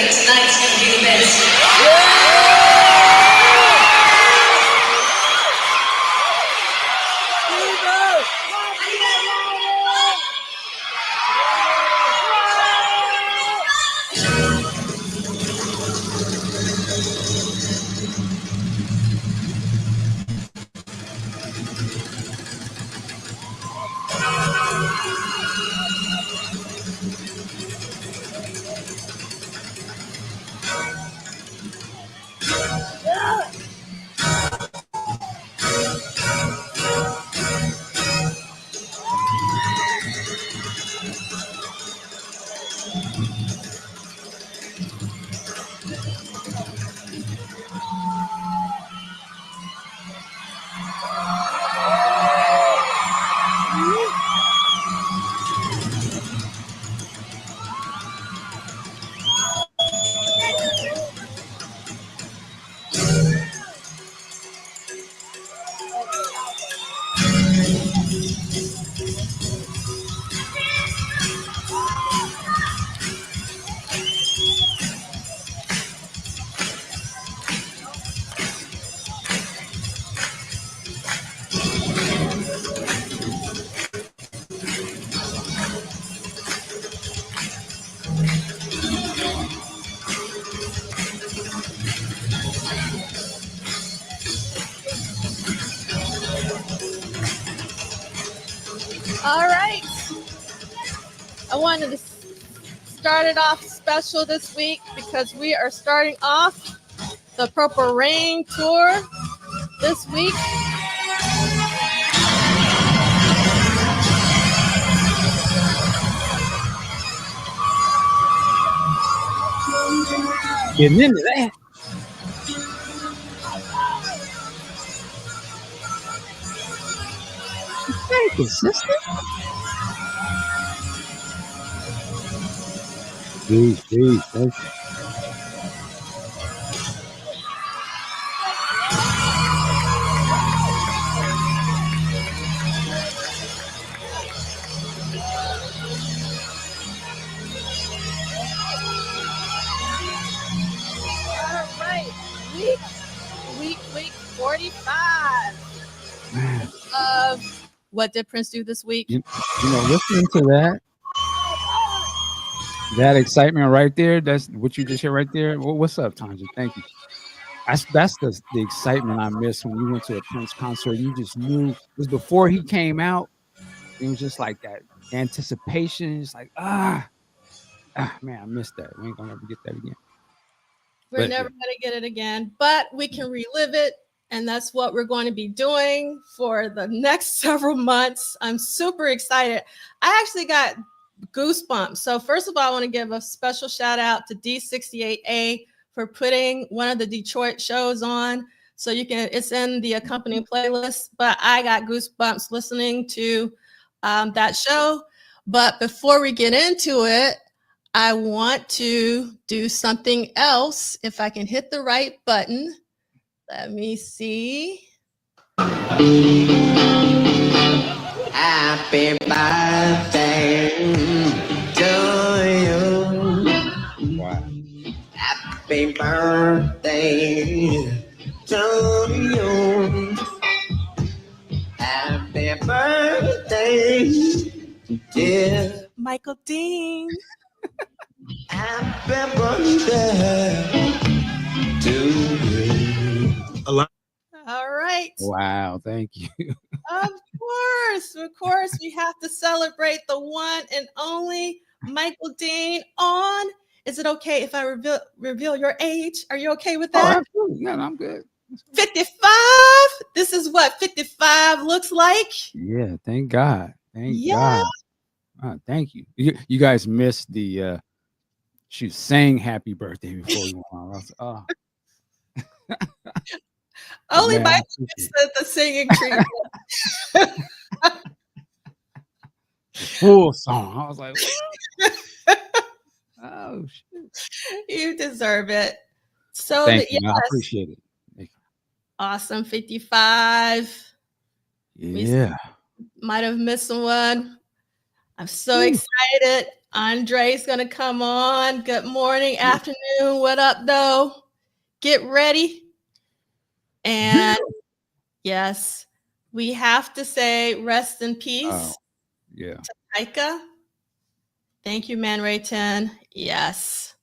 that tonight's going to be the best. All right. I wanted to start it off special this week because we are starting off the Purple Rain tour this week. Getting into that. Thank you, sister. Peace, thank you. All right. Week 45 Man. of What Did Prince Do This Week? You know, listening to that excitement right there, that's what you just hear right there. Well, what's up, Tanja? Thank you. That's the excitement I miss when you went to a Prince concert. You just knew it was before he came out. It was just like that anticipation. It's like, man, I missed that. We ain't gonna ever get that again. We're never going to get it again, but we can relive it. And that's what we're going to be doing for the next several months. I'm super excited. I actually got goosebumps. So first of all, I want to give a special shout out to D68A for putting one of the Detroit shows on. So it's in the accompanying playlist, but I got goosebumps listening to that show. But before we get into it, I want to do something else. If I can hit the right button. Let me see. Happy birthday to you. Wow. Happy birthday to you. Happy birthday, dear Michael Dean. Happy birthday to you. All right. Wow, thank you. Of course, we have to celebrate the one and only Michael Dean on. Is it okay if I reveal your age? Are you okay with that? Oh, absolutely. No, I'm good. 55. This is what 55 looks like. Yeah, thank God. Thank God. Thank you. You guys missed the she was saying happy birthday before we went on. I was, Only Michael gets the singing treatment. Full song. I was like, oh shit. You deserve it. So Thank you. I appreciate it. Awesome. 55. Yeah. Might have missed one. I'm so Ooh. excited. Andre's going to come on. Good morning, afternoon. What up, though? Get ready. And yes, we have to say rest in peace. Yeah. To Taika. Thank you, Man Ray 10. Yes.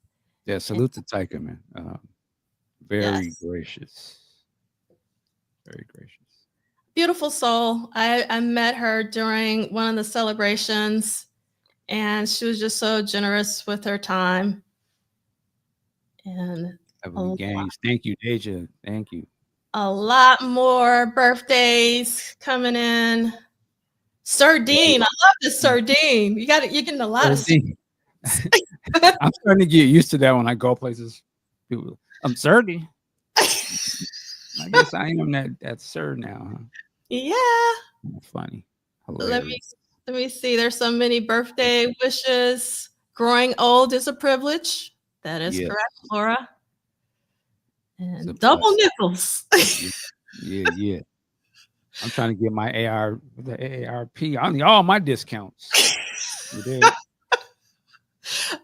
Yeah. Salute to Taika, man. Very gracious. Very gracious. Beautiful soul. I met her during one of the celebrations, and she was just so generous with her time. And Heavenly Games. Thank you, Deja. Thank you. A lot more birthdays coming in. Sardine. I love this sardine. You're getting a lot Sardine. I'm starting to get used to that when I go places. People, I'm sardine. I guess I am that sir now, huh? Yeah. Funny. Let me see. There's so many birthday wishes. Growing old is a privilege. That is correct, Laura. And double nickels. Yeah. I'm trying to get my the AARP. I need all my discounts. You did.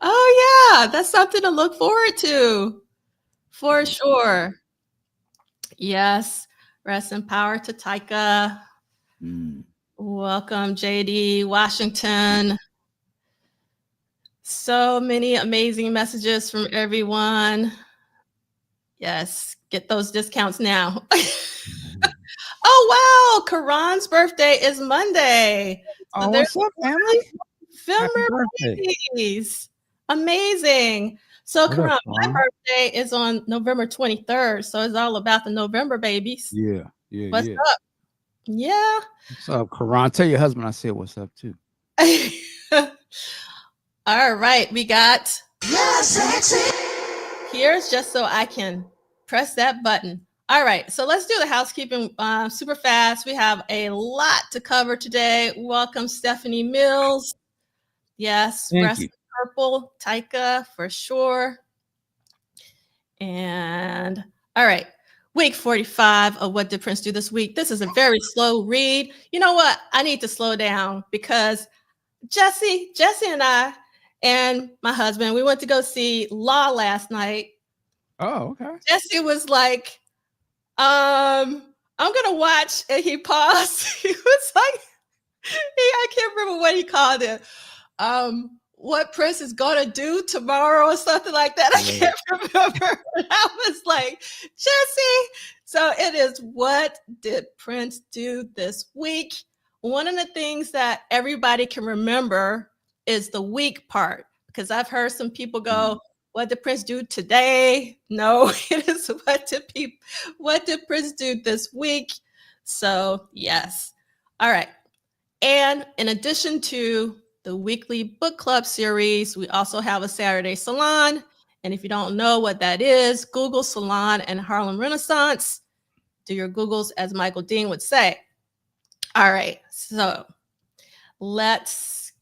Oh yeah, that's something to look forward to, for sure. Yes, rest in power to Taika. Welcome, JD Washington. So many amazing messages from everyone. Yes, get those discounts now. Oh, wow. Karan's birthday is Monday. So what's up, family? Filmer babies. Amazing. So, Karan, my birthday is on November 23rd. So it's all about the November babies. Yeah. What's up? Yeah. What's up, Karan? Tell your husband I said what's up, too. All right. We got sexy. Here's just so I can press that button. All right, so let's do the housekeeping super fast. We have a lot to cover today. Welcome, Stephanie Mills. Yes, Rest in Purple, Taika for sure. And all right, week 45 of What Did Prince Do This Week? This is a very slow read. You know what? I need to slow down because Jesse and I and my husband, we went to go see Law last night. Oh, okay. Jesse was like, I'm gonna watch, and he paused. He was like, I can't remember what he called it. What Prince is gonna do tomorrow or something like that. I can't remember. I was like, Jesse. So it is What Did Prince Do This Week? One of the things that everybody can remember is the week part, because I've heard some people go, what did Prince do today? No, it is what did Prince do this week? So yes. All right. And in addition to the weekly book club series, we also have a Saturday salon. And if you don't know what that is, Google Salon and Harlem Renaissance. Do your Googles, as Michael Dean would say. All right. So let's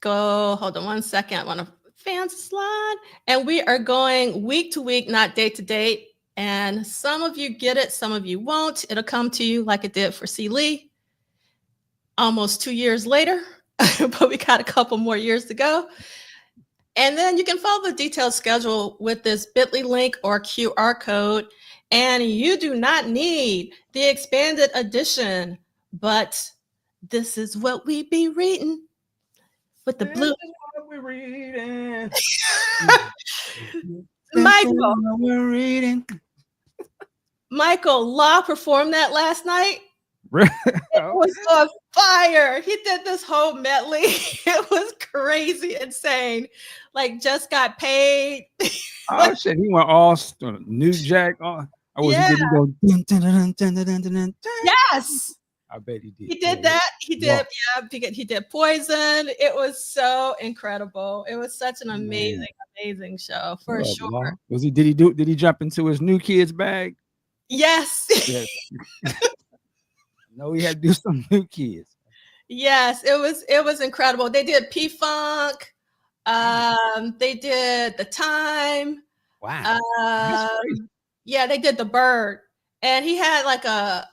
go. Hold on one second. I want to advance the slide. And we are going week to week, not date to date. And some of you get it, some of you won't. It'll come to you like it did for C. Lee almost 2 years later, but we got a couple more years to go. And then you can follow the detailed schedule with this bit.ly link or QR code. And you do not need the expanded edition, but this is what we be reading with the blue. We're reading. Michael Law performed that last night. It was on fire. He did this whole medley. It was crazy, insane. Like, just got paid. Oh shit! He went all New Jack. He didn't go. Yes. I bet he did. He did that. He did. Yeah, he did Poison. It was so incredible. It was such an amazing show for sure. Law? Was he? Did he jump into his new kid's bag? Yes. No, he had to do some new kids. Yes, it was incredible. They did P-Funk. They did The Time. Wow. Yeah, they did The Bird. And he had like a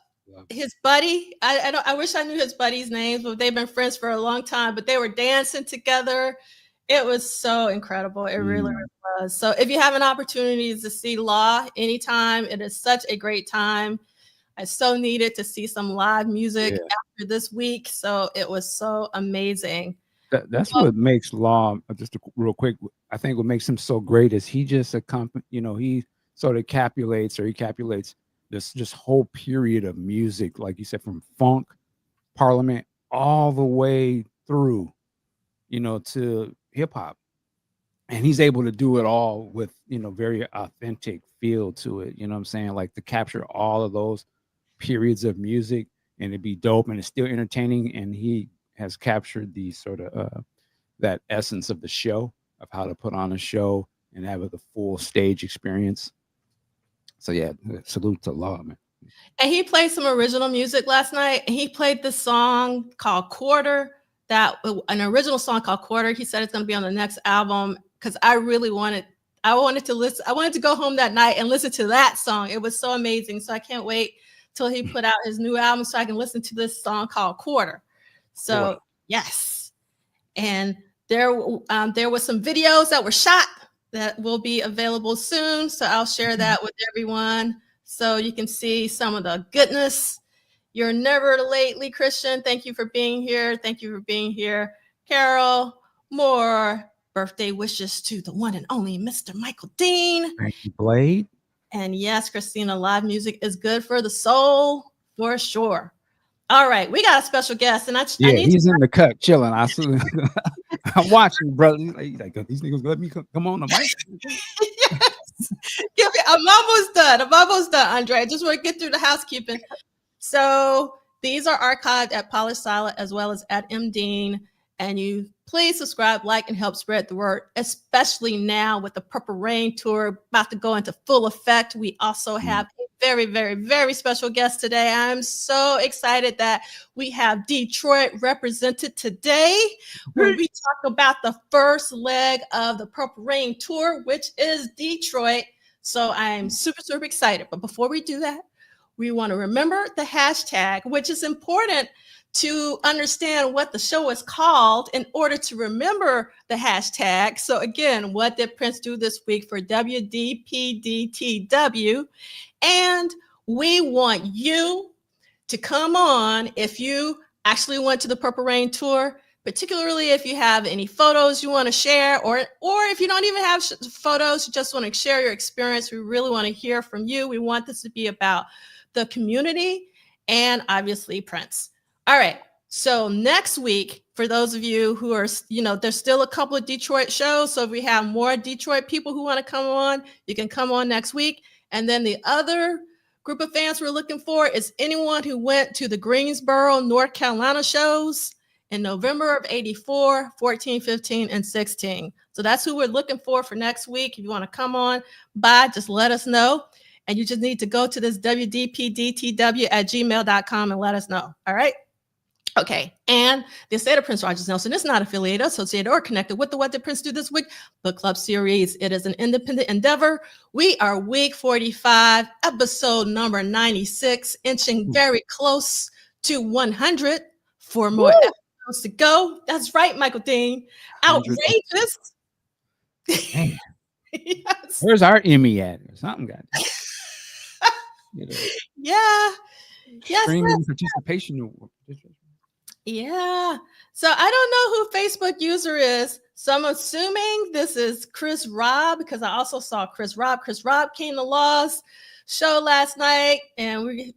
his buddy. I wish I knew his buddy's names, but they've been friends for a long time. But they were dancing together. It was so incredible. It really, really was. So if you have an opportunity to see Law anytime, it is such a great time. I so needed to see some live music after this week. So it was so amazing. That's what makes Law, just real quick, I think what makes him so great is he just he sort of encapsulates this just whole period of music, like you said, from funk, Parliament, all the way through, to hip hop. And he's able to do it all with, very authentic feel to it. You know what I'm saying? Like to capture all of those periods of music and it'd be dope and it's still entertaining. And he has captured the sort of that essence of the show, of how to put on a show and have the full stage experience. So yeah, salute to Law, man. And he played some original music last night. And he played this song called Quarter, an original song called Quarter. He said it's going to be on the next album because I wanted to listen. I wanted to go home that night and listen to that song. It was so amazing. So I can't wait till he put out his new album so I can listen to this song called Quarter. So yes. And there was some videos that were shot that will be available soon. So I'll share that with everyone so you can see some of the goodness. You're never late, Lee Christian. Thank you for being here. Thank you for being here. Carol, more birthday wishes to the one and only Mr. Michael Dean. Thank you, Blade. And yes, Christina, live music is good for the soul for sure. All right, we got a special guest, and he's in the cut chilling. I'm watching, brother. He's like, these niggas let me come on the mic. Yes. I'm almost done, Andre. I just want to get through the housekeeping. So these are archived at Polished Silent as well as at MDean, and you please subscribe, like, and help spread the word, especially now with the Purple Rain Tour about to go into full effect. We also have a very, very, very special guest today. I'm so excited that we have Detroit represented today when we talk about the first leg of the Purple Rain Tour, which is Detroit. So I'm super, super excited. But before we do that, we want to remember the hashtag, which is important to understand what the show is called in order to remember the hashtag. So again, what did Prince do this week for WDPDTW? And we want you to come on if you actually went to the Purple Rain Tour, particularly if you have any photos you want to share, or if you don't even have photos, you just want to share your experience. We really want to hear from you. We want this to be about the community and obviously Prince. All right. So next week, for those of you who are, there's still a couple of Detroit shows. So if we have more Detroit people who want to come on, you can come on next week. And then the other group of fans we're looking for is anyone who went to the Greensboro, North Carolina shows in November of '84, 14, 15, and 16. So that's who we're looking for next week. If you want to come on by, just let us know. And you just need to go to this WDPDTW@gmail.com and let us know. All right. Okay, and the Estate of Prince Rogers Nelson is not affiliated, associated, or connected with the What Did Prince Do This Week book club series. It is an independent endeavor. We are week 45, episode number 96, inching very close to 100. 4 more episodes to go. That's right, Michael Dean. Outrageous. Yes. Where's our Emmy at? Or something got Yeah. Yes. Streaming participation. Yeah. So I don't know who Facebook user is. So I'm assuming this is Chris Robb, because I also saw Chris Robb. Chris Robb came to Law's show last night, and we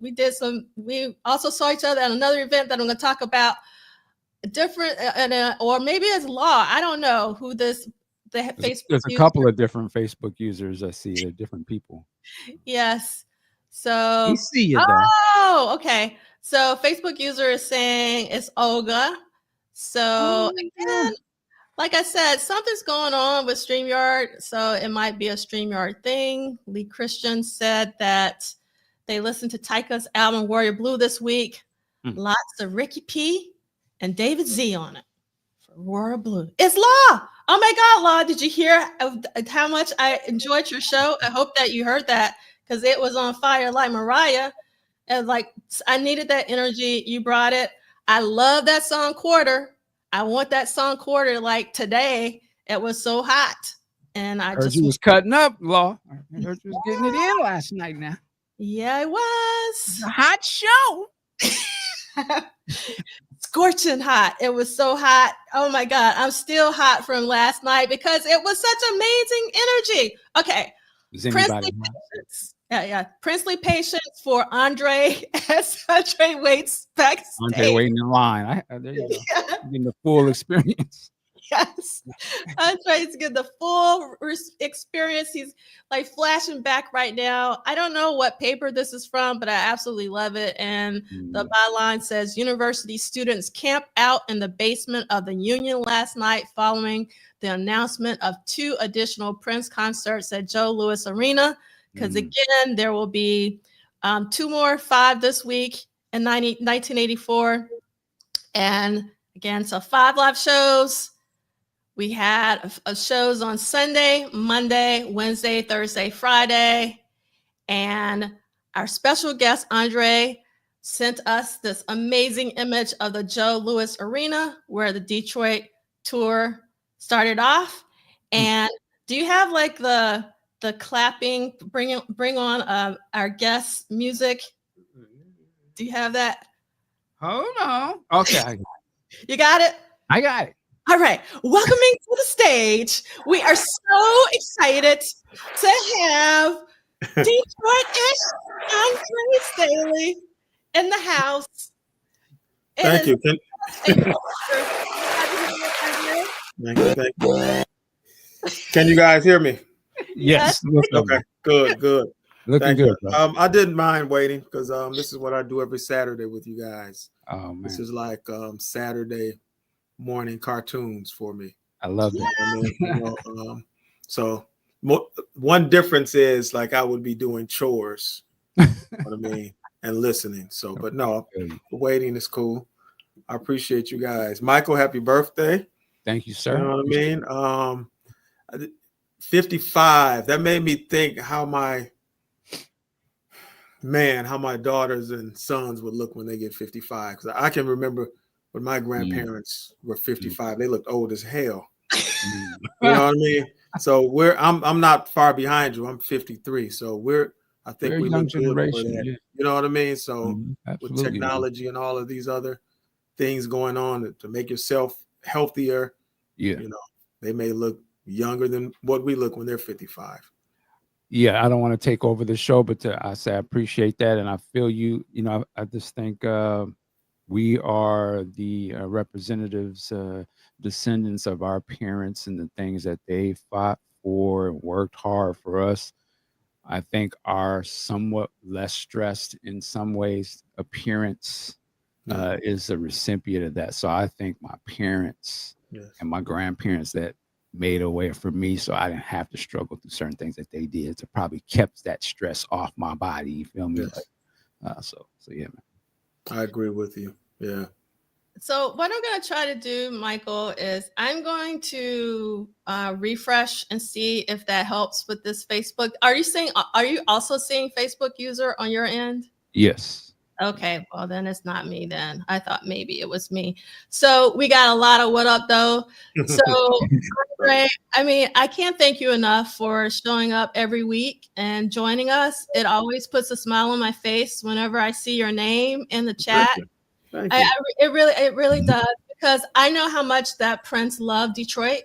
also saw each other at another event that I'm going to talk about. Different, or maybe it's Law. I don't know who Facebook. There's a couple of different Facebook users I see. They're different people. Yes. So we see you though. Oh, okay. So Facebook user is saying it's Olga. So again, like I said, something's going on with StreamYard. So it might be a StreamYard thing. Lee Christian said that they listened to Tyka's album Warrior Blue this week. Lots of Ricky P and David Z on it for Warrior Blue. It's Law. Oh my God, Law. Did you hear how much I enjoyed your show? I hope that you heard that, because it was on fire like Mariah. And like I needed that energy. You brought it. I love that song Quarter. I want that song Quarter like today. It was so hot. And I Heard just you was cutting up, Law. I heard you was getting it in last night now. yeah, it was. A hot show. Scorching hot. It was so hot. Oh my God. I'm still hot from last night because it was such amazing energy. Okay. Is anybody? Patience. Yeah. Princely patience for Ondrai as Ondrai waits backstage. Ondrai waiting in line. There you go. Yeah. Getting the full experience. Yes. Ondrei's getting the full experience. He's like flashing back right now. I don't know what paper this is from, but I absolutely love it. And the byline says university students camped out in the basement of the Union last night following the announcement of 2 additional Prince concerts at Joe Louis Arena. Because again, there will be 2 more, 5 this week in 1984. And again, so 5 live shows. We had shows on Sunday, Monday, Wednesday, Thursday, Friday. And our special guest, Ondrai, sent us this amazing image of the Joe Louis Arena where the Detroit tour started off. And do you have like the clapping, bring on our guest music? Do you have that? Hold on. Okay. You got it? I got it. All right. Welcoming to the stage, we are so excited to have Detroit-ish Ondrai Staley in the house. Thank you. Thank you. Can you guys hear me? Yes. Okay. Good. Looking good. Bro. I didn't mind waiting because this is what I do every Saturday with you guys. Oh man. This is like Saturday morning cartoons for me. I love that. So one difference is like I would be doing chores, you know what I mean, and listening. So, but no, waiting is cool. I appreciate you guys. Michael, happy birthday. Thank you, sir. You know what I mean? 55. That made me think how my daughters and sons would look when they get 55. Because I can remember when my grandparents were 55, they looked old as hell. You know what I mean? So I'm not far behind you. I'm 53. So I think we look good for that. Yeah. You know what I mean? So with technology and all of these other things going on to make yourself healthier, you know, they may look younger than what we look when they're 55. Yeah, I don't want to take over the show, but I say I appreciate that, and I feel you. You know, I just think we are the representatives, descendants of our parents and the things that they fought for and worked hard for us. I think are somewhat less stressed in some ways. Appearance is a recipient of that. So I think my parents and my grandparents that made a way for me so I didn't have to struggle through certain things that they did to probably kept that stress off my body. You feel me? Yes. So yeah, man. I agree with you. Yeah. So what I'm going to try to do, Michael, is I'm going to refresh and see if that helps with this Facebook. Are you also seeing Facebook user on your end? Yes. Okay, well then it's not me then. I thought maybe it was me. So we got a lot of what up though. So Ondrai, I mean, I can't thank you enough for showing up every week and joining us. It always puts a smile on my face whenever I see your name in the chat. Thank you. It really does, because I know how much that Prince loved Detroit,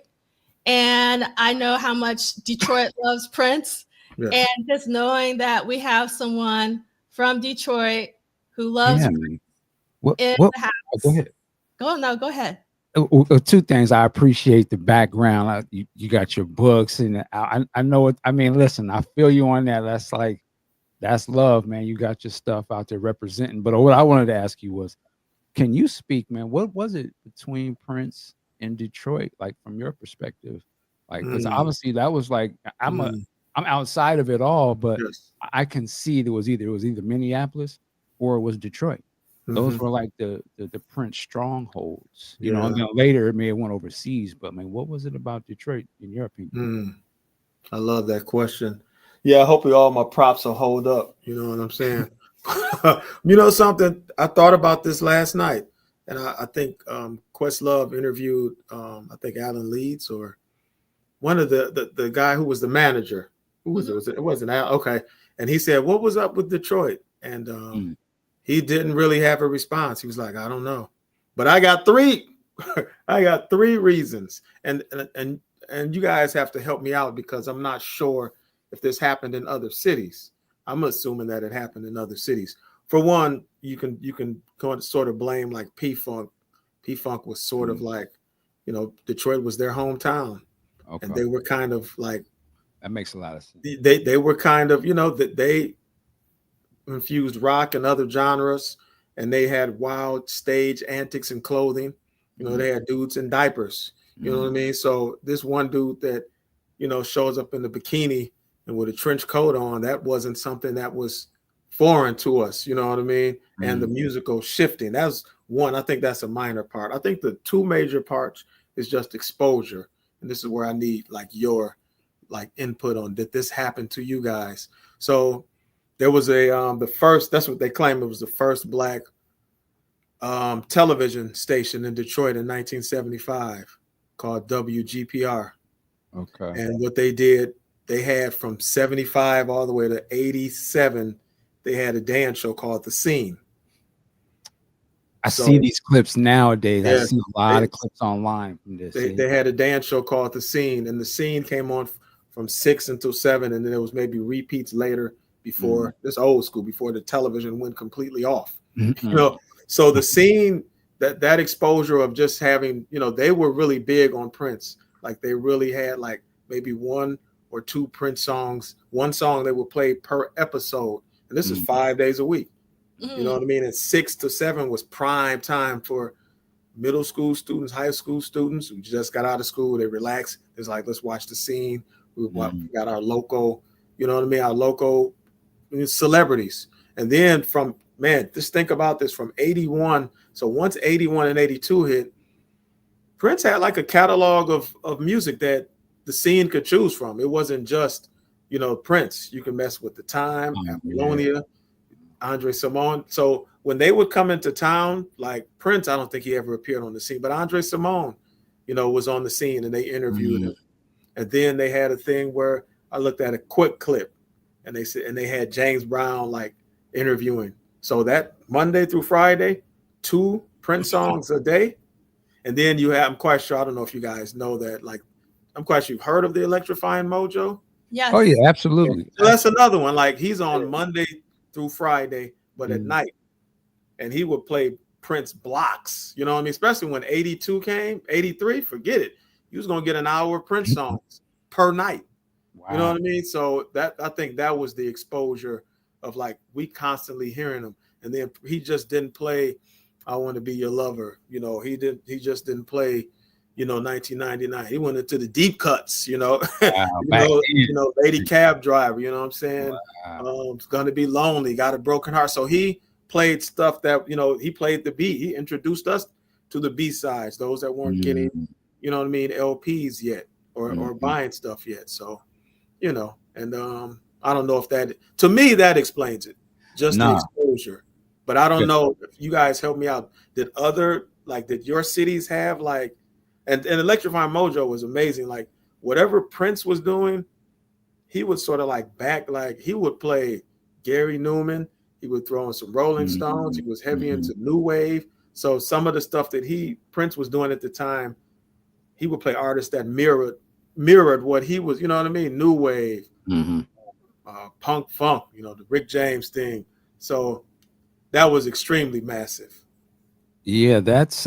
and I know how much Detroit loves Prince. Yes. And just knowing that we have someone from Detroit who loves in the house. Go ahead. Go ahead. 2 things. I appreciate the background. You got your books, and I know what I mean. Listen, I feel you on that. That's love, man. You got your stuff out there representing. But what I wanted to ask you was, can you speak, man? What was it between Prince and Detroit, like from your perspective? Like, because obviously that was like I'm outside of it all, but I can see it was either Minneapolis or it was Detroit. Those were like the Prince strongholds, you know. And then later it may have went overseas, but man, what was it about Detroit in your opinion? I love that question. Yeah, I hope all my props will hold up. You know what I'm saying? You know something? I thought about this last night, and I think Questlove interviewed I think Alan Leeds or one of the guy who was the manager. Who was it? It wasn't Al. Okay, and he said, "What was up with Detroit?" And he didn't really have a response. He was like, "I don't know," but I got three. I got three reasons, and you guys have to help me out because I'm not sure if this happened in other cities. I'm assuming that it happened in other cities. For one, you can sort of blame like P-Funk. P-Funk was sort of like, Detroit was their hometown, and they were kind of like, that makes a lot of sense. They were kind of, that they infused rock and other genres, and they had wild stage antics and clothing. They had dudes in diapers. You know what I mean? So this one dude that, shows up in the bikini and with a trench coat on, that wasn't something that was foreign to us. You know what I mean? And the musical shifting. That's one. I think that's a minor part. I think the two major parts is just exposure. And this is where I need like your input on, did this happen to you guys? So there was the first, that's what they claim, it was the first Black television station in Detroit in 1975 called WGPR. Okay. And what they did, they had from 75 all the way to 87, they had a dance show called The Scene. I see these clips nowadays. Yeah, I see a lot of clips online from this. They had a dance show called The Scene, and The Scene came on from 6 until 7, and then there was maybe repeats later before this old school, before the television went completely off. So The Scene, that exposure of just having, they were really big on Prince. Like they really had like maybe one or two Prince songs, one song they would play per episode. And this is 5 days a week. You know what I mean? And 6 to 7 was prime time for middle school students, high school students who just got out of school. They relax. It's like, let's watch The Scene. We got our local, our local celebrities. And then just think about this from 81. So once 81 and 82 hit, Prince had like a catalog of music that The Scene could choose from. It wasn't just, Prince. You can mess with The Time, Apollonia, Andre Simone. So when they would come into town, like Prince, I don't think he ever appeared on The Scene, but Andre Simone, was on The Scene and they interviewed him. And then they had a thing where I looked at a quick clip and they said, and they had James Brown like interviewing. So that Monday through Friday, 2 Prince songs a day. And then I'm quite sure, I don't know if you guys know that, like, I'm quite sure you've heard of the Electrifying Mojo. Yes. Oh yeah, absolutely. So that's another one. Like he's on Monday through Friday, but at night. And he would play Prince blocks, you know what I mean? Especially when 82 came, 83, forget it. He was going to get an hour of Prince songs per night. Wow. You know what I mean? So I think that was the exposure of like, we constantly hearing him. And then he just didn't play I Want to Be Your Lover. He just didn't play, 1999. He went into the deep cuts, Wow, Lady Cab Driver, you know what I'm saying? Wow. It's Gonna Be Lonely, Got a Broken Heart. So he played stuff that, he played the B. He introduced us to the B-sides, those that weren't getting, LPs yet or buying stuff yet. So, and I don't know if that, to me, that explains it. Just the exposure. But I don't know if you guys help me out. Did your cities have like, and Electrifying Mojo was amazing. Like whatever Prince was doing, he would sort of like he would play Gary Newman. He would throw in some Rolling Stones. He was heavy into new wave. So some of the stuff that Prince was doing at the time, he would play artists that mirrored what he was, you know what I mean? New wave, punk funk, the Rick James thing. So that was extremely massive. Yeah, that's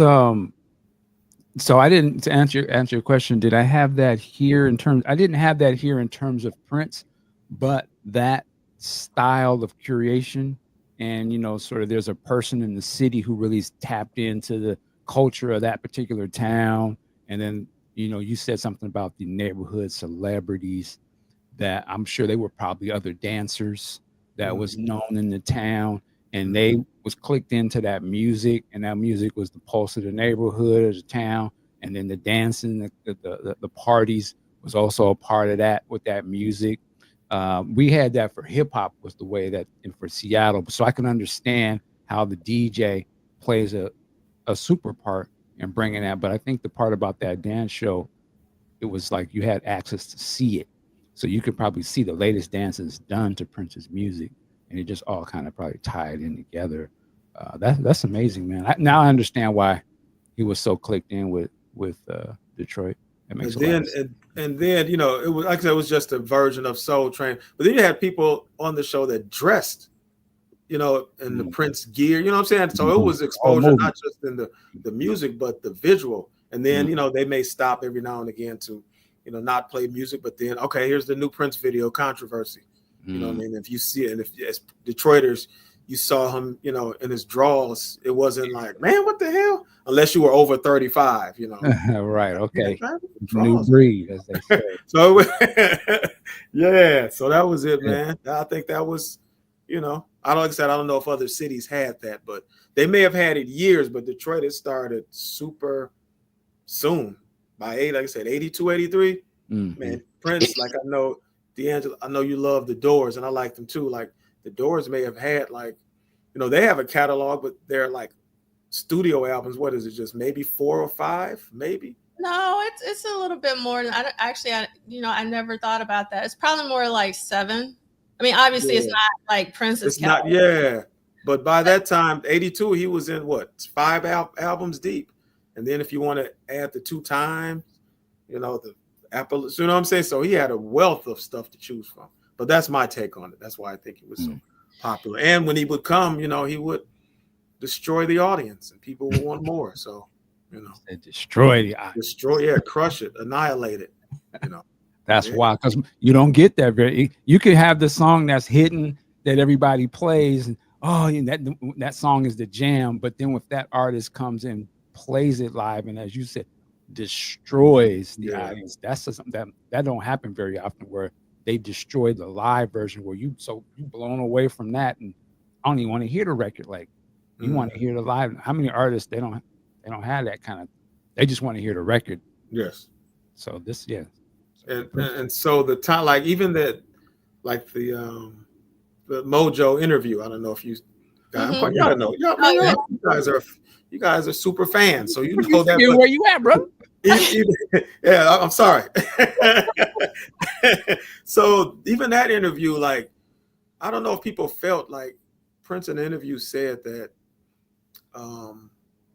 so I didn't, to answer your question, did I have that here I didn't have that here in terms of Prince, but that style of curation and sort of there's a person in the city who really tapped into the culture of that particular town. And then you said something about the neighborhood celebrities that I'm sure they were probably other dancers that was known in the town, and they was clicked into that music, and that music was the pulse of the neighborhood, of the town. And then the dancing, the parties was also a part of that with that music. We had that for hip hop was the way that, and for Seattle, so I can understand how the DJ plays a super part in bringing that. But I think the part about that dance show, it was like you had access to see it, so you could probably see the latest dances done to Prince's music, and it just all kind of probably tied in together. That's amazing, man. Now I understand why he was so clicked in with Detroit. It makes a lot of sense. And then, you know, it was like I said, it was just a version of Soul Train. But then you had people on the show that dressed, you know, in the Prince gear, you know what I'm saying? So it was exposure, not just in the music, but the visual. And then, you know, they may stop every now and again to, you know, not play music, but then, okay, here's the new Prince video, Controversy. You know what I mean? If you see it, and if as Detroiters, you saw him, you know, in his draws, it wasn't like, man, what the hell? Unless you were over 35, you know. Right, okay. New breed, as they say. So, yeah, so that was it, man. I think that was, you know, like I said, I don't know if other cities had that, but they may have had it years, but Detroit, it started super soon. Like I said, 82, 83. Man, Prince, like I know, D'Angelo, I know you love the Doors, and I like them too. Like the Doors may have had like, you know, they have a catalog, but they're like studio albums. What is it? Just maybe 4 or 5, maybe? No, it's a little bit more than I never thought about that. It's probably more like 7. I mean, obviously it's not like Prince's catalog. Not, but by that time, 82, he was in what, 5 albums deep. And then if you want to add the 2 times, you know, the Apple, you know what I'm saying? So he had a wealth of stuff to choose from. But that's my take on it. That's why I think he was so popular. And when he would come, you know, he would destroy the audience and people would want more. So, you know, destroy the audience. Crush it, annihilate it. You know, that's why, because you don't get that very. You could have the song that's hidden that everybody plays, and that song is the jam. But then if that artist comes in, plays it live, and as you said, destroys the audience. That's something that don't happen very often, where they destroy the live version, where you blown away from that, and I don't even want to hear the record. Like you want to hear the live. How many artists they don't have that kind of? They just want to hear the record. Yes. So this, and so the time, like even that, like the Mojo interview. I don't know if you guys, y'all know, you guys are super fans, so you know that. Where you at, bro? Yeah, I'm sorry. So even that interview, like, I don't know if people felt like Prince in the interview said that,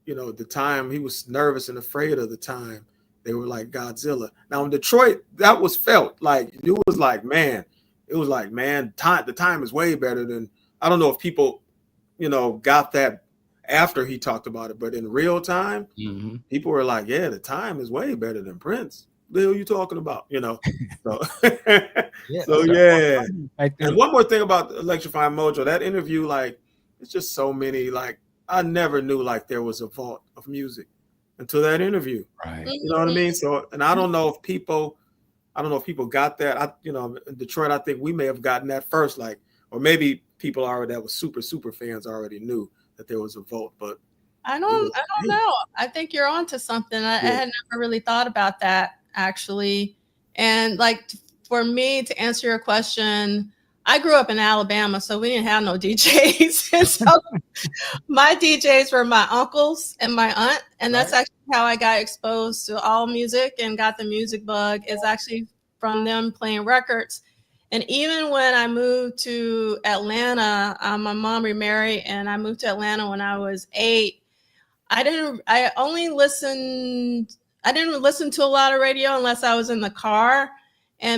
you know, the time he was nervous and afraid of the time they were like Godzilla. Now in Detroit, that was felt like it was like, man, the time is way better than. I don't know if people, you know, got that after he talked about it, but in real time, people were like, yeah, the time is way better than Prince. What the hell are you talking about? You know, so, And one more thing about Electrifying Mojo, that interview, like, it's just so many, like, I never knew like there was a vault of music until that interview. Right. You know what I mean? So, and I don't know if people got that. In Detroit, I think we may have gotten that first, like, or maybe people already that was super fans already knew that there was a vault, but I don't know. I think you're onto something. I had never really thought about that actually. And like for me to answer your question, I grew up in Alabama, so we didn't have no DJs. And so my DJs were my uncles and my aunt, and that's actually how I got exposed to all music and got the music bug, is actually from them playing records. And even when I moved to Atlanta, my mom remarried, and I moved to Atlanta when I was 8. I didn't listen to a lot of radio unless I was in the car.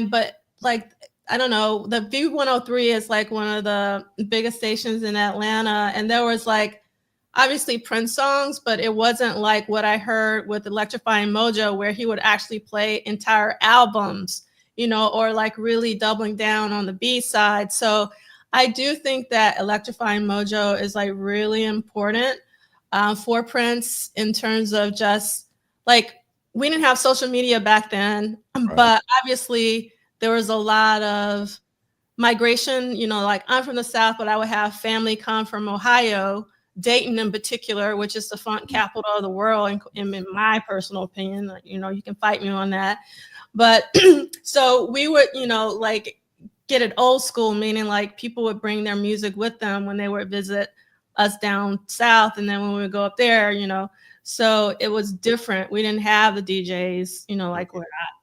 But like, I don't know, the V103 is like one of the biggest stations in Atlanta. And there was like, obviously Prince songs, but it wasn't like what I heard with Electrifying Mojo, where he would actually play entire albums, you know, or like really doubling down on the B-side. So I do think that Electrifying Mojo is like really important for Prince in terms of just like, we didn't have social media back then, but obviously there was a lot of migration, you know, like I'm from the South, but I would have family come from Ohio, Dayton in particular, which is the funk capital of the world, in my personal opinion. You know, you can fight me on that. But so we would, you know, like get it old school, meaning like people would bring their music with them when they would visit us down south. And then when we would go up there, you know, so it was different. We didn't have the DJs, you know, like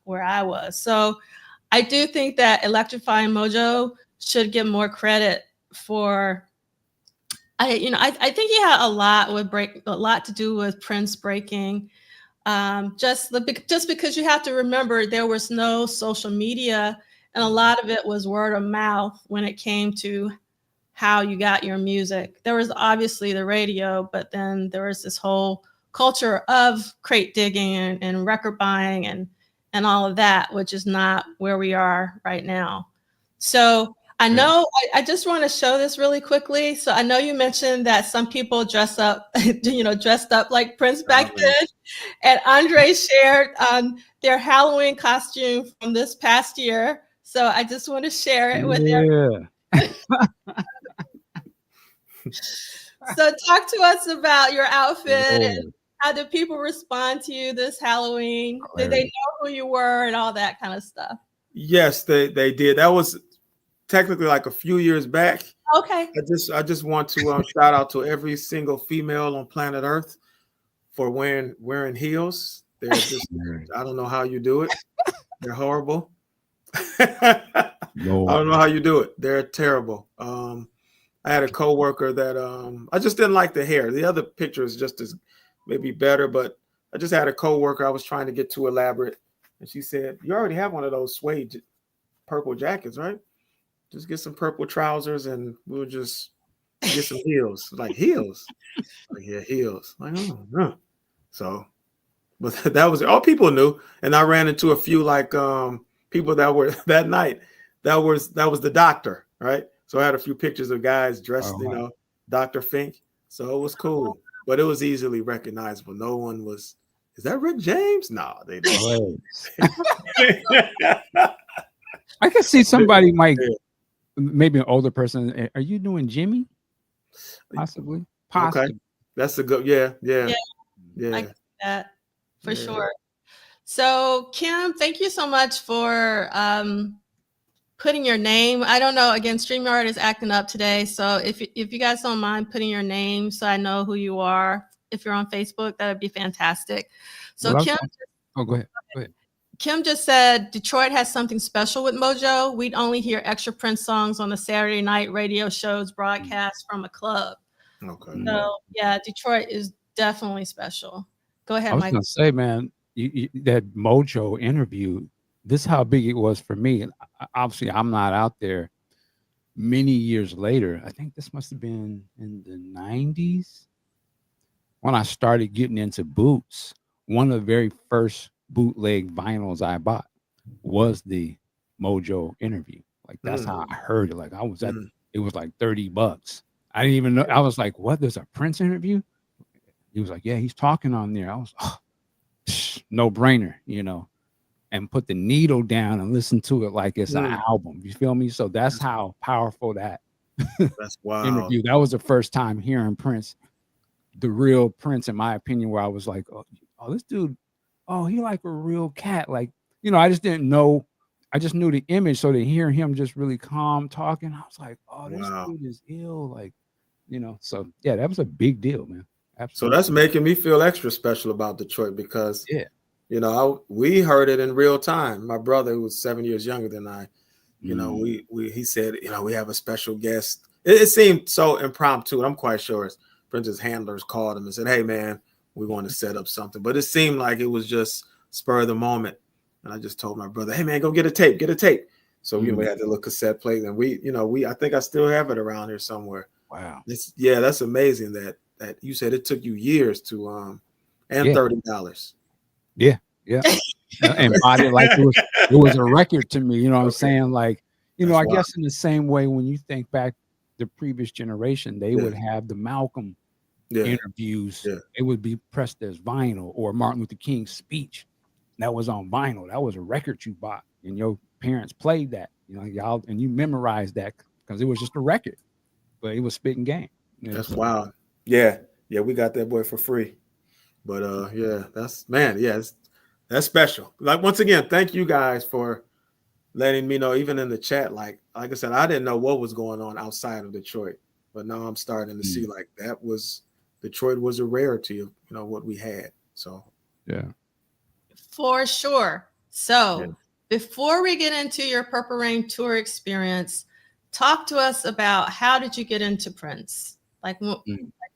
where I was. So I do think that Electrify and Mojo should get more credit for, I think he had a lot to do with Prince breaking. Just because you have to remember there was no social media, and a lot of it was word of mouth when it came to how you got your music. There was obviously the radio, but then there was this whole culture of crate digging and record buying and all of that, which is not where we are right now. So I know I just want to show this really quickly. So I know you mentioned that some people dressed up like Prince back then, and Andre shared their Halloween costume from this past year. So I just want to share it with everyone. So talk to us about your outfit and how did people respond to you this Halloween? Did they know who you were and all that kind of stuff? Yes, they did. That was technically like a few years back. Okay. I just want to shout out to every single female on planet Earth for wearing heels. They're just I don't know how you do it. They're horrible. I don't know how you do it. They're terrible. I had a coworker that I just didn't like the hair. The other picture is just as maybe better, but I just had a coworker I was trying to get too elaborate, and she said, "You already have one of those suede purple jackets, right? Just get some purple trousers, and we'll just get some heels." Like heels, like yeah, heels. Like oh no. So, but that was all people knew, and I ran into a few like people that were that night. That was the doctor, right? So I had a few pictures of guys dressed, Dr. Fink. So it was cool, but it was easily recognizable. No one was, is that Rick James? No, they didn't. I could see somebody maybe an older person. Are you doing Jimmy? Possibly. Okay. That's a good, yeah. I get that for sure. So Kim, thank you so much for putting your name. I don't know. Again, StreamYard is acting up today. So if you guys don't mind putting your name so I know who you are, if you're on Facebook, that would be fantastic. So Kim. Go ahead. Kim just said Detroit has something special with Mojo. We'd only hear extra Prince songs on the Saturday night radio shows broadcast from a club. Okay. So yeah, Detroit is definitely special. Go ahead, Mike. I was gonna say, man, that Mojo interview, this is how big it was for me. Obviously, I'm not out there. Many years later, I think this must have been in the 90s when I started getting into boots. One of the very first bootleg vinyls I bought was the Mojo interview. Like that's how I heard it. Like I was at, it was like $30. I didn't even know. I was like, what? There's a Prince interview? He was like, yeah, he's talking on there. I was, no brainer, and put the needle down and listen to it like it's an album. You feel me? So that's how powerful that that's wild interview. That was the first time hearing Prince, the real Prince, in my opinion, where I was like, oh this dude, he like a real cat. Like, I just didn't know. I just knew the image. So to hear him just really calm talking, I was like, oh, this dude is ill. Like, so yeah, that was a big deal, man. Absolutely. So that's making me feel extra special about Detroit because, we heard it in real time. My brother, who was 7 years younger than I, he said, we have a special guest. It seemed so impromptu, and I'm quite sure Prince's handlers called him and said, hey, man, we want to set up something. But it seemed like it was just spur of the moment. And I just told my brother, hey, man, go get a tape. So, we had the little cassette player, and I think I still have it around here somewhere. Wow. That's amazing that you said it took you years to and $30. Yeah. And bought it like it was a record to me. You know what I'm saying? Like, I guess in the same way when you think back the previous generation, they would have the Malcolm interviews. It would be pressed as vinyl, or Martin Luther King's speech. That was on vinyl. That was a record you bought, and your parents played that. Y'all, and you memorized that because it was just a record, but it was spitting game. That's wild. Yeah, we got that boy for free. But that's special. Like once again, thank you guys for letting me know, even in the chat, like I said, I didn't know what was going on outside of Detroit, but now I'm starting to see like Detroit was a rarity of what we had. So yeah, for sure. So before we get into your Purple Rain tour experience, talk to us about how did you get into Prince? Like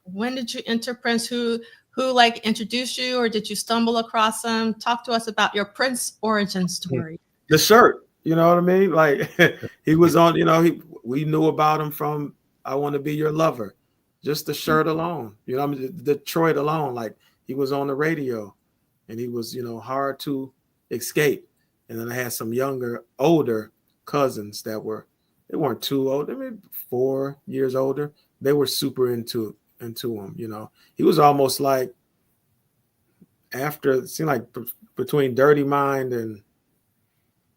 when did you enter Prince? Who like introduced you, or did you stumble across him? Talk to us about your Prince origin story. The shirt, you know what I mean? Like he was on, we knew about him from I Want to Be Your Lover. Just the shirt alone, I mean, Detroit alone, like he was on the radio and he was, hard to escape. And then I had some older cousins they weren't too old. I mean, 4 years older. They were super into him, He was almost like it seemed like between Dirty Mind and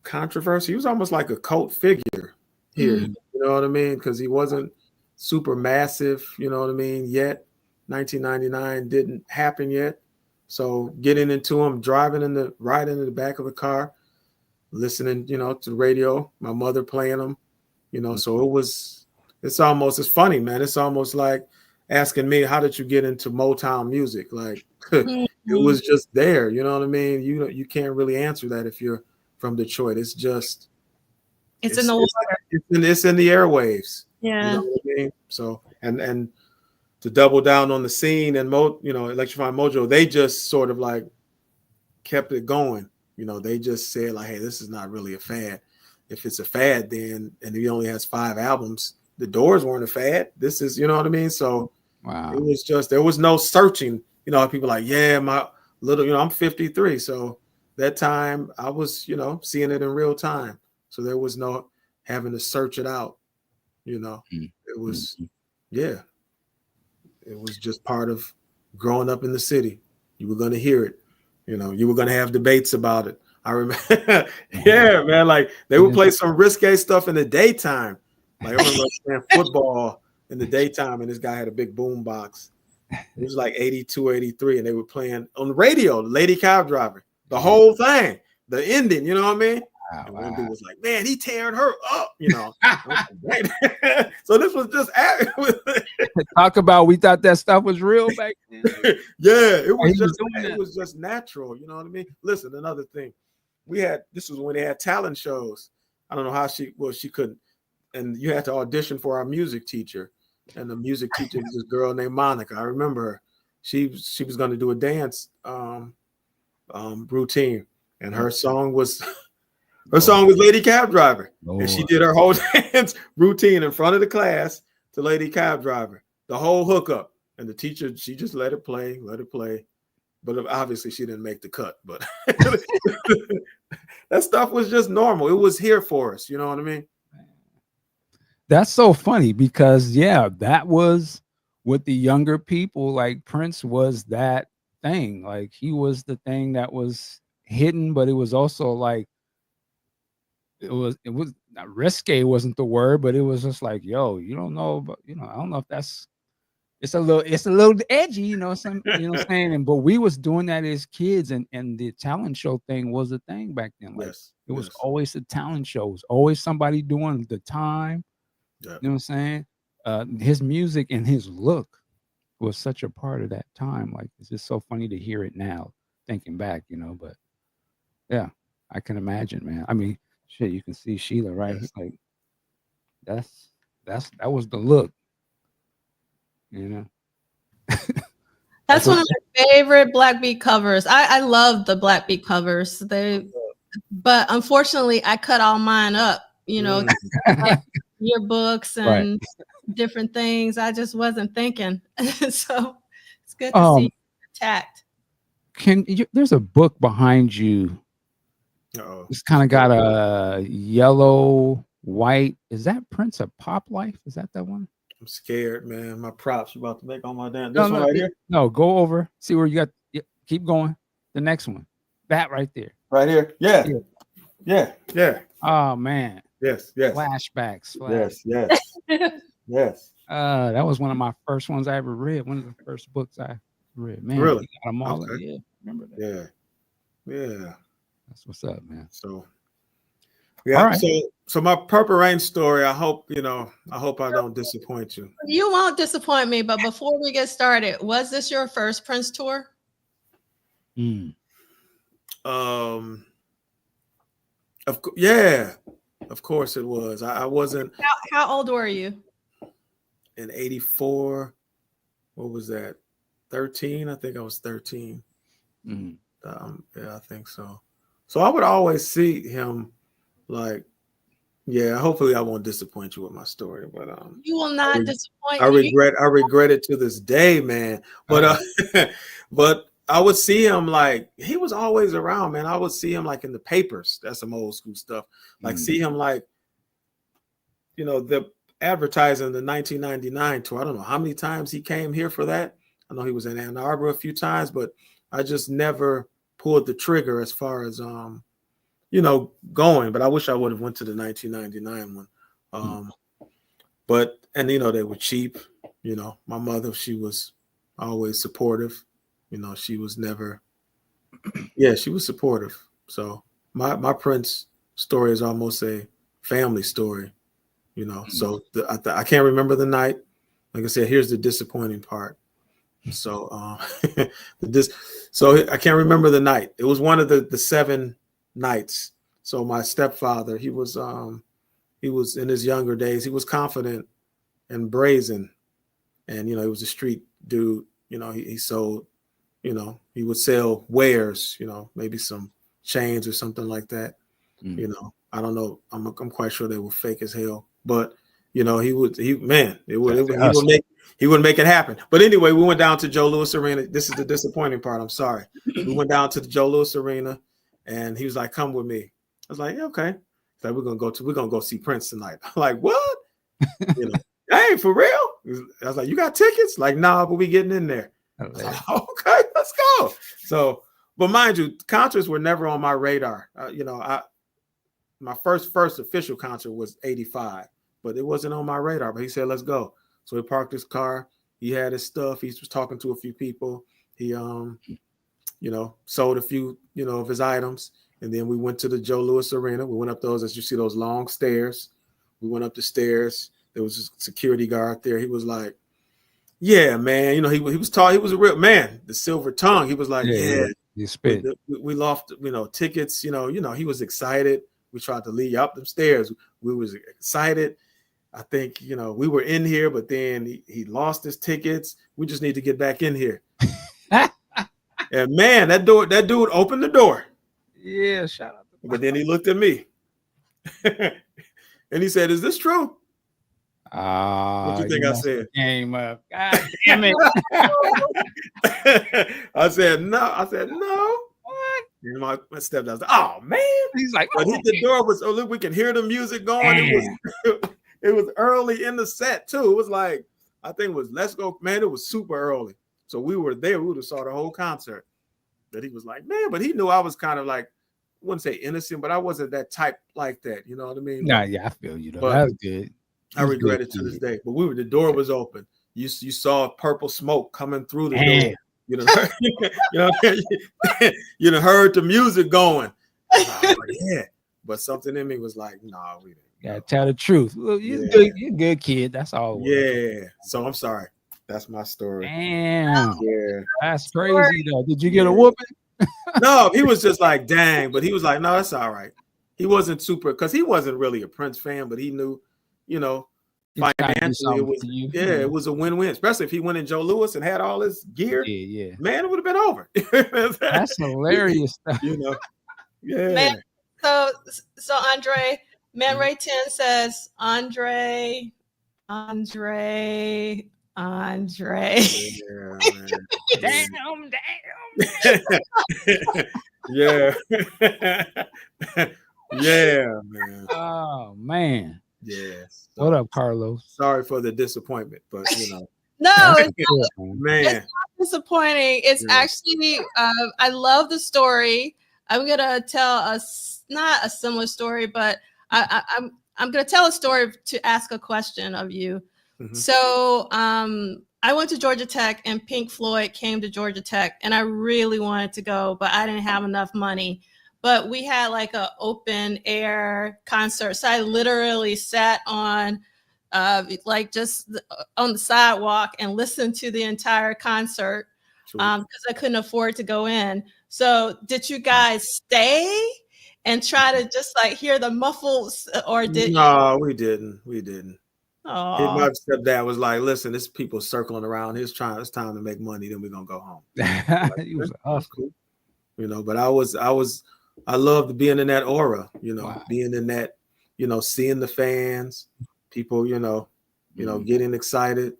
Controversy, he was almost like a cult figure here. You know what I mean? Because he wasn't super massive, you know what I mean, yet. 1999 didn't happen yet. So getting into him, riding in the back of the car, listening, to the radio, my mother playing him, so it's funny, man. It's almost like asking me, how did you get into Motown music? Like it was just there, you know what I mean? You can't really answer that if you're from Detroit. It's just it's in the water. It's in the airwaves. Yeah. You know what I mean? So and to double down on the scene and Electrifying Mojo, they just sort of like kept it going. They just said like, hey, this is not really a fad. If it's a fad, then and he only has 5 albums, the Doors weren't a fad. This is, you know what I mean? So wow. It was just there was no searching. People like, yeah, my little, I'm 53, so that time I was, seeing it in real time. So there was no having to search it out. It was, it was just part of growing up in the city. You were going to hear it. You were going to have debates about it. I remember, yeah, man, like they would play some risque stuff in the daytime. Like I remember playing football in the daytime and this guy had a big boom box. It was like 82, 83, and they were playing on the radio, Lady Cab Driver, the whole thing, the ending, you know what I mean? Wow, and one dude was like, man, he tearing her up, So this was just talk about we thought that stuff was real back then. Yeah, it was just natural, you know what I mean? Listen, another thing. This was when they had talent shows. I don't know how she couldn't, and you had to audition for our music teacher. And the music teacher was this girl named Monica. I remember her. She was going to do a dance routine, and her song was Lady Cab Driver. Lord. And she did her whole dance routine in front of the class to Lady Cab Driver, the whole hookup. And the teacher, she just let it play. But obviously she didn't make the cut. But that stuff was just normal. It was here for us. You know what I mean? That's so funny because, that was with the younger people. Like Prince was that thing. Like he was the thing that was hidden, but it was also like, it was not risque wasn't the word, but it was just like, yo, you don't know, but I don't know if it's a little edgy, you know what I'm saying? But we was doing that as kids, and the talent show thing was a thing back then. Like it was always a talent show. It was always somebody doing the time. You know what I'm saying? His music and his look was such a part of that time. Like it's just so funny to hear it now, thinking back, but yeah, I can imagine, man. I mean, shit, you can see Sheila right here. Like that was the look, That's one of my favorite Black Beat covers. I love the Black Beat covers. But unfortunately I cut all mine up, yearbooks and different things. I just wasn't thinking. So it's good to see intact. There's a book behind you. It's kind of got a yellow, white. Is that Prince of Pop Life? Is that one? I'm scared, man. My props you about to make on my damn. This one right here? No, go over. See where you got. Keep going. The next one. That right there. Right here. Yeah. Oh man. Yes. Flashbacks. Yes. That was one of my first ones I ever read. One of the first books I read. Man, really? Got them all. Okay. Yeah. Remember that? Yeah. That's what's up, man. So Yeah. All right. So my Purple Rain story, I hope I don't disappoint you. You won't disappoint me, but before we get started, was this your first Prince tour? Yeah, of course it was. I wasn't How old were you? in 84. What was that? 13? I think I was 13. Yeah, I think so. So I would always see him like, yeah, hopefully I won't disappoint you with my story, but You will not disappoint me. I regret it to this day, man. But but I would see him like he was always around, man. I would see him like in the papers. That's some old school stuff. Like see him like, the advertising the 1999 tour. I don't know how many times he came here for that. I know he was in Ann Arbor a few times, but I just never pulled the trigger as far as going. But I wish I would have went to the 1999 one. But they were cheap. My mother, she was always supportive. She was never. Yeah, she was supportive. So my Prince story is almost a family story. So I can't remember the night. Like I said, here's the disappointing part. So so I can't remember the night. It was one of the 7 nights. So my stepfather, he was in his younger days, he was confident and brazen, and he was a street dude. He sold, he would sell wares, maybe some chains or something like that. I don't know. I'm quite sure they were fake as hell, but he wouldn't make it happen. But anyway, we went down to Joe Louis Arena. This is the disappointing part. I'm sorry. We went down to the Joe Louis Arena, and he was like, "Come with me." I was like, yeah, "Okay." He's like, we're gonna go see Prince tonight. I'm like, "What?" Hey, for real? I was like, "You got tickets?" Like, "Nah, but we getting in there." I was like, "Okay, let's go." So, but mind you, concerts were never on my radar. My first official concert was 85, but it wasn't on my radar. But he said, "Let's go." So he parked his car. He had his stuff. He was talking to a few people. He, sold a few, of his items. And then we went to the Joe Louis Arena. We went up those, as you see, those long stairs. We went up the stairs. There was a security guard there. He was like, "Yeah, man." He was tall. He was a real man. The silver tongue. He was like, "Yeah, you spit. We lost, tickets." He was excited. We tried to lead you up the stairs. We was excited. I think, we were in here, but then he lost his tickets. We just need to get back in here. And man, that dude opened the door. Yeah, shout out. But then he looked at me and he said, "Is this true?" What you think I said? Game up. God damn it. I said, no. What? And my stepdad was like, "Oh, man." He's like, but the door was, look, we can hear the music going. It was early in the set too. It was like, I think it was Let's Go. Man, it was super early. So we were there. We would have saw the whole concert. But he was like, man, but he knew I was kind of like, I wouldn't say innocent, but I wasn't that type like that. You know what I mean? Nah, yeah, I feel you though. But that was good. I regret it to this day. But the door was open. You saw purple smoke coming through the door. Heard the music going. Like, yeah. But something in me was like, "Nah, we didn't." Gotta tell the truth. Well, you're a good kid. That's all. Yeah. So I'm sorry. That's my story. Damn. Yeah. That's crazy though. Did you get a whooping? No, he was just like, "Dang," but he was like, "No, that's all right." He wasn't super, because he wasn't really a Prince fan, but he knew, financially it was a win-win, especially if he went in Joe Louis and had all his gear. Yeah. Man, it would have been over. That's hilarious stuff. Yeah. Man, so Andre, Man Ray 10 says, Andre. Yeah, Damn. Yeah. Yeah, man. Oh man. Yes. What up, Carlos? Sorry for the disappointment, but No, it's man. It's not disappointing. It's actually I love the story. I'm gonna tell not a similar story, but I'm gonna tell a story to ask a question of you. Mm-hmm. So I went to Georgia Tech, and Pink Floyd came to Georgia Tech, and I really wanted to go, but I didn't have enough money. but we had like an open air concert. So I literally sat on like just on the sidewalk and listened to the entire concert because I couldn't afford to go in. So did you guys stay and try to just like hear the muffles, or did No, we didn't. Oh, My stepdad was like, "Listen, this people circling around. It's time to make money. Then we're gonna go home." Like, He was that's cool. But I loved being in that aura. Being in that, seeing the fans, people, getting excited.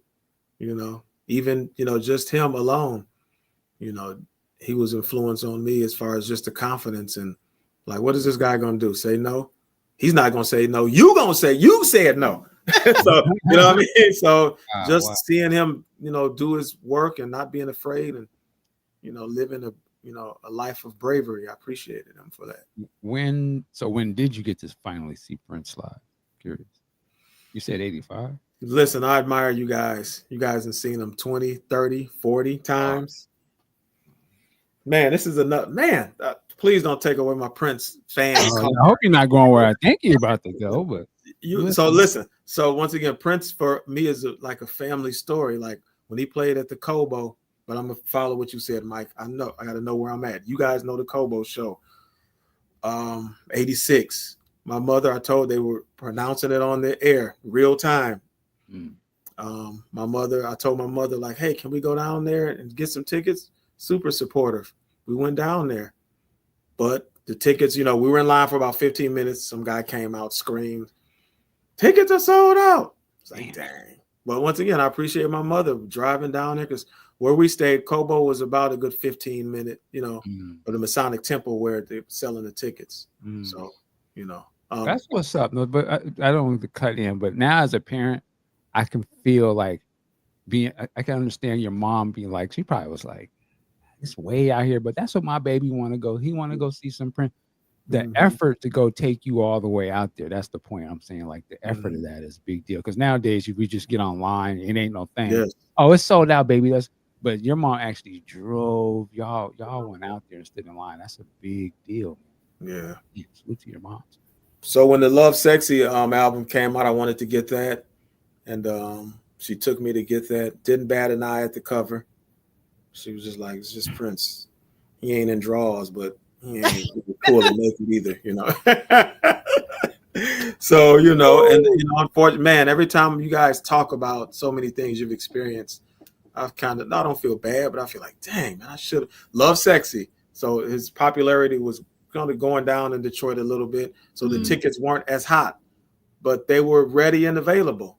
Even just him alone. He was influence on me as far as just the confidence and like, what is this guy gonna do? Say no? He's not gonna say no. You said no. So you know what I mean? So seeing him, do his work and not being afraid and living a life of bravery. I appreciated him for that. When did you get to finally see Prince live? Curious. You said 85? Listen, I admire you guys. You guys have seen him 20, 30, 40 times. Man, this is enough. Man, please don't take away my Prince fan. I hope you're not going where I think you're about to go, but listen. So once again, Prince for me is like a family story. Like when he played at the Kobo, but I'm gonna follow what you said, Mike. I got to know where I'm at. You guys know the Kobo show. 86. My mother, I told they were pronouncing it on the air, real time. I told my mother, like, hey, can we go down there and get some tickets? Super supportive. We went down there, but the tickets, we were in line for about 15 minutes. Some guy came out, screamed, tickets are sold out. It's like, dang. But once again, I appreciate my mother driving down there because where we stayed, Kobo was about a good 15-minute, for the Masonic Temple where they're selling the tickets. So, that's what's up. No, but I don't want to cut in, but now as a parent, I can feel like I can understand your mom being like, she probably was like, it's way out here, but that's what my baby want to go. He want to go see some Prince. The effort to go take you all the way out there. That's the point I'm saying. Like the effort of that is a big deal. Because nowadays we just get online, it ain't no thing. Yes. Oh, it's sold out, baby. But your mom actually drove y'all went out there and stood in line. That's a big deal. Yeah. Salute to your mom. So when the Love Sexy album came out, I wanted to get that. And she took me to get that. Didn't bat an eye at the cover. She was just like, it's just Prince. He ain't in draws, but he ain't cool to make it either, So, and unfortunately, man, every time you guys talk about so many things you've experienced, I don't feel bad, but I feel like, dang, man, I should have. Love Sexy. So his popularity was kind of going down in Detroit a little bit. So the tickets weren't as hot, but they were ready and available.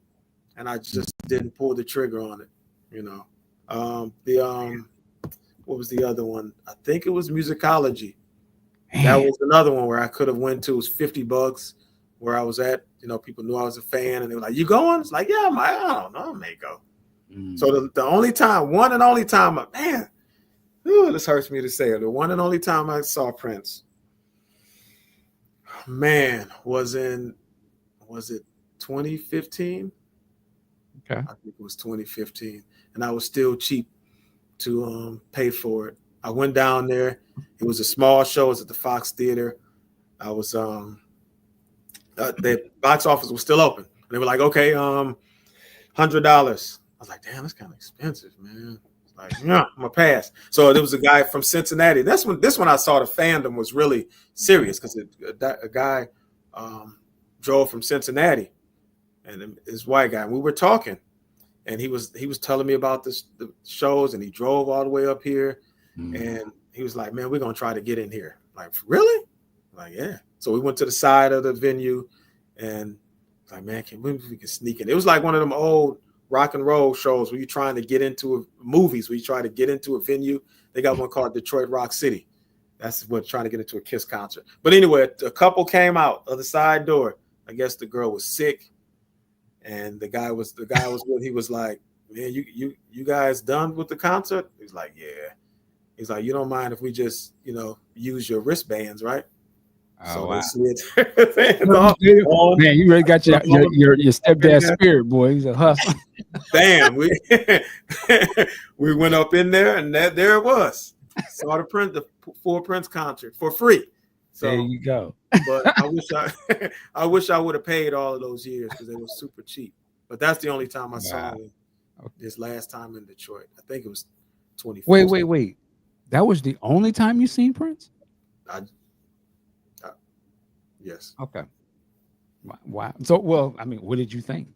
And I just didn't pull the trigger on it, what was the other one? I think it was Musicology. Man. That was another one where I could have went to. It was $50 where I was at. People knew I was a fan, and they were like, "You going?" It's like, "Yeah, I don't know, I may go." So the only time, one and only time, this hurts me to say it. The one and only time I saw Prince, man, was it 2015? Okay, I think it was 2015, and I was still cheap to pay for it. I went down there. It was a small show. It was at the Fox Theater. I was the box office was still open. And they were like, okay, $100. I was like, damn, that's kind of expensive, man. Like, yeah, I'm gonna pass. So there was a guy from Cincinnati. This one I saw the fandom was really serious because a guy drove from Cincinnati, and his white guy. And we were talking. And he was telling me about the shows, and he drove all the way up here, and he was like, "Man, we're gonna try to get in here." Like, really? Like, yeah. So we went to the side of the venue, and like, man, we can sneak in. It was like one of them old rock and roll shows where you're trying to get into movies, where you try to get into a venue. They got one called Detroit Rock City. That's what trying to get into a Kiss concert. But anyway, a couple came out of the side door. I guess the girl was sick. And the guy was he was like, man, you guys done with the concert? He's like, yeah. He's like, you don't mind if we just, use your wristbands, right? Oh, wow. Man, you really got your stepdad spirit, boy. He's a hustler. Damn, we went up in there, and there it was. Saw the full Prince concert for free. So, there you go. but I wish I would have paid all of those years because they were super cheap. But that's the only time I saw him. This last time in Detroit, I think it was 2014. Wait. That was the only time you seen Prince? Yes. Okay. Wow. So, well, I mean, what did you think?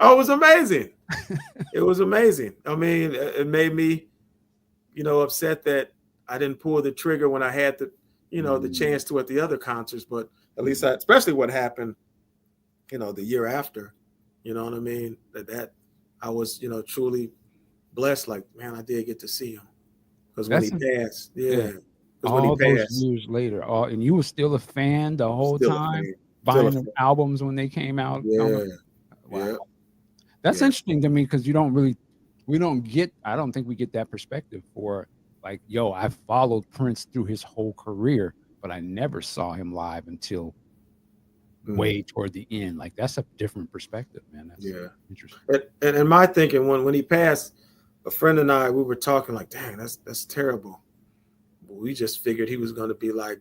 Oh, it was amazing. It was amazing. I mean, it made me, upset that I didn't pull the trigger when I had the chance to at the other concerts. But at least, especially what happened, the year after, you know what I mean? That I was, truly blessed. Like, man, I did get to see him because when he passed, all those years later, and you were still a fan the whole time, buying the albums when they came out. Yeah. Wow. Yeah. That's interesting to me because I don't think we get that perspective for like, I followed Prince through his whole career, but I never saw him live until way toward the end. Like, that's a different perspective, man. That's interesting. And in my thinking, when he passed, a friend and I, we were talking like, dang, that's terrible. We just figured he was going to be like,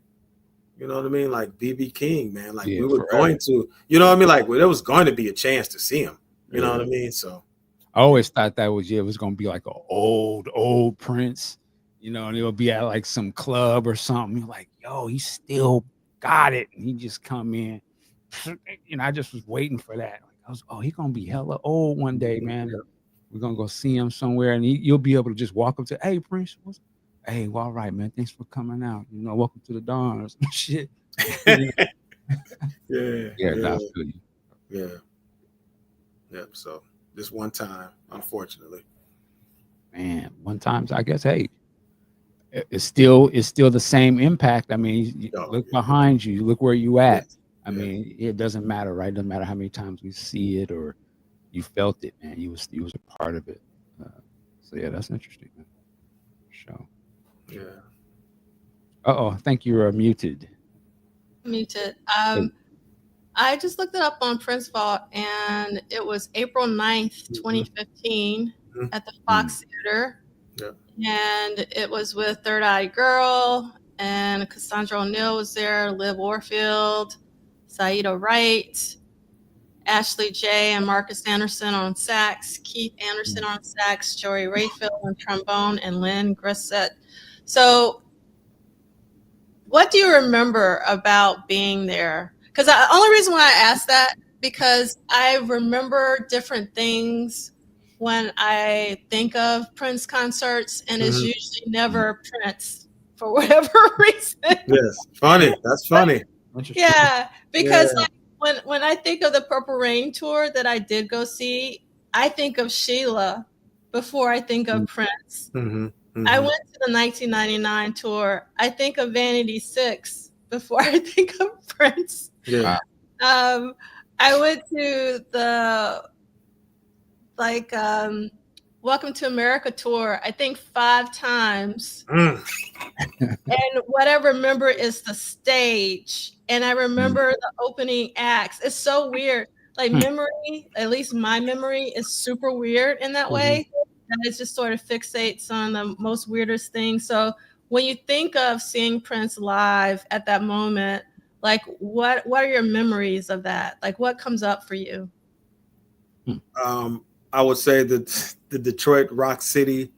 you know what I mean? Like BB King, man. Like we were going to, you know what I mean? Like there was going to be a chance to see him. You know what I mean? So I always thought that was it was going to be like an old Prince, and it'll be at like some club or something. You're like, he still got it. And he just come in. I just was waiting for that. Like I was, he's going to be hella old one day, man. We're going to go see him somewhere and you'll be able to just walk up to, hey, Prince, hey, well, all right, man. Thanks for coming out. Welcome to the dawn or some shit. Yeah. So this one time, unfortunately. Man, one time, I guess, hey, it's still the same impact. I mean, you look behind you, look where you at. I mean, it doesn't matter, right? It doesn't matter how many times we see it or you felt it, man. You was a part of it. So yeah, that's interesting, man. Sure. Yeah. Thank you. You're muted. Muted. I just looked it up on Prince Vault, and it was April 9th, 2015 at the Fox Theater. Yeah. And it was with Third Eye Girl, and Cassandra O'Neill was there, Liv Warfield, Saida Wright, Ashley J. and Marcus Anderson on sax, Keith Anderson on sax, Joey Rayfield on trombone, and Lynn Grissett. So what do you remember about being there? Because the only reason why I asked that, because I remember different things when I think of Prince concerts, and it's usually never Prince for whatever reason. Yes, funny. That's funny. Yeah, because like, when I think of the Purple Rain tour that I did go see, I think of Sheila before I think of Prince. I went to the 1999 tour. I think of Vanity 6 before I think of Prince. Yeah. I went to the Welcome to America tour, I think 5 times. And what I remember is the stage. And I remember the opening acts. It's so weird. Like memory, at least my memory, is super weird in that way. And it just sort of fixates on the most weirdest things. So when you think of seeing Prince live at that moment, like what are your memories of that? Like what comes up for you? I would say that the Detroit Rock City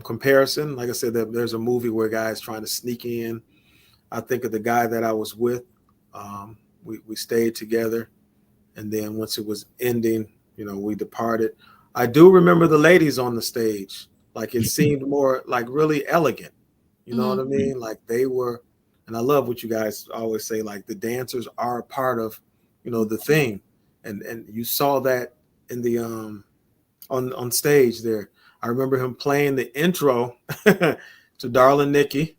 comparison. Like I said, there's a movie where guys trying to sneak in. I think of the guy that I was with. We stayed together, and then once it was ending, we departed. I do remember the ladies on the stage. Like it seemed more like really elegant. You know what I mean? Like they were, and I love what you guys always say. Like the dancers are a part of, the thing, and you saw that in the on stage there. I remember him playing the intro to Darling Nikki.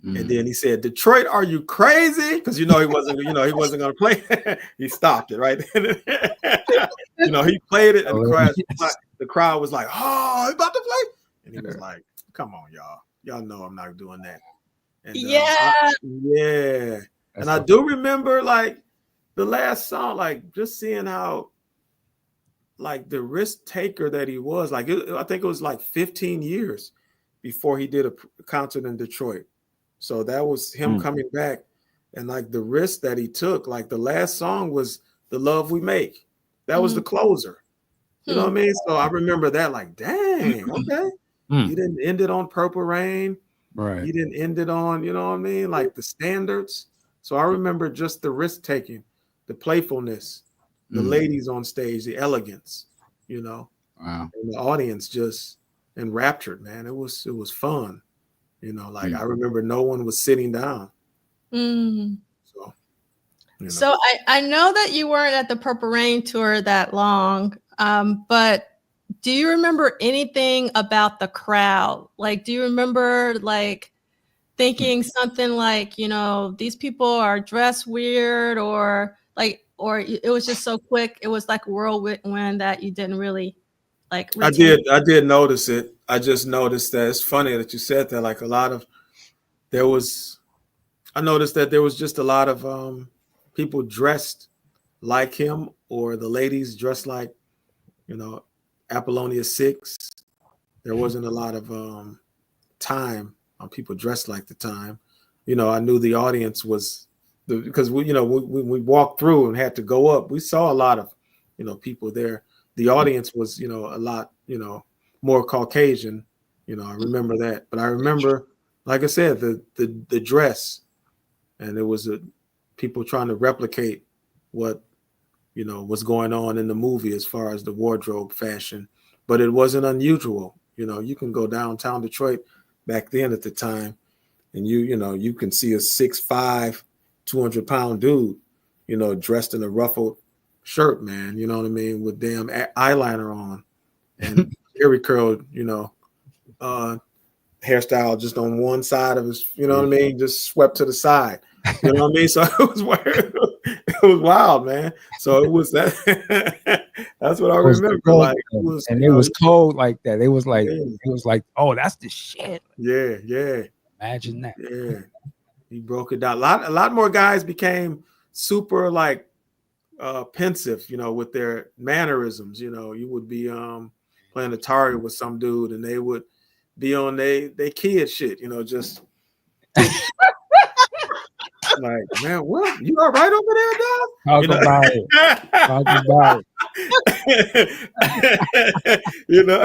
And then he said, "Detroit, are you crazy?" Because he wasn't going to play. He stopped it right then. He played it, and the crowd was like, "Oh, he's about to play!" And he was like, "Come on, y'all. Y'all know I'm not doing that." And, and I do remember like the last song, like just seeing how like the risk taker that he was. Like I think it was like 15 years before he did a concert in Detroit. So that was him coming back. and like the risk that he took. Like the last song was "The Love We Make." That was the closer. You know what I mean? So I remember that. Like, dang, okay. He didn't end it on Purple Rain. Right. He didn't end it on, you know what I mean? Like the standards. So I remember just the risk taking, the playfulness, the ladies on stage, the elegance, you know. Wow. And the audience just enraptured, man. It was fun. You know, like I remember no one was sitting down. So, you know. So I know that you weren't at the Purple Rain tour that long, but do you remember anything about the crowd? Like, do you remember like thinking something like, you know, these people are dressed weird, or it was just so quick, it was like a whirlwind that you didn't really like retain? I did notice it. I just noticed that it's funny that you said that. Like I noticed that there was just a lot of people dressed like him, or the ladies dressed like, you know, Apollonia 6. There wasn't a lot of time on people dressed like the time. You know, I knew the audience was because we walked through and had to go up. We saw a lot of, you know, people there. The audience was, you know, a lot, you know, more Caucasian. You know, I remember that. But I remember, like I said, the dress, and it was people trying to replicate what, you know, what's going on in the movie as far as the wardrobe fashion. But it wasn't unusual. You know, you can go downtown Detroit back then at the time, and you can see a 6'5", 200-pound dude, you know, dressed in a ruffled shirt, man. You know what I mean, with damn eyeliner on and Jerry curl, you know, hairstyle just on one side of his, you know what I mean, just swept to the side. You know what I mean? So it was weird. It was wild, man. So it was that. That's what I remember. Cold, like it was, and it was cold like that. It was like, oh, that's the shit. Yeah, yeah. Imagine that. Yeah, he broke it down. A lot more guys became super like pensive, you know, with their mannerisms. You know, you would be playing Atari with some dude, and they would be on they kid shit. You know, just. Like, man, what? You all right over there, dog? Talk about it. Talk about it. You know,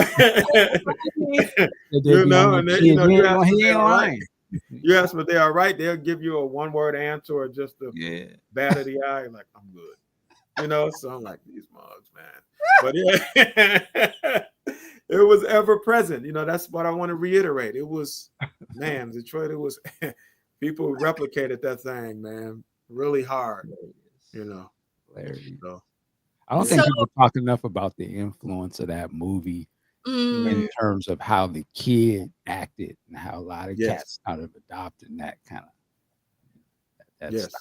you know, and then, you know, you ask them if they are right, they'll give you a one-word answer or just a bat of the eye, like, I'm good. You know, so I'm like, these mugs, man. But yeah, it was ever present. You know, that's what I want to reiterate. It was, man, Detroit, it was. People replicated that thing, man, really hard, you know. So, I don't think people talk enough about the influence of that movie in terms of how the kid acted and how a lot of cats started adopting that kind of style.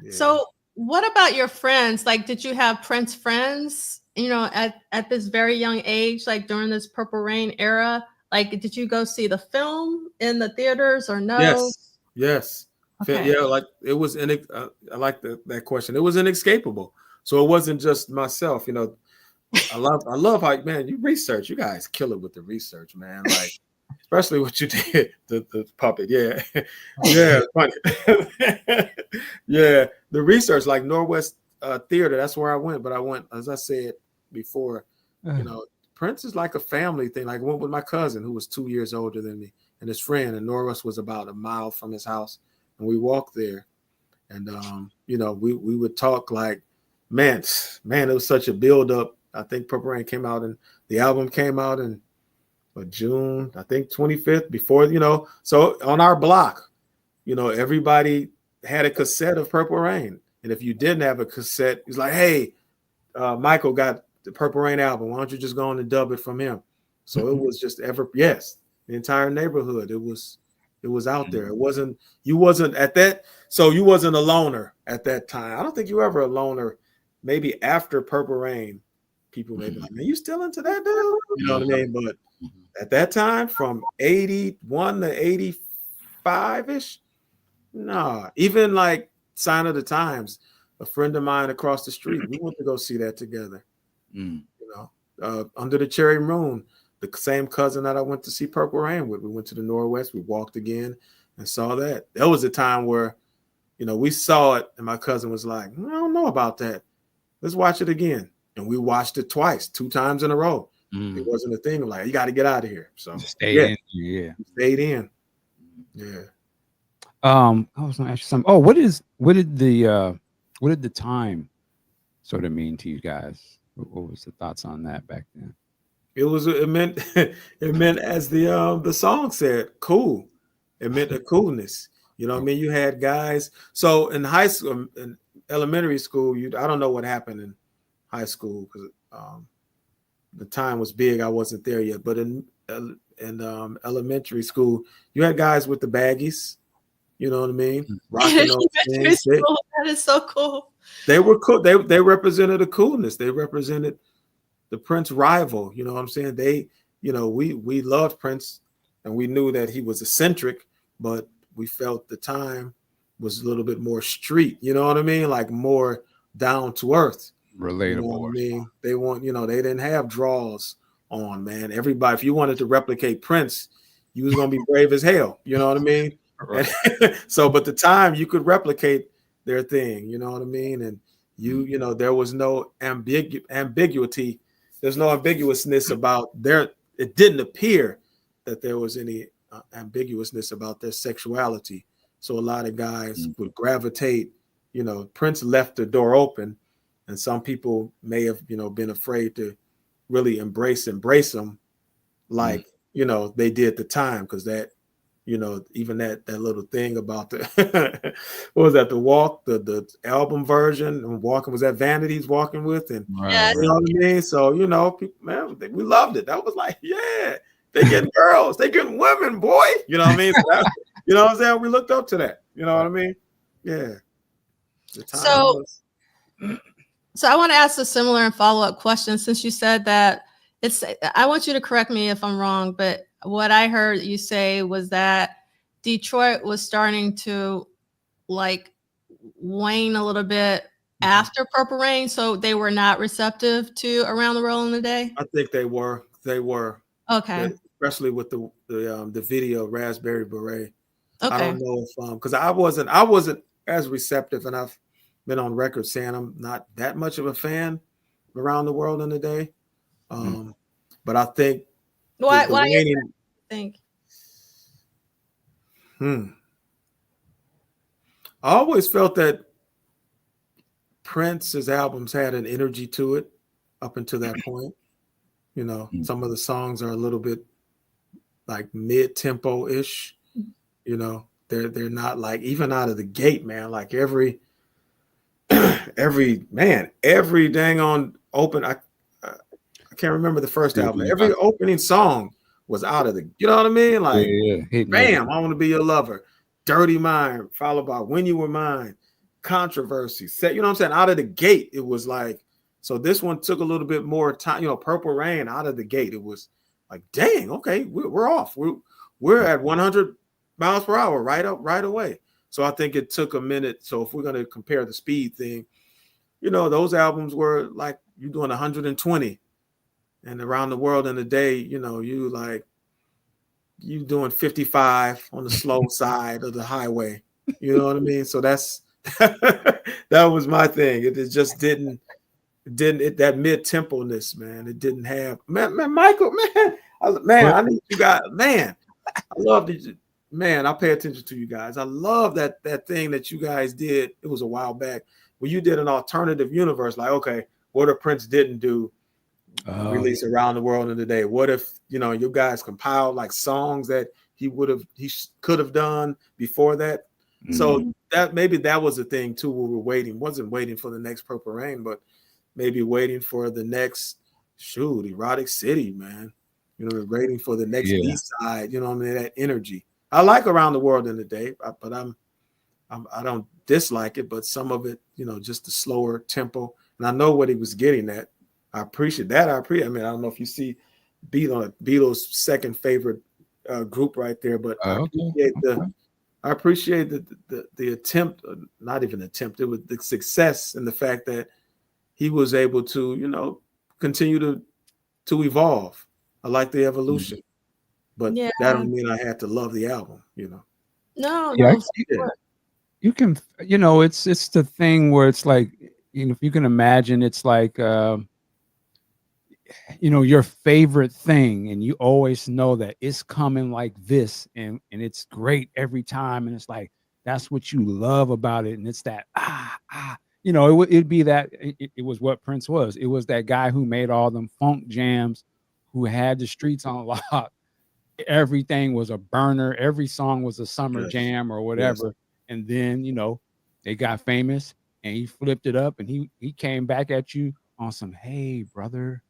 Yeah. So what about your friends? Like, did you have Prince friends, you know, at this very young age, like during this Purple Rain era? Like, did you go see the film in the theaters or no? Yes. Okay. Yeah, like it was I like that question. It was inescapable. So it wasn't just myself, you know. I love how, man, you research. You guys kill it with the research, man. Like, especially what you did, the puppet. Yeah. Yeah, funny. Yeah, the research, like Northwest Theater, that's where I went. But I went, as I said before, you know, Prince is like a family thing. Like I went with my cousin who was 2 years older than me and his friend, and Norris was about a mile from his house. And we walked there, and you know, we would talk like, man, it was such a build up. I think Purple Rain came out, and the album came out in June, I think 25th, before, you know. So on our block, you know, everybody had a cassette of Purple Rain. And if you didn't have a cassette, it's like, hey, Michael got the Purple Rain album. Why don't you just go on and dub it from him? So it was just the entire neighborhood. It was out there. You wasn't at that. So you wasn't a loner at that time. I don't think you were ever a loner. Maybe after Purple Rain, people may be like, man, you still into that, dude? You know what I mean? But at that time, from 81 to 85-ish, nah. Even like Sign of the Times, a friend of mine across the street, we went to go see that together. You know, Under the Cherry Moon, the same cousin that I went to see Purple Rain with. We went to the Northwest. We walked again and saw that. There was a time where, you know, we saw it and my cousin was like, I don't know about that. Let's watch it again. And we watched it twice, 2 times in a row. It wasn't a thing like, you got to get out of here. So stayed in. Stayed in. Yeah. I was gonna ask you something. Oh, what did the time sort of mean to you guys? What was the thoughts on that back then? It meant as the song said, cool. It meant a coolness. You know what I mean? You had guys. So in high school, in elementary school, I don't know what happened in high school because the time was big. I wasn't there yet. But in elementary school, you had guys with the baggies. You know what I mean? Rocking those things. That is so cool. They were cool. They represented a coolness. They represented the Prince rival. You know what I'm saying? We loved Prince and we knew that he was eccentric, but we felt the time was a little bit more street. You know what I mean? Like more down to earth. Relatable. You know what I mean? They didn't have draws on, man. Everybody, if you wanted to replicate Prince, you was gonna be brave as hell. You know what I mean? Right. But the time you could replicate their thing, you know what I mean? And you know, there was no ambiguity. There's no ambiguousness about it didn't appear that there was any ambiguousness about their sexuality. So a lot of guys would gravitate, you know, Prince left the door open and some people may have, you know, been afraid to really embrace him like, you know, they did at the time. Cause that, you know, even that little thing about the what was that? The walk, the album version, and walking was that Vanity's walking with, and you know what I mean. So you know, people, man, we loved it. That was like, yeah, they getting girls, they getting women, boy. You know what I mean? So you know what I'm saying? We looked up to that. You know what I mean? Yeah. So I want to ask a similar and follow up question since you said that I want you to correct me if I'm wrong, but what I heard you say was that Detroit was starting to like wane a little bit after Purple Rain, so they were not receptive to Around the World in a Day. I think they were. Okay, especially with the video Raspberry Beret. Okay. I don't know if because I wasn't as receptive, and I've been on record saying I'm not that much of a fan of Around the World in a Day. But I think why do you think? I always felt that Prince's albums had an energy to it up until that point. You know, some of the songs are a little bit like mid-tempo-ish. You know, they're not like even out of the gate, man. Like every dang on open. I can't remember the first album. Every opening song was out of the, you know what I mean? Like, bam, I Want to Be Your Lover, Dirty Mind, followed by When You Were Mine, Controversy, Set, you know what I'm saying? Out of the gate, it was like, so this one took a little bit more time, you know, Purple Rain out of the gate. It was like, dang, okay, we're off. We're at 100 miles per hour right away. So I think it took a minute. So if we're going to compare the speed thing, you know, those albums were like, you're doing 120. And Around the World in a Day, you know, you doing 55 on the slow side of the highway. You know what I mean? So that was my thing. It just didn't that mid-tempo-ness, man. It didn't have man Michael, I need you guys, man. I love it. Man, I pay attention to you guys. I love that thing that you guys did. It was a while back where you did an alternative universe. Like, okay, what if Prince didn't do release Around the World in a Day? What if, you know, you guys compiled like songs that he could have done before that? So that maybe that was a thing too. We were wasn't waiting for the next Purple Rain, but maybe waiting for the next Erotic City, man. You know, waiting for the next East Side. You know what I mean? That energy. I like Around the World in a Day, but I don't dislike it. But some of it, you know, just the slower tempo, and I know what he was getting at. I appreciate that. I mean, I don't know if you see Beatles' second favorite group right there, but I appreciate the attempt, not even attempt. It was the success and the fact that he was able to, you know, continue to evolve. I like the evolution, but Yeah. that don't mean I had to love the album, you know. No, Yeah, no. Yeah. you can, you know, it's the thing where it's like, you know, if you can imagine, it's like, you know, your favorite thing, and you always know that it's coming like this, and it's great every time, and it's like that's what you love about it, and it's that you know, it'd be that it was what Prince was. It was that guy who made all them funk jams, who had the streets on lock. Everything was a burner. Every song was a summer Yes. jam or Yes. whatever. And then, you know, they got famous, and he flipped it up, and he came back at you on some, hey, brother,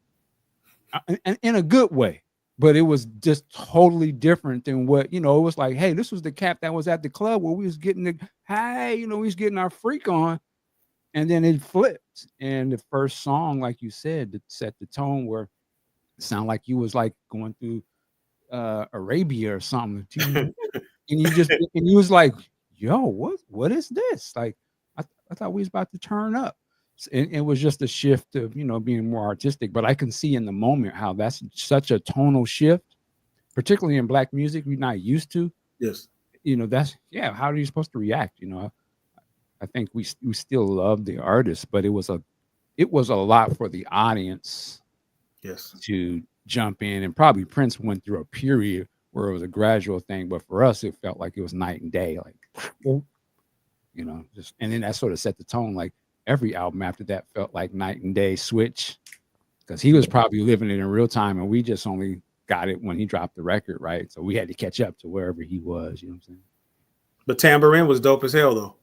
and in a good way. But it was just totally different than what, you know, it was like, hey, this was the cat that was at the club where we was getting the, hey, you know, we was getting our freak on. And then it flipped. And the first song, like you said, that set the tone where it sounded like you was like going through Arabia or something. And you was like, yo, what is this? Like, I thought we was about to turn up. It was just a shift of, you know, being more artistic. But I can see in the moment how that's such a tonal shift, particularly in Black music we're not used to. Yes. You know, that's, yeah, how are you supposed to react? You know, I think we still love the artist, but it was a lot for the audience, Yes, to jump in. And probably Prince went through a period where it was a gradual thing, but for us it felt like it was night and day, like, you know, just, and then that sort of set the tone. Like every album after that felt like night and day switch, because he was probably living it in real time, and we just only got it when he dropped the record, right? So we had to catch up to wherever he was, you know what I'm saying? but Tambourine was dope as hell though.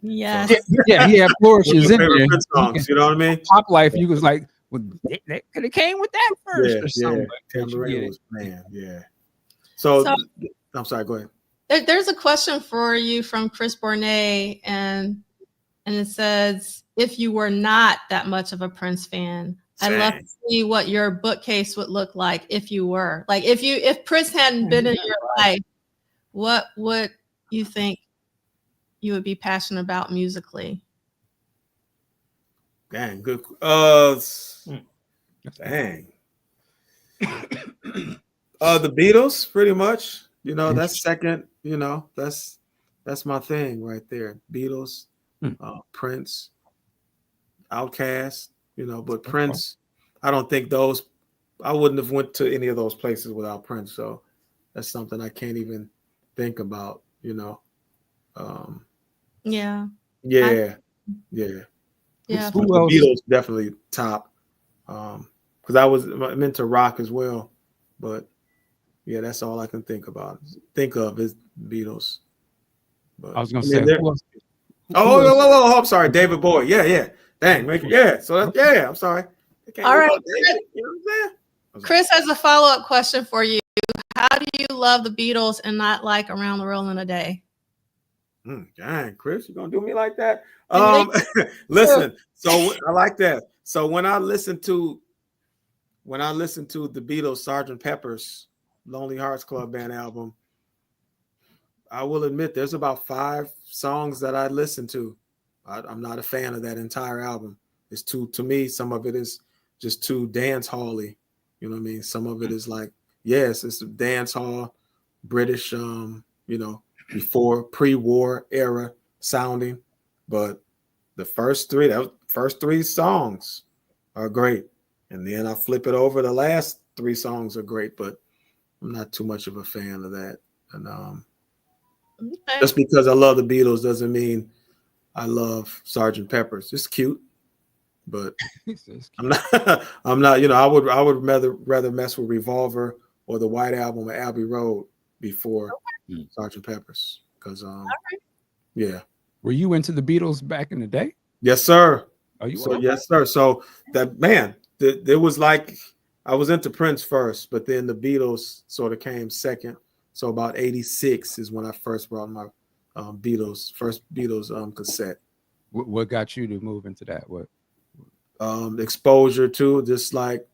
Yes. Yeah, he had flourishes in there. Prince songs, you know what I mean? Pop Life, you was like, well, they could have came with that first or something. Tambourine was, man, yeah. So I'm sorry, go ahead. There's a question for you from Chris Bournet, and it says, if you were not that much of a Prince fan, I'd love to see what your bookcase would look like if you were. Like if Prince hadn't been in your life, what would you think you would be passionate about musically? Dang, good. Dang. The Beatles, pretty much. You know, that's second. You know, that's my thing right there. Beatles, Prince, Outkast. You know, but Prince, I don't think I wouldn't have went to any of those places without Prince. So that's something I can't even think about. You know. Yeah. The Beatles definitely top. Because I'm into rock as well, but yeah, that's all I can think of is Beatles. But I was gonna say, I'm sorry, David Bowie. Yeah. Dang, So I'm sorry. All right, David, you know what I'm saying? Chris has a follow-up question for you. How do you love the Beatles and not like Around the World in a Day? Dang, Chris, you gonna do me like that? Listen, so I like that. So when I listen to the Beatles Sgt. Pepper's Lonely Hearts Club Band album, I will admit there's about 5 songs that I listen to. I'm not a fan of that entire album. It's to me, some of it is just too dance hall-y. You know what I mean? Some of it is like, yes, it's a dance hall, British, you know, before pre-war era sounding, but the first 3 songs are great, and then I flip it over. The last 3 songs are great, but I'm not too much of a fan of that. And just because I love the Beatles doesn't mean I love Sgt. Pepper's. It's cute, but I'm not. You know, I would rather mess with Revolver or the White Album or Abbey Road before Sgt. Pepper's, because yeah. Were you into the Beatles back in the day? Yes, sir. Oh, you so were? Yes, sir. So that, man, there was like, I was into Prince first, but then the Beatles sort of came second. So about 86 is when I first brought my first Beatles cassette. What got you to move into that? What exposure to, just like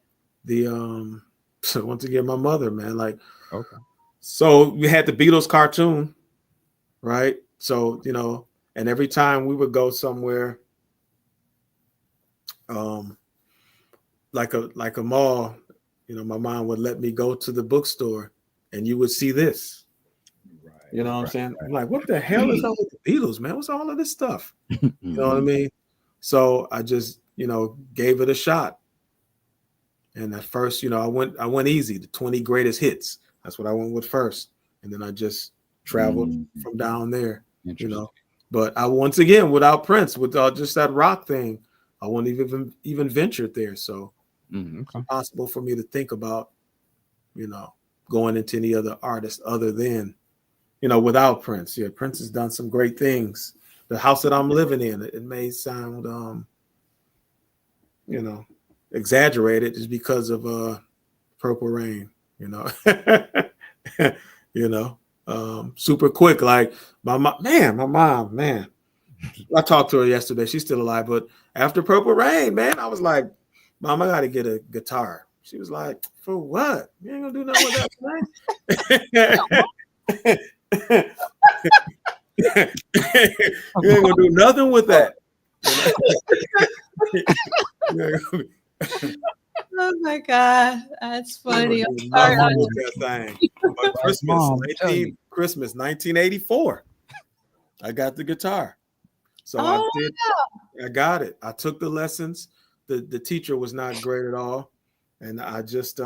the once again, my mother, man, like, okay. So we had the Beatles cartoon, right? So, you know, and every time we would go somewhere, like a mall, my mom would let me go to the bookstore and you would see this. Right. You know what I'm saying? I'm like, what the hell is all with the Beatles, man? What's all of this stuff? You know what I mean? So I just, gave it a shot. And at first, I went easy, the 20 greatest hits. That's what I went with first. And then I just traveled from down there, But I, once again, without Prince, with just that rock thing, I wouldn't even ventured there. So it's impossible for me to think about, going into any other artist other than, without Prince. Yeah, Prince has done some great things. The house that I'm living in, it may sound, exaggerated just because of Purple Rain, super quick. Like my mom, man. I talked to her yesterday. She's still alive, but after Purple Rain, man, I was like, Mom, I got to get a guitar. She was like, for what? You ain't gonna do nothing with that, man. You ain't gonna do nothing with that. Oh my God, that's funny. Christmas 1984. I got the guitar. So I got it. I took the lessons. The teacher was not great at all. And I just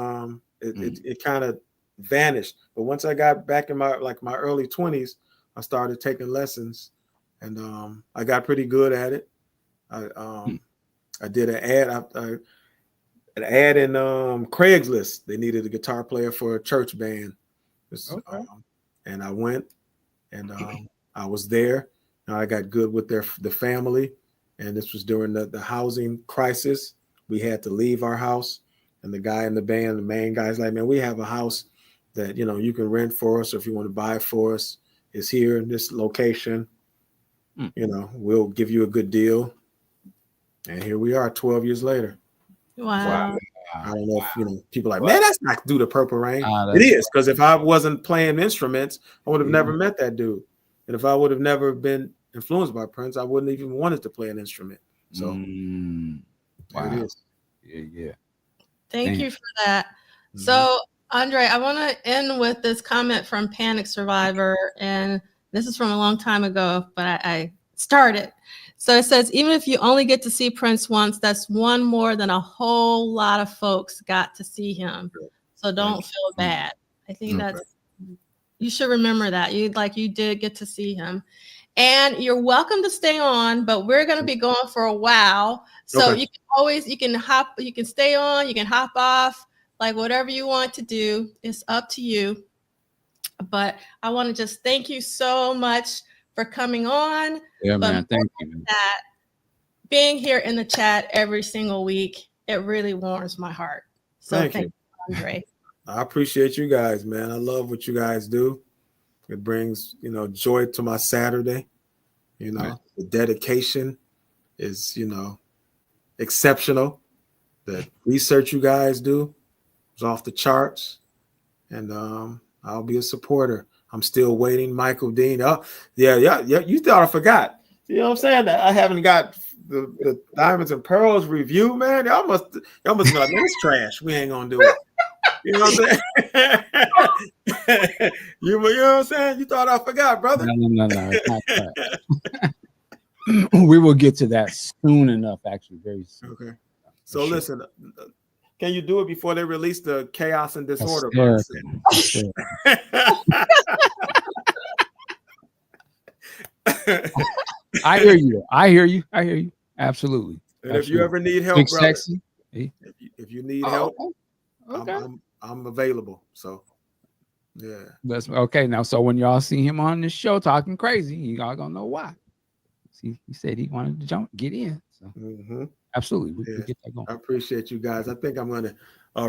it kind of vanished. But once I got back in my early 20s, I started taking lessons and I got pretty good at it. I did an ad in Craigslist. They needed a guitar player for a church band. And I went and I was there. And I got good with the family. And this was during the housing crisis. We had to leave our house. And the guy in the band, the main guy's like, man, we have a house that, you can rent for us, or if you want to buy it for us, it's here in this location. We'll give you a good deal. And here we are 12 years later. Wow. I don't know if people are like, man, that's not due to Purple Rain. It is, because if I wasn't playing instruments, I would have never met that dude. And if I would have never been influenced by Prince, I wouldn't even wanted to play an instrument. So wow. It is. Yeah. Thank you for that. So, Andre, I want to end with this comment from Panic Survivor. And this is from a long time ago, but I started. So it says, even if you only get to see Prince once, that's one more than a whole lot of folks got to see him. So don't feel bad. I think you should remember that. You did get to see him. And you're welcome to stay on, but we're going to be going for a while. So you can stay on, you can hop off, like whatever you want to do. It's up to you. But I want to just thank you so much for coming on. Yeah, man. Thank you. That being here in the chat every single week, it really warms my heart. So thank you, Andre. I appreciate you guys, man. I love what you guys do. It brings, joy to my Saturday. The dedication is, exceptional. The research you guys do is off the charts. And I'll be a supporter. I'm still waiting. Michael Dean. Oh, yeah. You thought I forgot. You know what I'm saying? I haven't got the Diamonds and Pearls review, man. Y'all must be like, that's trash. We ain't gonna do it. You know what I'm saying? You know what I'm saying? You thought I forgot, brother. No. It's not that. We will get to that soon enough, actually, very soon. Okay. So listen, can you do it before they release the Chaos and Disorder? I hear you. Absolutely. And if you ever need help, Big brother, Sexy. if you need help, I'm available. So yeah. That's okay. Now, so when y'all see him on this show talking crazy, y'all gonna know why. See, he said he wanted to get in. So absolutely, we get that going. I appreciate you guys. I think I'm gonna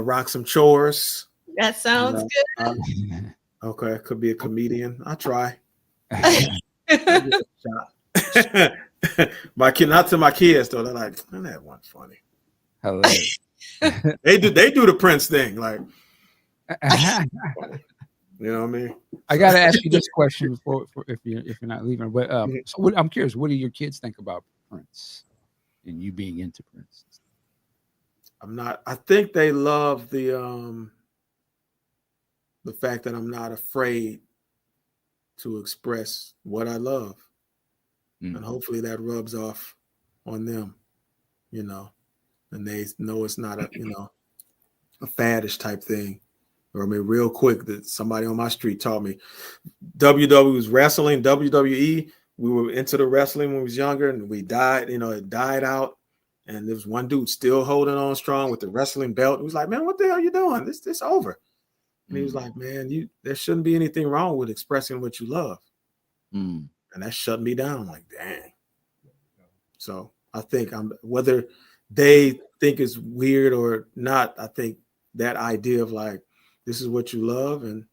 rock some chores. That sounds good. Okay, could be a comedian. I'll try. My kid, not to my kids though. They're like, man, that one's funny. Hilarious. They do the Prince thing, like, you know what I mean? I gotta ask you this question before if you're not leaving. But so I'm curious, what do your kids think about Prince and you being into Prince? I'm not. I think they love the fact that I'm not afraid to express what I love, and hopefully that rubs off on them, you know, and they know it's not a a faddish type thing. Or I mean, real quick, that somebody on my street taught me WWE was wrestling, WWE. We were into the wrestling when we was younger, and we died. It died out. And there was one dude still holding on strong with the wrestling belt. He was like, "Man, what the hell are you doing? This over." And he was like, "Man, there shouldn't be anything wrong with expressing what you love." And that shut me down. I'm like, dang. So I think whether they think it's weird or not, I think that idea of like, this is what you love. And,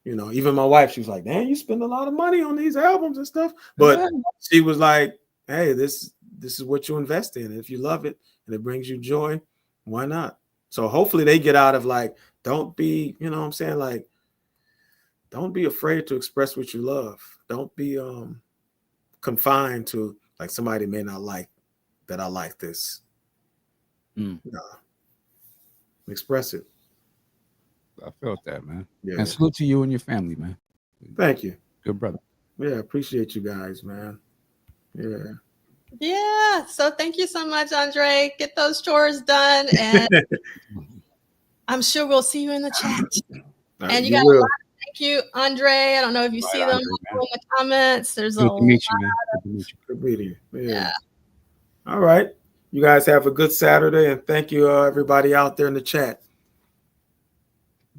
even my wife, she was like, "Man, you spend a lot of money on these albums and stuff." But she was like, "Hey, this is what you invest in. If you love it and it brings you joy, why not?" So hopefully they get out of like, don't be, what I'm saying? Like, don't be afraid to express what you love. Don't be confined to like somebody may not like that I like this. No. Express it. I felt that, man. Yeah. And salute to you and your family, man. Thank you. Good brother. Yeah, appreciate you guys, man. Yeah. Yeah. So thank you so much, Andre. Get those chores done, and I'm sure we'll see you in the chat. And you got a lot. Thank you, Andre. I don't know if you see them in the comments. There's Good to meet you, man. Good to meet you. Good meeting you. Yeah. All right. You guys have a good Saturday, and thank you, everybody out there in the chat.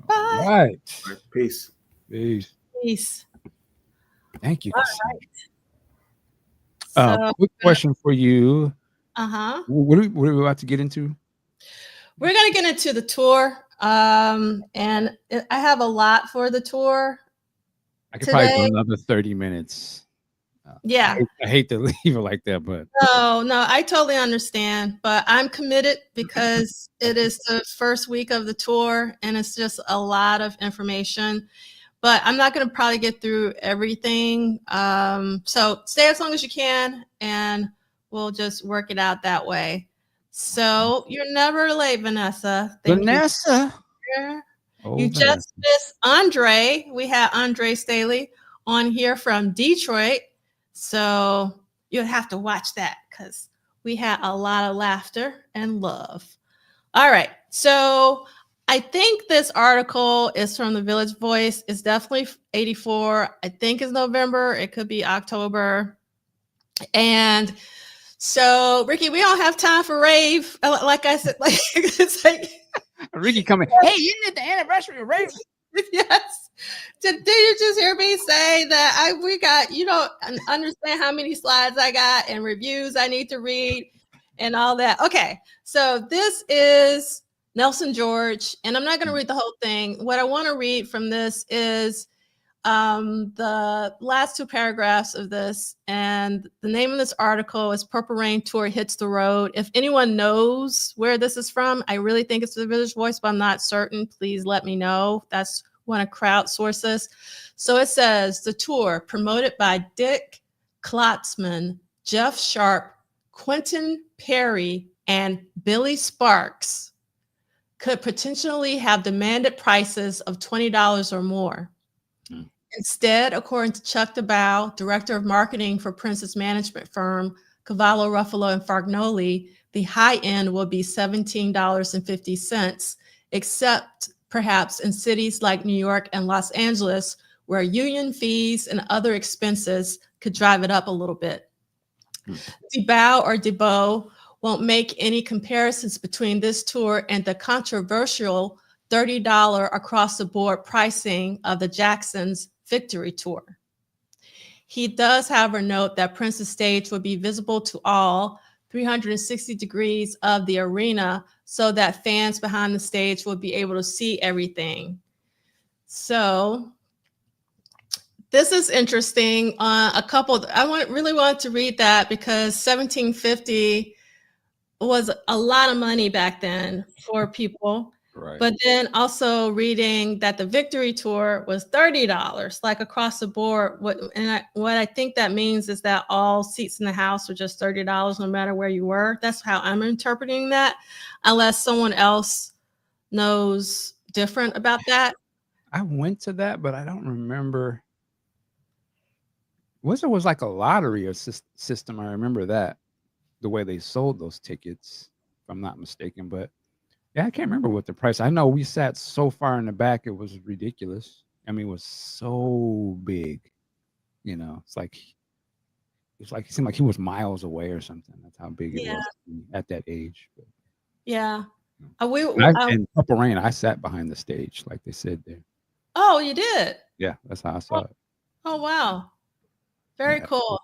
Bye. All right. Peace. Peace. Thank you. All right. Quick question for you. What are we about to get into? We're going to get into the tour. And I have a lot for the tour. I could probably do another 30 minutes. Yeah. I hate to leave it like that, but no, I totally understand. But I'm committed because it is the first week of the tour and it's just a lot of information. But I'm not going to probably get through everything. So stay as long as you can and we'll just work it out that way. So you're never late, Vanessa. Thank Vanessa. You just missed Andre. We had Andre Staley on here from Detroit. So you'll have to watch that because we had a lot of laughter and love. All right. So I think this article is from the Village Voice. It's definitely 84. I think it's November. It could be October. And so, Ricky, we don't have time for rave. Like I said, like it's like Ricky coming. Hey, you did the anniversary of rave. Yes. Did you just hear me say that we got, you don't understand how many slides I got and reviews I need to read and all that. Okay. So this is Nelson George, and I'm not going to read the whole thing. What I want to read from this is the last two paragraphs of this, and the name of this article is Purple Rain Tour Hits the Road. If anyone knows where this is from, I really think it's the Village Voice, but I'm not certain. Please let me know. That's one of crowdsources. So it says the tour promoted by Dick Klotzman, Jeff Sharp, Quentin Perry, and Billy Sparks could potentially have demanded prices of $20 or more. Instead, according to Chuck DeBow, director of marketing for Prince's management firm, Cavallo, Ruffalo, and Fargnoli, the high end will be $17.50, except perhaps in cities like New York and Los Angeles, where union fees and other expenses could drive it up a little bit. DeBow or DeBow won't make any comparisons between this tour and the controversial $30 across the board pricing of the Jacksons' Victory Tour. He does, however, note that Prince's stage will be visible to all 360 degrees of the arena so that fans behind the stage will be able to see everything. So this is interesting. I really wanted to read that because $17.50 was a lot of money back then for people. Right. But then also reading that the Victory Tour was $30, like across the board. What I think that means is that all seats in the house were just $30, no matter where you were. That's how I'm interpreting that, unless someone else knows different about that. I went to that, but I don't remember. Was like a lottery or system? I remember that, the way they sold those tickets, if I'm not mistaken. But yeah, I can't remember what the price. I know we sat so far in the back, it was ridiculous. I mean, it was so big. You know, it seemed like he was miles away or something. That's how big it was at that age. But, Yeah. in Purple Rain, I sat behind the stage, like they said there. Oh, you did? Yeah, that's how I saw it. Oh, wow. Very cool.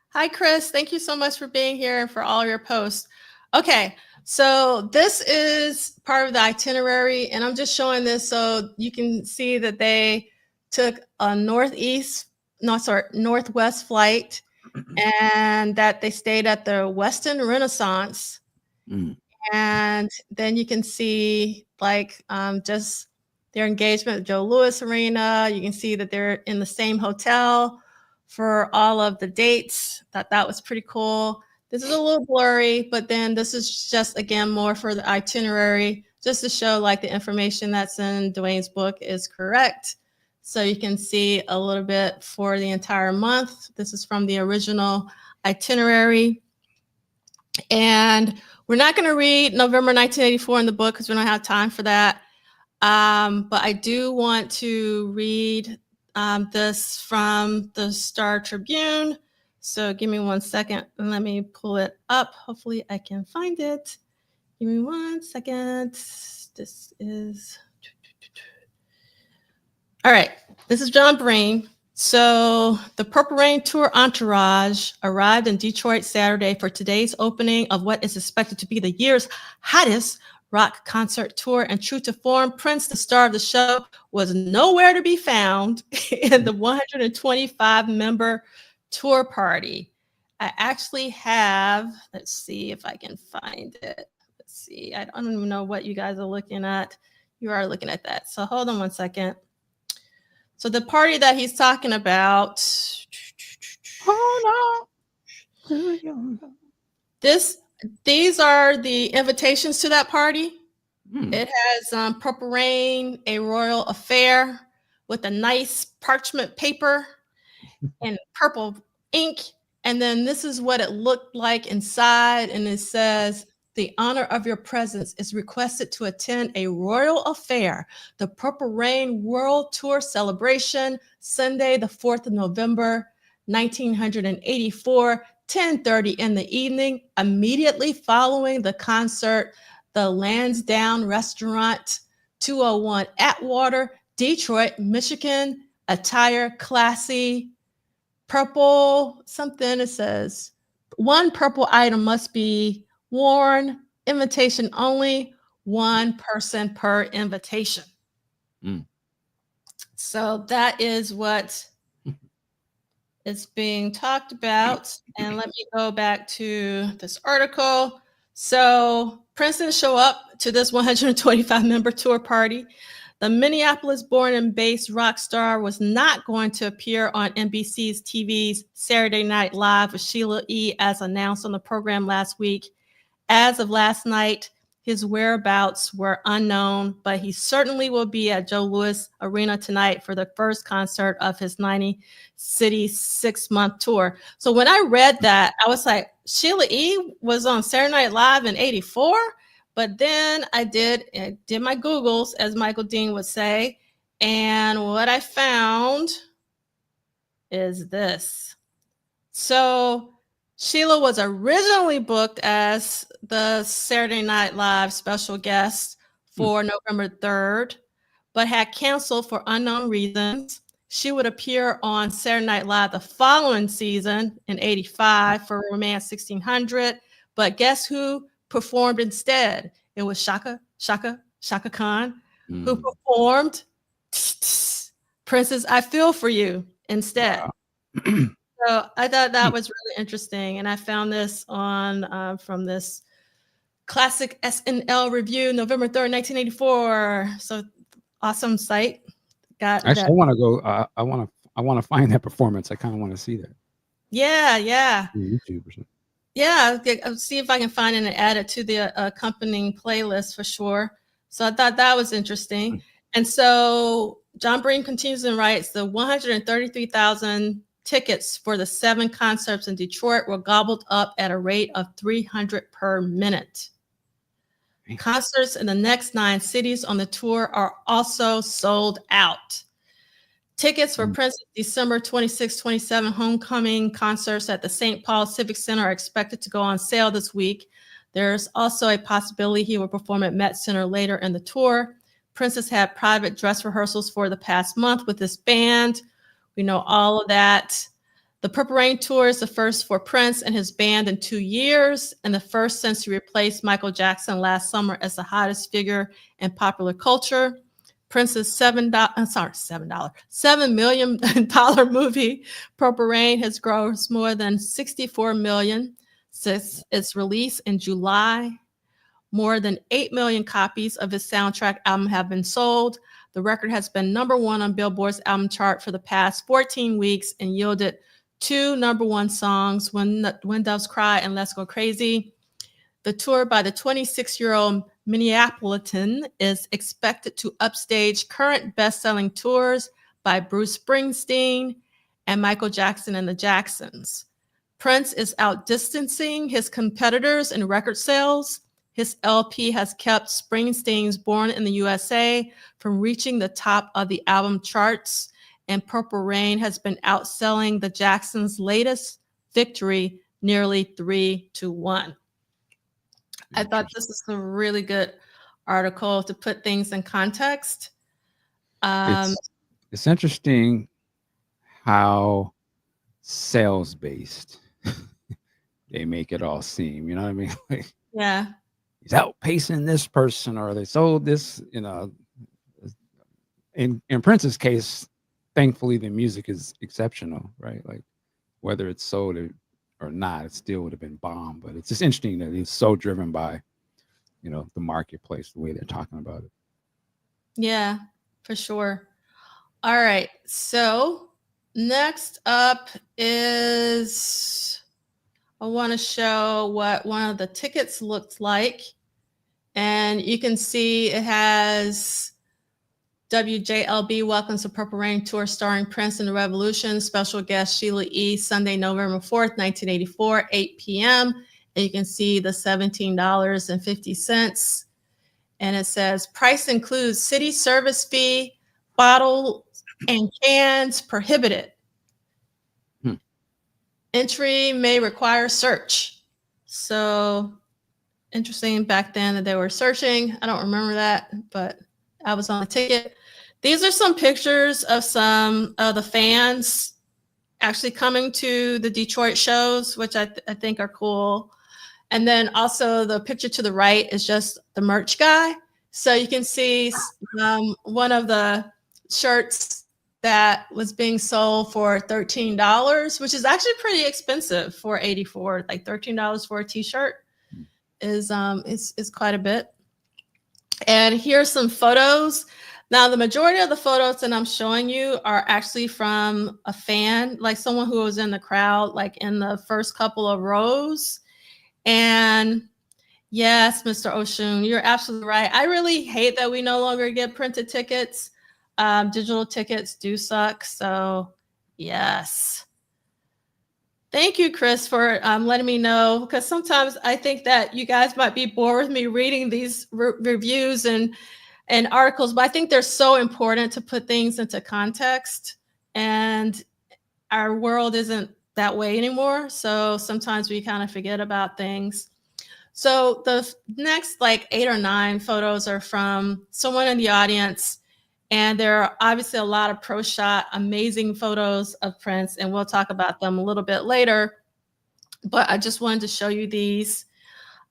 Hi, Chris. Thank you so much for being here and for all your posts. Okay, so this is part of the itinerary, and I'm just showing this so you can see that they took a northwest flight, and that they stayed at the Westin Renaissance. And then you can see like just their engagement at Joe Louis Arena. You can see that they're in the same hotel for all of the dates. Thought that was pretty cool. This is a little blurry, but then this is just, again, more for the itinerary, just to show like the information that's in Duane's book is correct. So you can see a little bit for the entire month. This is from the original itinerary. And we're not going to read November 1984 in the book because we don't have time for that. But I do want to read this from the Star Tribune. So give me 1 second and let me pull it up. Hopefully I can find it. Give me 1 second. This is... All right. This is John Breen. So the Purple Rain Tour entourage arrived in Detroit Saturday for today's opening of what is expected to be the year's hottest rock concert tour. And true to form, Prince, the star of the show, was nowhere to be found in the 125-member tour party. I actually have, let's see if I can find it. Let's see. I don't even know what you guys are looking at. You are looking at that. So hold on 1 second. So the party that he's talking about, these are the invitations to that party. It has Purple Rain, a royal affair with a nice parchment paper and purple ink. And then this is what it looked like inside. And it says, the honor of your presence is requested to attend a royal affair, the Purple Rain World Tour celebration, Sunday, the 4th of November, 1984, 10:30 in the evening, immediately following the concert, the Lansdowne Restaurant, 201 Atwater, Detroit, Michigan. Attire classy, purple, something. It says, one purple item must be worn, invitation only, one person per invitation. So that is what is being talked about. And let me go back to this article. So Prince didn't show up to this 125-member tour party. The Minneapolis-born and based rock star was not going to appear on NBC's TV's Saturday Night Live with Sheila E. as announced on the program last week. As of last night, his whereabouts were unknown, but he certainly will be at Joe Louis Arena tonight for the first concert of his 90-city 6-month tour. So when I read that, I was like, Sheila E. was on Saturday Night Live in 84? But then I did my Googles, as Michael Dean would say, and what I found is this. So Sheila was originally booked as the Saturday Night Live special guest for November 3rd, but had canceled for unknown reasons. She would appear on Saturday Night Live the following season in 85 for Romance 1600. But guess who performed instead? It was Shaka Khan, who performed Prince's I Feel For You instead. Wow. So I thought that was really interesting. And I found this on from this Classic SNL Review, November 3rd, 1984. So awesome site. Got Actually, that. I want to go. I want to find that performance. I kind of want to see that. Yeah. On YouTube or something. Yeah, I'll see if I can find it and add it to the accompanying playlist for sure. So I thought that was interesting. And so John Breen continues and writes, the 133,000 tickets for the 7 concerts in Detroit were gobbled up at a rate of 300 per minute. Concerts in the next 9 cities on the tour are also sold out. Tickets for Prince's December 26, 27 homecoming concerts at the St. Paul Civic Center are expected to go on sale this week. There's also a possibility he will perform at Met Center later in the tour. Prince has had private dress rehearsals for the past month with this band. We know all of that. The Purple Rain Tour is the first for Prince and his band in 2 years, and the first since he replaced Michael Jackson last summer as the hottest figure in popular culture. Prince's $7 million movie, Purple Rain, has grossed more than $64 million since its release in July. More than 8 million copies of his soundtrack album have been sold. The record has been #1 on Billboard's album chart for the past 14 weeks and yielded 2 #1 songs, When Doves Cry and Let's Go Crazy. The tour by the 26-year-old Minneapolitan is expected to upstage current best-selling tours by Bruce Springsteen and Michael Jackson and the Jacksons. Prince is outdistancing his competitors in record sales. His LP has kept Springsteen's Born in the USA from reaching the top of the album charts, and Purple Rain has been outselling the Jacksons' latest victory nearly 3-1. I thought this is a really good article to put things in context. It's interesting how sales-based they make it all seem. You know what I mean? Like, yeah. He's outpacing this person, or they sold this. You know, in Prince's case, thankfully the music is exceptional, right? Like whether it's sold or not, it still would have been bomb. But it's just interesting that he's so driven by, you know, the marketplace, the way they're talking about it. Yeah, for sure. All right. So next up is I want to show what one of the tickets looked like. And you can see it has WJLB Welcomes to Purple Rain Tour starring Prince and the Revolution. Special guest Sheila E. Sunday, November 4th, 1984, 8 p.m. And you can see the $17.50. And it says price includes city service fee, bottle and cans prohibited. Entry may require search. So interesting back then that they were searching. I don't remember that, but I was on the ticket. These are some pictures of some of the fans actually coming to the Detroit shows, which I think are cool. And then also the picture to the right is just the merch guy. So you can see one of the shirts that was being sold for $13, which is actually pretty expensive for 84. Like $13 for a t-shirt is quite a bit. And here's some photos. Now, the majority of the photos that I'm showing you are actually from a fan, like someone who was in the crowd, like in the first couple of rows. And yes, Mr. Oshun, you're absolutely right. I really hate that we no longer get printed tickets. Digital tickets do suck. So yes. Thank you, Chris, for letting me know, because sometimes I think that you guys might be bored with me reading these reviews and articles, but I think they're so important to put things into context, and our world isn't that way anymore. So sometimes we kind of forget about things. So the next like 8 or 9 photos are from someone in the audience. And there are obviously a lot of pro shot, amazing photos of Prince, and we'll talk about them a little bit later. But I just wanted to show you these.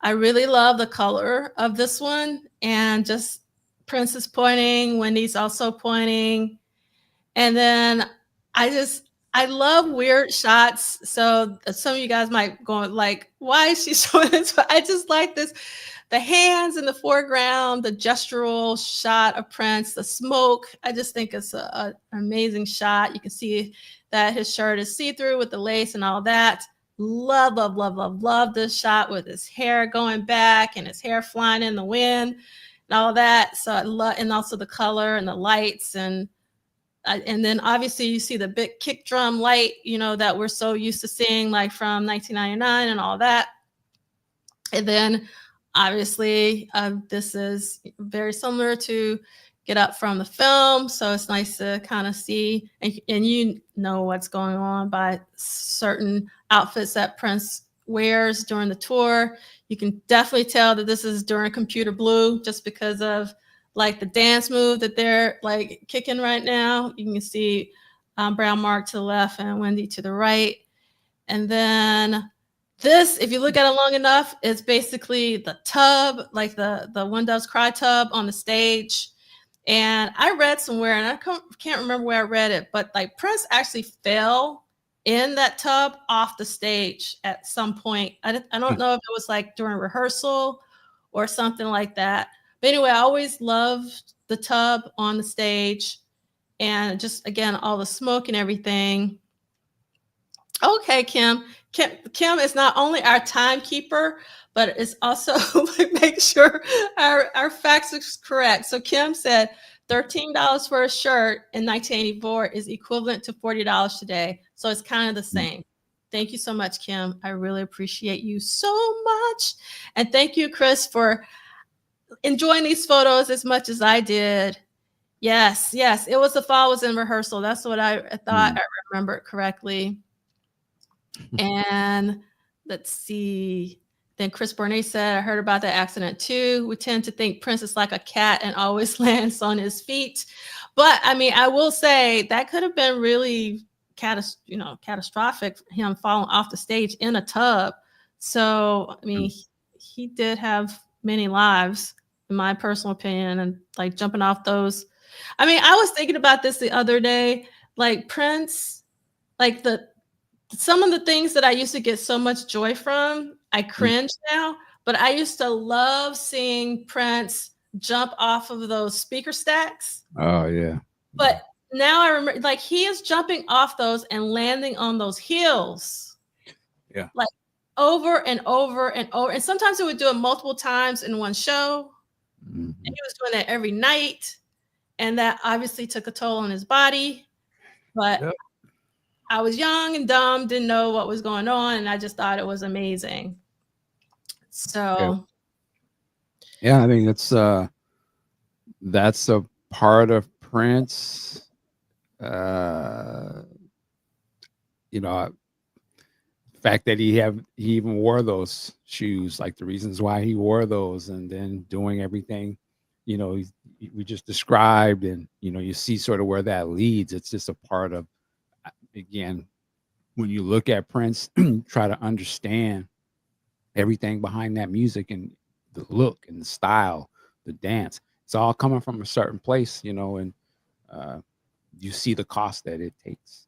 I really love the color of this one, and just Prince is pointing, Wendy's also pointing. And then I love weird shots. So some of you guys might go like, why is she showing this? But I just like this. the hands in the foreground, the gestural shot of Prince, the smoke. I just think it's an amazing shot. You can see that his shirt is see-through with the lace and all that. Love, love, love, love, love this shot with his hair going back and his hair flying in the wind and all that. So I love, and also the color and the lights, and then obviously you see the big kick drum light, you know, that we're so used to seeing, like from 1999 and all that. And then obviously this is very similar to Get Up from the film. So it's nice to kind of see, and you know what's going on by certain outfits that Prince wears during the tour. You can definitely tell that this is during Computer Blue, just because of like the dance move that they're like kicking right now. You can see Brown Mark to the left and Wendy to the right. And then this, if you look at it long enough, is basically the tub, like the One Dove's Cry tub on the stage. And I read somewhere, and I can't remember where I read it, but like Prince actually fell in that tub off the stage at some point. I don't know if it was like during rehearsal or something like that. But anyway, I always loved the tub on the stage, and just, again, all the smoke and everything. Okay, Kim is not only our timekeeper, but it's also make sure our facts are correct. So Kim said $13 for a shirt in 1984 is equivalent to $40 today. So it's kind of the same. Thank you so much, Kim. I really appreciate you so much. And thank you, Chris, for enjoying these photos as much as I did. Yes, it was the fall was in rehearsal. That's what I thought. I remembered correctly. And let's see. Then Chris Bournet said, I heard about that accident too. We tend to think Prince is like a cat and always lands on his feet. But I mean, I will say that could have been really catastrophic, him falling off the stage in a tub. So, I mean, he did have many lives, in my personal opinion, and like jumping off those. I mean, I was thinking about this the other day, like Prince, like some of the things that I used to get so much joy from, I cringe now, but I used to love seeing Prince jump off of those speaker stacks. Oh, yeah. But now I remember, like, he is jumping off those and landing on those heels. Yeah. Like over and over and over. And sometimes he would do it multiple times in one show. Mm-hmm. And he was doing that every night. And that obviously took a toll on his body. But yep. I was young and dumb, didn't know what was going on, and I just thought it was amazing. So, yeah, I mean that's a part of Prince. You know, the fact that he even wore those shoes, like the reasons why he wore those, and then doing everything, you know, we just described, and you know, you see sort of where that leads. It's just a part of. Again, when you look at Prince, try to understand everything behind that music and the look and the style, the dance. It's all coming from a certain place, you know, and you see the cost that it takes.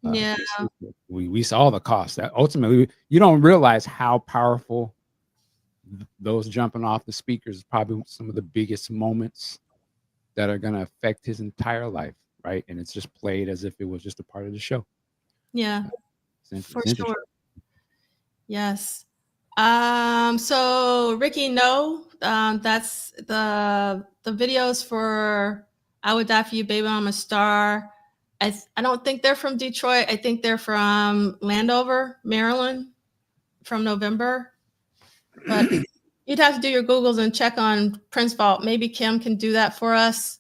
Yeah. We saw the cost that ultimately you don't realize how powerful those jumping off the speakers is probably some of the biggest moments that are going to affect his entire life. Right. And it's just played as if it was just a part of the show. Yeah, for sure. Yes. So Ricky, no, that's the videos for I Would Die for You, Baby, I'm a Star. I don't think they're from Detroit. I think they're from Landover, Maryland, from November. But you'd have to do your Googles and check on Prince Vault. Maybe Kim can do that for us.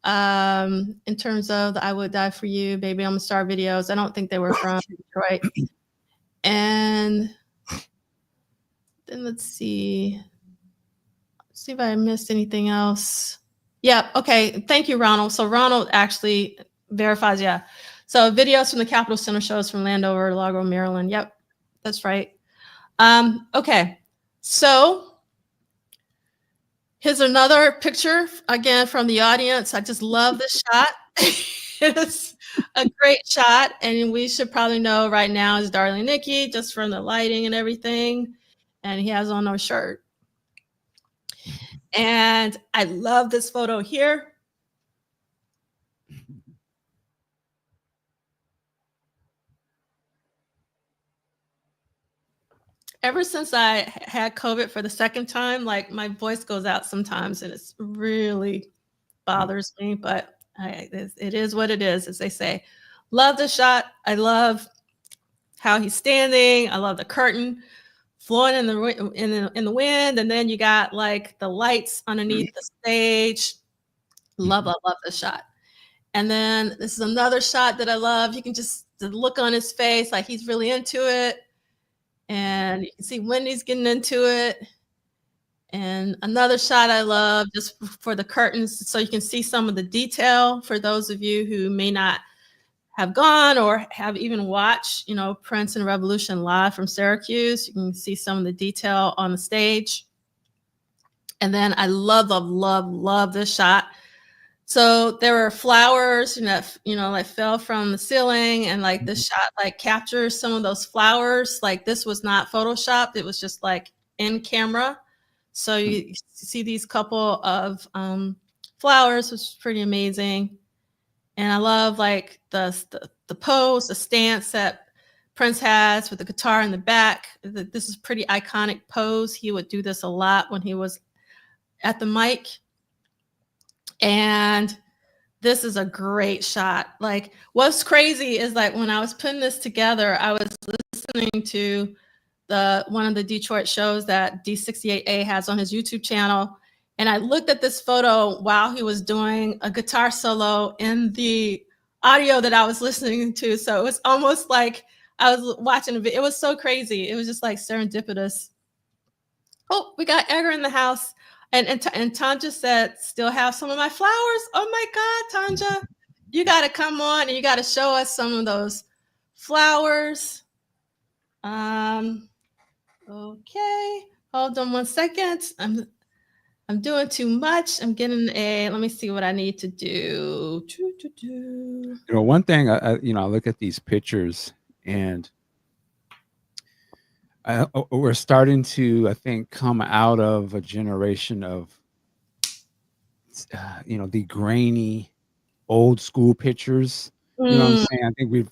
In terms of the I Would Die for You, Baby, I'm a Star videos. I don't think they were from Detroit. And then let's see if I missed anything else. Yeah, okay. Thank you, Ronald. So Ronald actually verifies, yeah. So videos from the Capitol Center shows from Landover, Largo, Maryland. Yep, that's right. Okay, so here's another picture, again, from the audience. I just love this shot. It's a great shot, and we should probably know right now is Darling Nikki, just from the lighting and everything. And he has on no shirt. And I love this photo here. Ever since I had COVID for the second time, like my voice goes out sometimes and it's really bothers me, but it is what it is, as they say. Love the shot. I love how he's standing. I love the curtain flowing in the wind, and then you got like the lights underneath the stage. Love the shot. And then this is another shot that I love. You can just the look on his face, like he's really into it. And you can see Wendy's getting into it. And another shot I love just for the curtains, so you can see some of the detail for those of you who may not have gone or have even watched, you know, Prince and Revolution live from Syracuse. You can see some of the detail on the stage. And then I love this shot. So there were flowers, like fell from the ceiling, and like this shot like captures some of those flowers. Like this was not photoshopped; it was just like in camera. So you see these couple of flowers, which is pretty amazing. And I love like the pose, the stance that Prince has with the guitar in the back. This is pretty iconic pose. He would do this a lot when he was at the mic. And this is a great shot. Like what's crazy is like when I was putting this together, I was listening to one of the Detroit shows that D68A has on his YouTube channel. And I looked at this photo while he was doing a guitar solo in the audio that I was listening to. So it was almost like I was watching a video. It was so crazy. It was just like serendipitous. Oh, we got Edgar in the house. And Tanja said, still have some of my flowers. Oh my God, Tanja, you got to come on and you got to show us some of those flowers. Okay, hold on 1 second. I'm doing too much. I'm getting let me see what I need to do. You know, one thing, I look at these pictures and we're starting to, I think, come out of a generation of, the grainy, old school pictures. You know what I'm saying? I think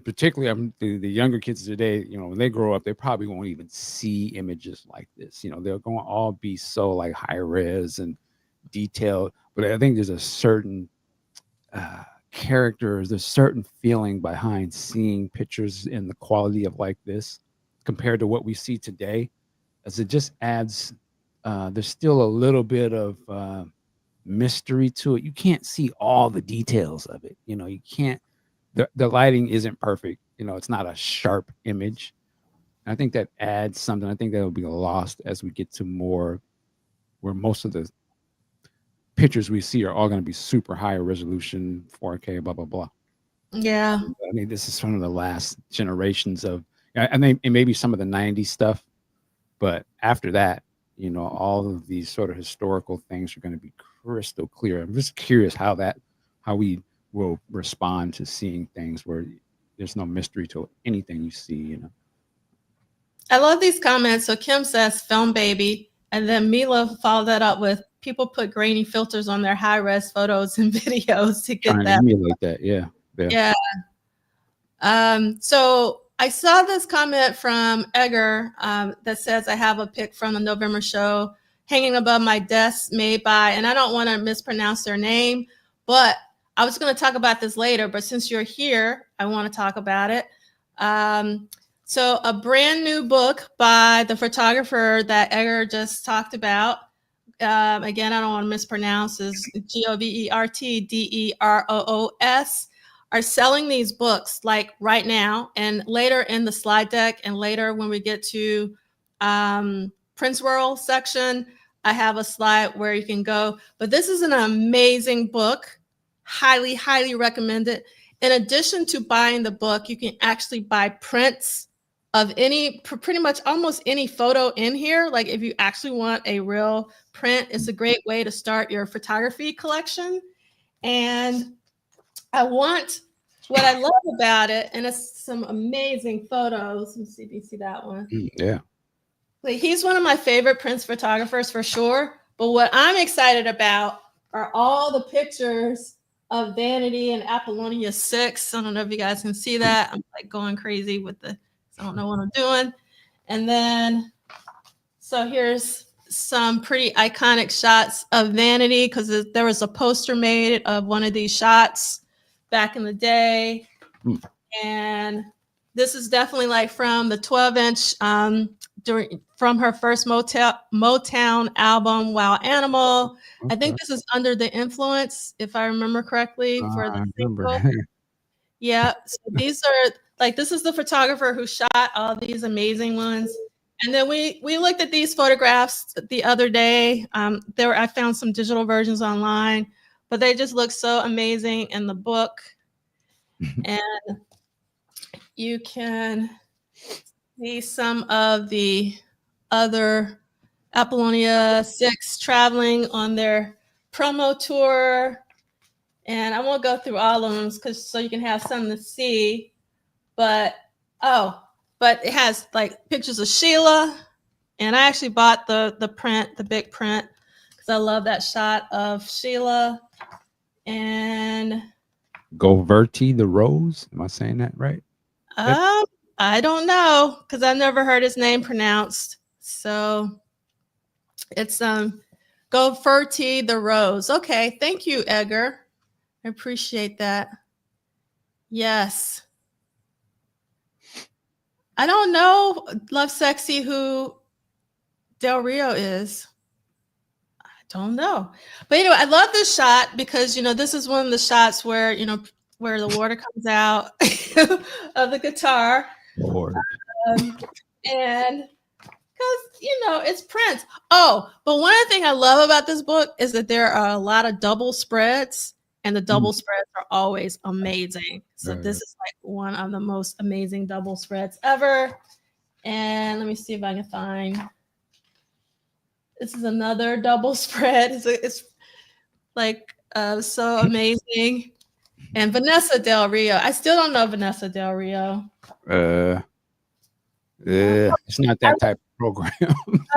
particularly the younger kids today, when they grow up, they probably won't even see images like this. They're going to all be so like high res and detailed. But I think there's a certain character, there's a certain feeling behind seeing pictures in the quality of like this compared to what we see today, as it just adds, there's still a little bit of mystery to it. You can't see all the details of it. You can't, the lighting isn't perfect. It's not a sharp image. I think that adds something. I think that will be lost as we get to more where most of the pictures we see are all going to be super high resolution, 4K, blah, blah, blah. Yeah. I mean, this is one of the last generations of, I think it may be some of the 90s stuff, but after that, all of these sort of historical things are going to be crystal clear. I'm just curious how we will respond to seeing things where there's no mystery to anything you see. I love these comments. So Kim says, film baby. And then Mila followed that up with, people put grainy filters on their high-res photos and videos to get Trying that. to emulate that, yeah. So I saw this comment from Edgar that says, I have a pic from the November show hanging above my desk made by, and I don't want to mispronounce their name, but I was going to talk about this later, but since you're here, I want to talk about it. So a brand new book by the photographer that Edgar just talked about. Again, I don't want to mispronounce, is GOVERTDEROOS, are selling these books like right now and later in the slide deck, and later when we get to Prince World section, I have a slide where you can go. But this is an amazing book. Highly, highly recommended. In addition to buying the book, you can actually buy prints of pretty much almost any photo in here. Like if you actually want a real print, it's a great way to start your photography collection. And what I love about it, and it's some amazing photos. Let me see if you see that one. Yeah. Like, he's one of my favorite Prince photographers for sure. But what I'm excited about are all the pictures of Vanity and Apollonia 6. I don't know if you guys can see that. I'm like going crazy with the, I don't know what I'm doing. And then, so here's some pretty iconic shots of Vanity, because there was a poster made of one of these shots back in the day. And this is definitely like from the 12-inch from her first Motown album, Wild Animal. Okay. I think this is Under the Influence, if I remember correctly, for the single. Yeah, so these are like, this is the photographer who shot all these amazing ones. And then we looked at these photographs the other day. I found some digital versions online, but they just look so amazing in the book. And you can see some of the other Apollonia 6 traveling on their promo tour. And I won't go through all of them because so you can have something to see. But it has like pictures of Sheila. And I actually bought the print, the big print, because I love that shot of Sheila. And Goverti the Rose. Am I saying that right? I don't know, because I've never heard his name pronounced. So it's Goverti the Rose. Okay, thank you, Edgar. I appreciate that. Yes. I don't know, Love Sexy, who Del Rio is. I don't know. But anyway, I love this shot because, this is one of the shots where, where the water comes out of the guitar. Lord. And because, it's Prince. Oh, but one other thing I love about this book is that there are a lot of double spreads, and the double spreads are always amazing. So this is like one of the most amazing double spreads ever. And let me see if I can find. This is another double spread. It's like so amazing. And Vanessa Del Rio. I still don't know Vanessa Del Rio. It's not that type of program.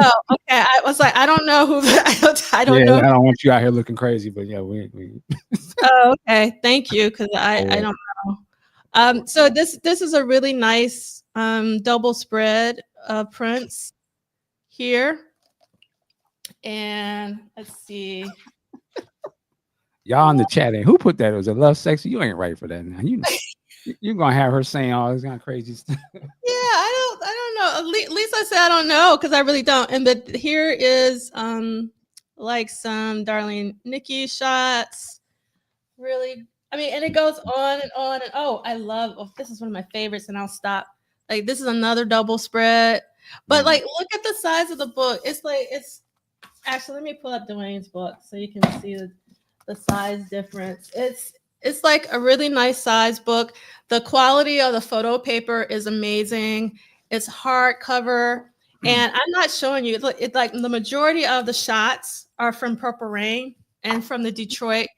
Oh, okay. I was like, I don't know who. I don't know. I don't want you out here looking crazy, but yeah, we. Oh, okay. Thank you, because I don't know. So this is a really nice double spread of Prince here. And let's see. Y'all in the chat, who put that? Was it Love Sexy? You ain't right for that now. You're gonna have her saying all this kind of crazy stuff. Yeah, I don't know. At least I say I don't know, because I really don't. And here is like some Darlene Nikki shots. Really, and it goes on and on. And this is one of my favorites, and I'll stop. Like, this is another double spread. But like, look at the size of the book. It's actually, let me pull up Duane's book so you can see the size difference. It's like a really nice size book. The quality of the photo paper is amazing. It's hardcover, and I'm not showing you. It's like the majority of the shots are from Purple Rain and from the Detroit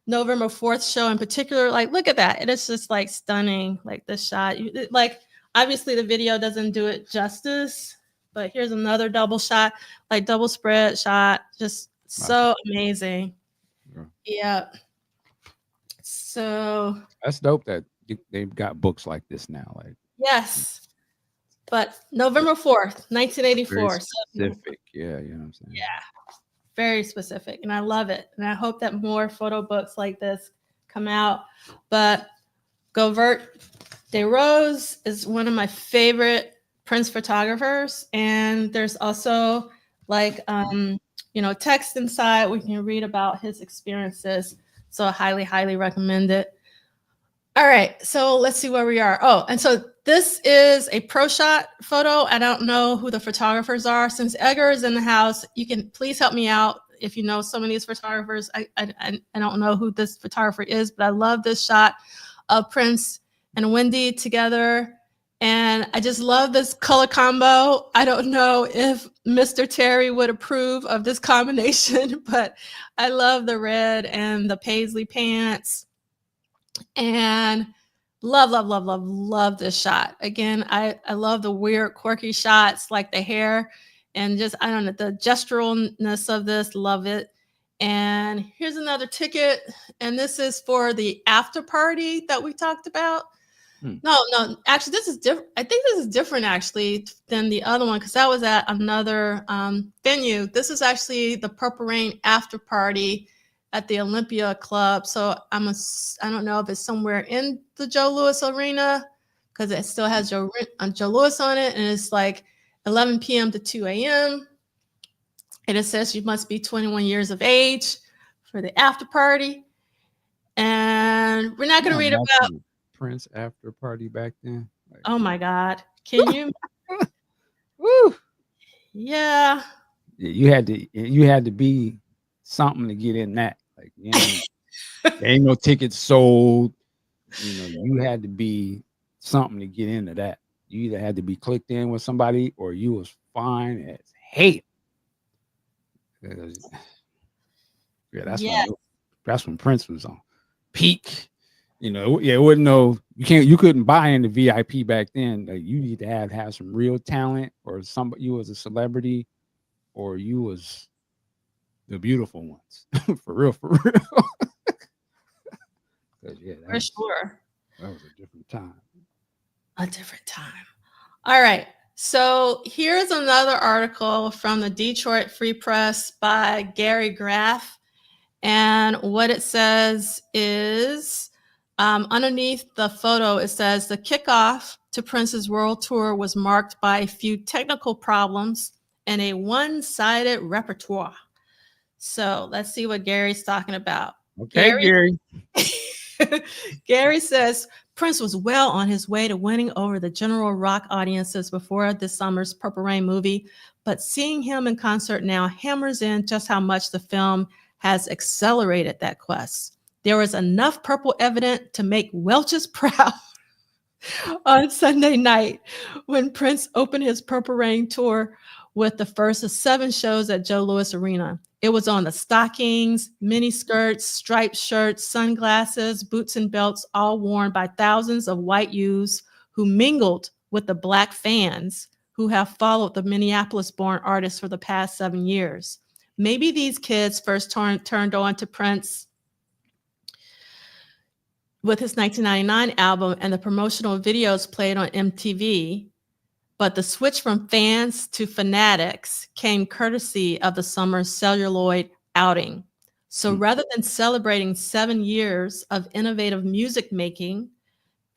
November 4th show in particular. Like, look at that. It is just like stunning. Like, this shot, like, obviously the video doesn't do it justice, but here's another double shot, like double spread shot. Just so amazing. Yeah. So that's dope that they've got books like this now. Like, yes, but November 4th, 1984. Very specific. Yeah, you know what I'm saying? Yeah, very specific. And I love it. And I hope that more photo books like this come out. But Govert de Rose is one of my favorite Prince photographers. And there's also like, text inside. We can read about his experiences. So I highly, highly recommend it. All right, so let's see where we are. Oh, and so this is a pro shot photo. I don't know who the photographers are. Since Edgar is in the house, you can please help me out if you know some of these photographers. I don't know who this photographer is, but I love this shot of Prince and Wendy together. And I just love this color combo. I don't know if Mr. Terry would approve of this combination, but I love the red and the paisley pants. And Love this shot. Again, I love the weird, quirky shots, like the hair and just, I don't know, the gesturalness of this. Love it. And here's another ticket. And this is for the after party that we talked about. No, actually, this is different. I think this is different actually than the other one because that was at another venue. This is actually the Purple Rain after party at the Olympia Club. So I don't know if it's somewhere in the Joe Louis Arena because it still has Joe Louis on it, and it's like 11 p.m. to 2 a.m. And it says you must be 21 years of age for the after party. And we're not going to read about Prince after party back then. Like, oh my God. Can you? Woo. Yeah. You had to be something to get in that. Like, you know, there ain't no tickets sold. You know, you had to be something to get into that. You either had to be clicked in with somebody or you was fine as hate. Yeah, that's when Prince was on peak. You know, yeah, it wasn't you couldn't buy into VIP back then. Like, you need to have some real talent, or you was a celebrity, or you was the beautiful ones. for real. Yeah, for sure. That was a different time. All right. So here's another article from the Detroit Free Press by Gary Graff. And what it says is, underneath the photo, it says the kickoff to Prince's world tour was marked by a few technical problems and a one-sided repertoire. So let's see what Gary's talking about. Okay, Gary. Gary says Prince was well on his way to winning over the general rock audiences before this summer's Purple Rain movie, but seeing him in concert now hammers in just how much the film has accelerated that quest. There was enough purple evident to make Welch's proud on Sunday night when Prince opened his Purple Rain tour with the first of 7 shows at Joe Louis Arena. It was on the stockings, mini skirts, striped shirts, sunglasses, boots and belts, all worn by thousands of white youths who mingled with the Black fans who have followed the Minneapolis-born artist for the past 7 years. Maybe these kids first turned on to Prince with his 1999 album and the promotional videos played on MTV, but the switch from fans to fanatics came courtesy of the summer's celluloid outing. So rather than celebrating 7 years of innovative music making,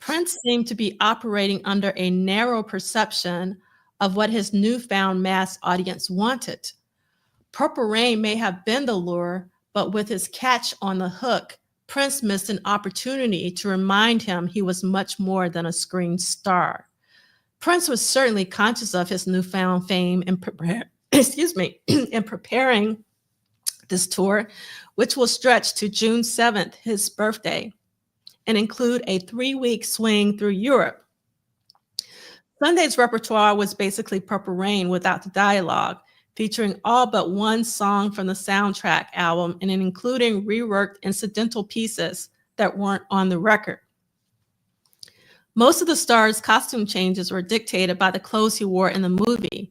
Prince seemed to be operating under a narrow perception of what his newfound mass audience wanted. Purple Rain may have been the lure, but with his catch on the hook, Prince missed an opportunity to remind him he was much more than a screen star. Prince was certainly conscious of his newfound fame in preparing this tour, which will stretch to June 7th, his birthday, and include a 3-week swing through Europe. Sunday's repertoire was basically Purple Rain without the dialogue, featuring all but one song from the soundtrack album and including reworked incidental pieces that weren't on the record. Most of the star's costume changes were dictated by the clothes he wore in the movie,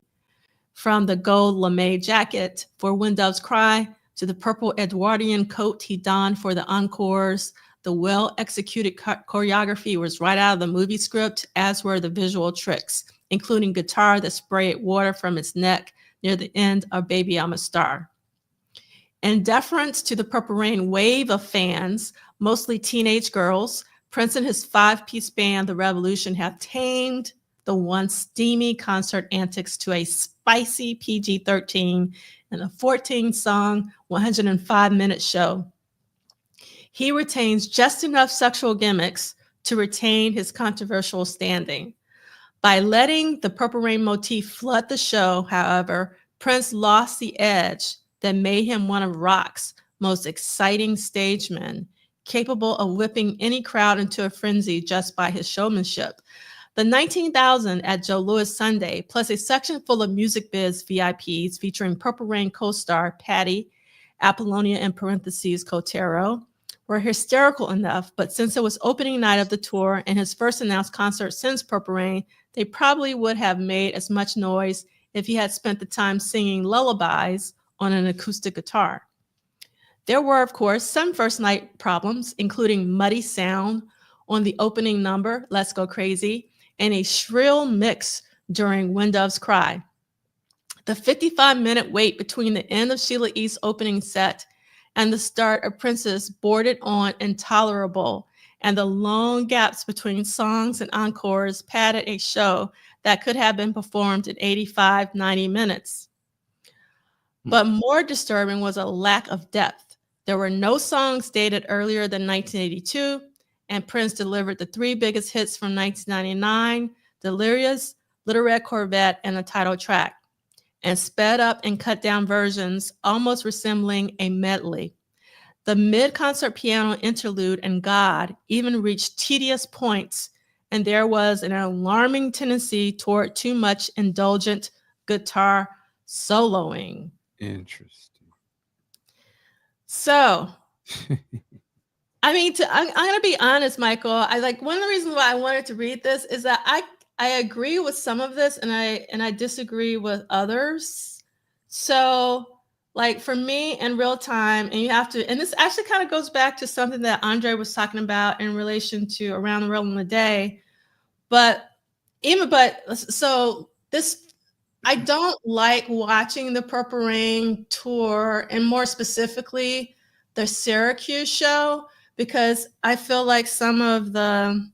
from the gold lame jacket for When Doves Cry to the purple Edwardian coat he donned for the encores. The well-executed choreography was right out of the movie script, as were the visual tricks, including guitar that sprayed water from its neck near the end of Baby I'm a Star. In deference to the Purple Rain wave of fans, mostly teenage girls, Prince and his 5-piece band, The Revolution, have tamed the once steamy concert antics to a spicy PG-13 and a 14-song, 105-minute show. He retains just enough sexual gimmicks to retain his controversial standing. By letting the Purple Rain motif flood the show, however, Prince lost the edge that made him one of rock's most exciting stage men, capable of whipping any crowd into a frenzy just by his showmanship. The 19,000 at Joe Louis Sunday, plus a section full of Music Biz VIPs featuring Purple Rain co-star Patty, Apollonia in parentheses Cotero, were hysterical enough, but since it was opening night of the tour and his first announced concert since Purple Rain, they probably would have made as much noise if he had spent the time singing lullabies on an acoustic guitar. There were, of course, some first night problems, including muddy sound on the opening number, Let's Go Crazy, and a shrill mix during When Doves Cry. The 55-minute wait between the end of Sheila East's opening set and the start of Prince's bordered on intolerable, and the long gaps between songs and encores padded a show that could have been performed in 85, 90 minutes. But more disturbing was a lack of depth. There were no songs dated earlier than 1982, and Prince delivered the three biggest hits from 1999, Delirious, Little Red Corvette, and the title track, and sped up and cut down versions almost resembling a medley. The mid-concert piano interlude and God even reached tedious points, and there was an alarming tendency toward too much indulgent guitar soloing. Interesting. So, I mean, I'm going to be honest, Michael. One of the reasons why I wanted to read this is that I agree with some of this and I disagree with others. So, like for me in real time, and this actually kind of goes back to something that Ondrai was talking about in relation to Around the World in a Day. I don't like watching the Purple Rain tour, and more specifically, the Syracuse show, because I feel like some of the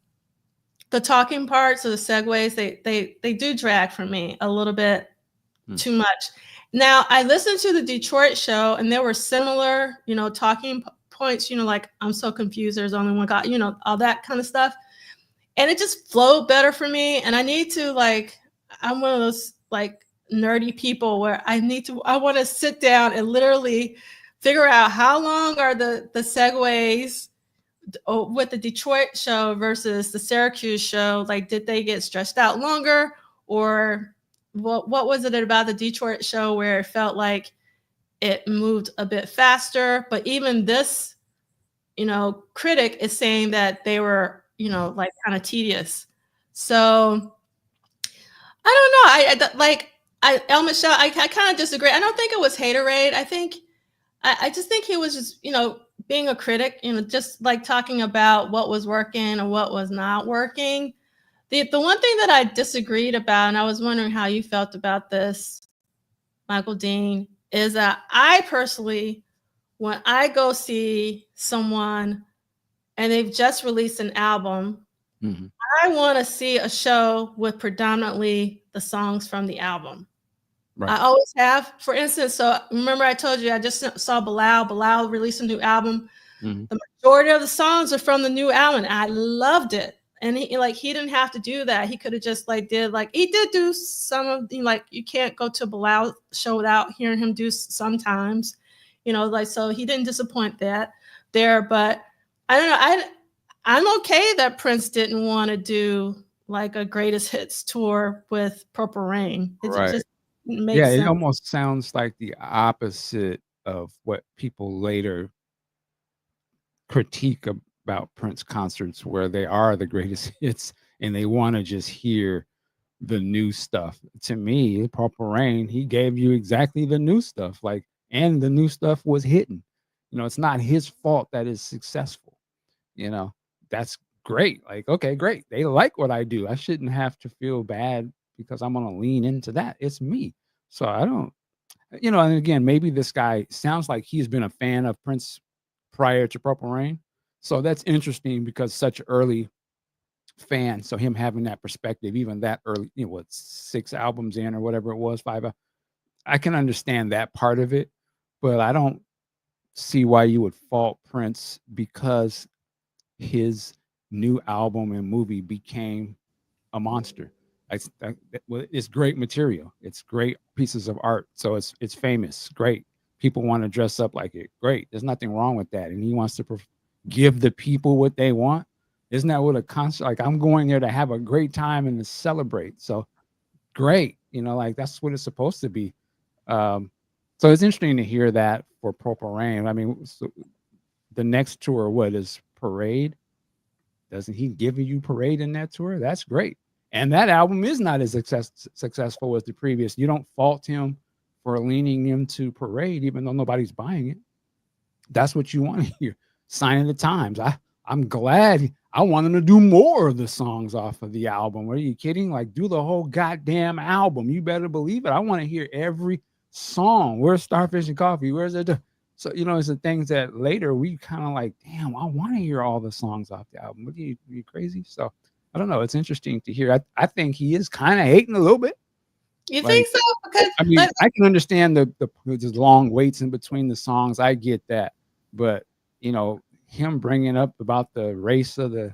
talking parts or the segues, they do drag for me a little bit too much. Now, I listened to the Detroit show, and there were similar, talking points, like, I'm so confused, there's only one God, all that kind of stuff. And it just flowed better for me. And I need to, I'm one of those, nerdy people where I want to sit down and literally figure out how long are the segues with the Detroit show versus the Syracuse show. Like, did they get stretched out longer, or what was it about the Detroit show where it felt like it moved a bit faster? But even this, critic is saying that they were, kind of tedious. So I don't know. El Michelle, I kind of disagree. I don't think it was haterade. I just think he was just, being a critic, just like talking about what was working and what was not working. The one thing that I disagreed about, and I was wondering how you felt about this, Michael Dean, is that I personally, when I go see someone and they've just released an album, I want to see a show with predominantly the songs from the album. Right. I always have. For instance, so remember I told you I just saw Bilal. Bilal released a new album. The majority of the songs are from the new album. I loved it. And he didn't have to do that. He could have just he did do some of the, you can't go to a Bilal show without hearing him do sometimes, so he didn't disappoint there. But I don't know. I'm okay that Prince didn't want to do a greatest hits tour with Purple Rain. It just makes sense. It almost sounds like the opposite of what people later critique about Prince concerts, where they are the greatest hits and they want to just hear the new stuff. To me, Purple Rain, he gave you exactly the new stuff, and the new stuff was hitting. It's not his fault that it's successful. That's great. Okay, great. They like what I do. I shouldn't have to feel bad because I'm going to lean into that. It's me. So I don't, and again, maybe this guy sounds like he's been a fan of Prince prior to Purple Rain. So that's interesting because such early fan. So him having that perspective, even that early, 6 albums in or whatever it was, 5, I can understand that part of it, but I don't see why you would fault Prince because his new album and movie became a monster. It's great material. It's great pieces of art. So it's famous. Great. People want to dress up like it. Great. There's nothing wrong with that. And he wants to give the people what they want. Isn't that what a concert? I'm going there to have a great time and to celebrate. So great. That's what it's supposed to be. So it's interesting to hear that for Purple Rain. I mean, the next tour, what is Parade? Doesn't he give you Parade in that tour? That's great. And that album is not as successful as the previous. You don't fault him for leaning into Parade, even though nobody's buying it. That's what you want to hear. Sign of the Times. I'm glad. I want him to do more of the songs off of the album. Are you kidding? Like, do the whole goddamn album. You better believe it. I want to hear every song. Where's Starfish and Coffee? Where's it? So, it's the things that later we kind of like, damn, I want to hear all the songs off the album. What are you crazy? So I don't know. It's interesting to hear. I think he is kind of hating a little bit. You think so? Because I mean, I can understand the long waits in between the songs. I get that. But, him bringing up about the race of the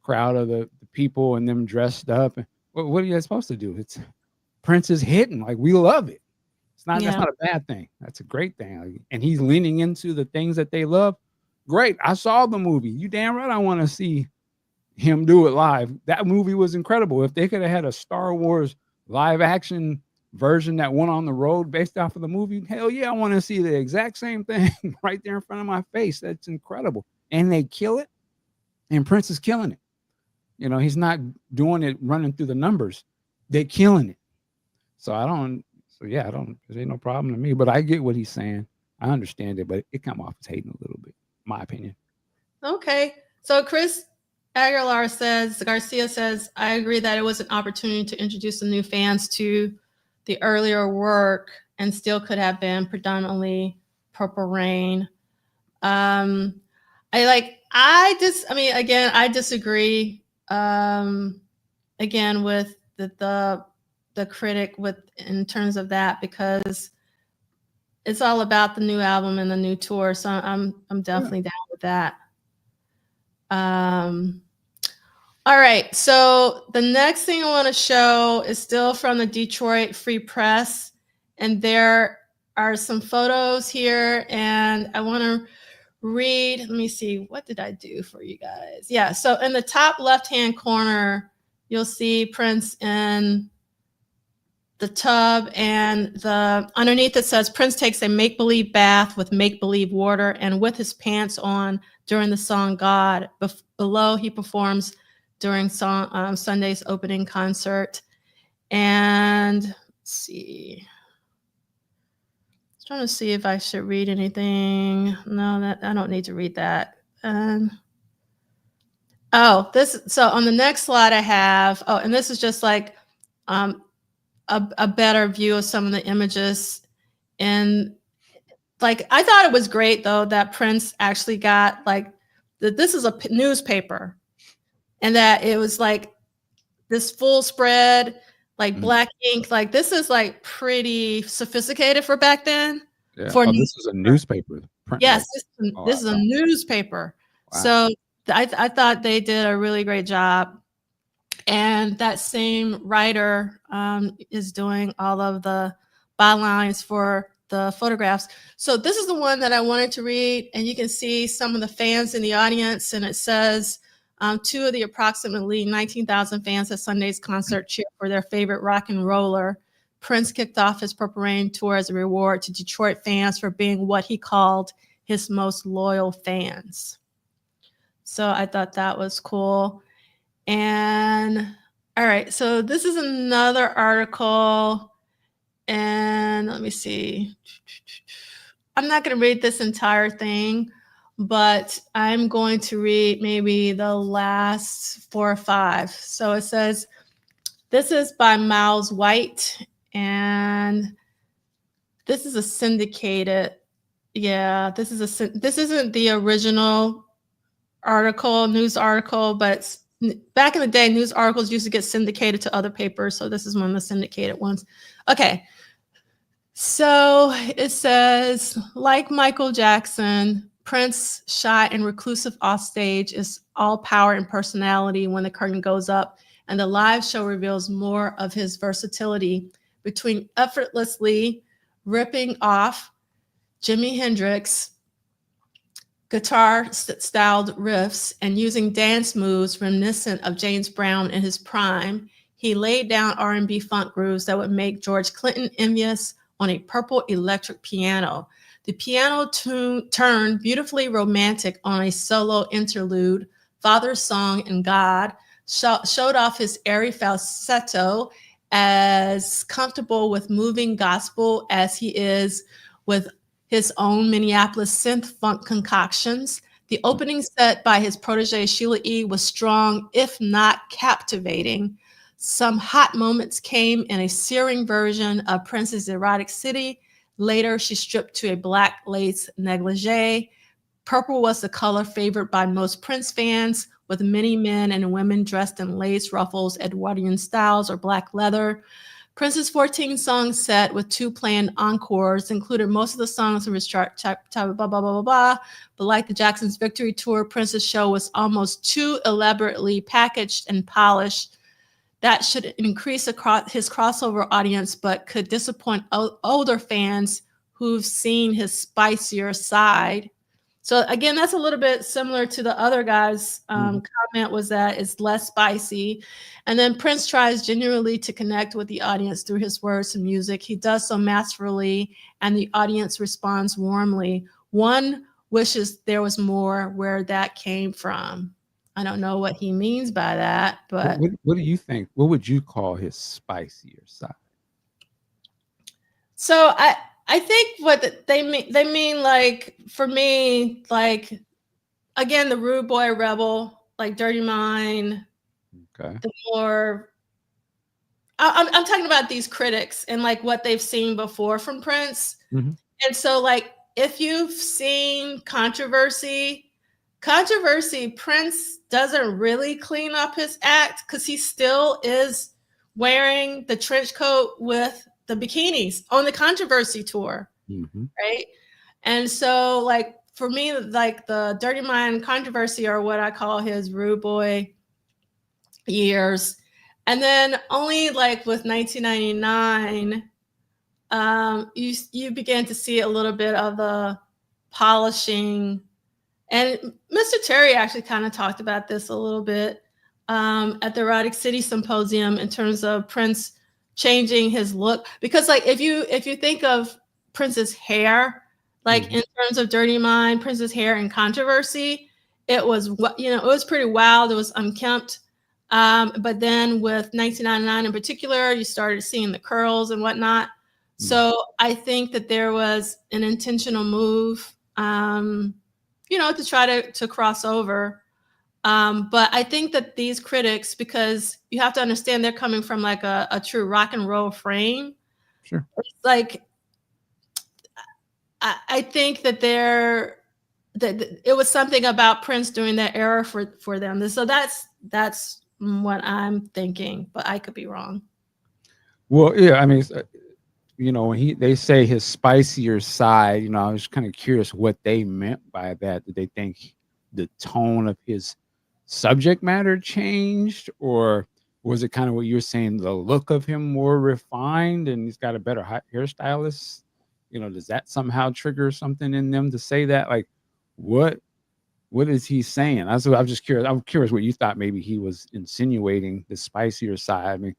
crowd of the people and them dressed up. And what are you guys supposed to do? It's Prince is hitting. Like, we love it. That's not a bad thing. That's a great thing. Like, and he's leaning into the things that they love. Great. I saw the movie. You damn right I want to see him do it live. That movie was incredible. If they could have had a Star Wars live action version that went on the road based off of the movie, hell yeah, I want to see the exact same thing right there in front of my face. That's incredible. And they kill it, and Prince is killing it. He's not doing it running through the numbers. They're killing it. There ain't no problem to me, but I get what he's saying. I understand it, but it come off as hating a little bit, my opinion. Okay. So Chris Garcia says, I agree that it was an opportunity to introduce some new fans to the earlier work and still could have been predominantly Purple Rain. I disagree again with the critic in terms of that, because it's all about the new album and the new tour. So I'm definitely down with that. All right, so the next thing I want to show is still from the Detroit Free Press, and there are some photos here, and I want to read. Let me see, what did I do for you guys? Yeah, so in the top left-hand corner, you'll see Prince in the tub, and underneath it says Prince takes a make-believe bath with make-believe water and with his pants on during the song God. Below, he performs during Sunday's opening concert. And let's see. I was trying to see if I should read anything. No, I don't need to read that. So on the next slide I have, and this is just like a better view of some of the images. And like, I thought it was great though that Prince actually got this is a newspaper, and that it was like this full spread, like black ink. Like, this is like pretty sophisticated for back then. Yeah. This is a newspaper. Yes, this is a newspaper. Wow. So I thought they did a really great job. And that same writer is doing all of the bylines for the photographs. So this is the one that I wanted to read, and you can see some of the fans in the audience, and it says, two of the approximately 19,000 fans at Sunday's concert cheered for their favorite rock and roller. Prince kicked off his Purple Rain tour as a reward to Detroit fans for being what he called his most loyal fans. So I thought that was cool. And all right, so this is another article, and let me see. I'm not going to read this entire thing, but I'm going to read maybe the last 4 or 5. So it says, this is by Miles White, and this is a syndicated. Yeah, this isn't the original news article, but back in the day, news articles used to get syndicated to other papers. So this is one of the syndicated ones. Okay. So it says, like Michael Jackson, Prince, shy and reclusive off stage, is all power and personality when the curtain goes up, and the live show reveals more of his versatility between effortlessly ripping off Jimi Hendrix guitar-styled riffs and using dance moves reminiscent of James Brown in his prime. He laid down R&B funk grooves that would make George Clinton envious on a purple electric piano. The piano tune turned beautifully romantic on a solo interlude. Father's Song and God showed off his airy falsetto, as comfortable with moving gospel as he is with his own Minneapolis synth funk concoctions. The opening set by his protege Sheila E. was strong, if not captivating. Some hot moments came in a searing version of Prince's Erotic City. Later, she stripped to a black lace negligee. Purple was the color favored by most Prince fans, with many men and women dressed in lace, ruffles, Edwardian styles, or black leather. Prince's 14-song set with 2 planned encores included most of the songs from his chart, blah, blah, blah, blah, blah. But like the Jackson's Victory Tour, Prince's show was almost too elaborately packaged and polished. That should increase his crossover audience, but could disappoint older fans who've seen his spicier side. So again, that's a little bit similar to the other guy's comment, was that it's less spicy. And then Prince tries genuinely to connect with the audience through his words and music. He does so masterfully, and the audience responds warmly. One wishes there was more where that came from. I don't know what he means by that, but what do you think? What would you call his spicier side? So I think what they mean, like, for me, like, again, the rude boy rebel, like Dirty Mind. Okay. The more I'm talking about these critics and like what they've seen before from Prince. Mm-hmm. And so, like, if you've seen Controversy, Prince doesn't really clean up his act, because he still is wearing the trench coat with the bikinis on the Controversy tour, right? And so, like, for me, like, the Dirty Mind, Controversy are what I call his rude boy years. And then only like with 1999, you began to see a little bit of the polishing. And Mr. Terry actually kind of talked about this a little bit at the Erotic City Symposium, in terms of Prince changing his look. Because, like, if you think of Prince's hair, like in terms of Dirty Mind, Prince's hair and Controversy, it was, it was pretty wild. It was unkempt. But then with 1999 in particular, you started seeing the curls and whatnot. So I think that there was an intentional move, to try to cross over. But I think that these critics, because you have to understand they're coming from like a true rock and roll frame. Sure. It's like, I think that it was something about Prince during that era for them. So that's what I'm thinking, but I could be wrong. Well, yeah, I mean, when they say his spicier side, I was kind of curious what they meant by that. Did they think the tone of his subject matter changed, or was it kind of what you're saying, the look of him more refined and he's got a better hairstylist? Does that somehow trigger something in them to say that? Like, what is he saying? I'm just curious. I'm curious what you thought maybe he was insinuating, the spicier side. I mean,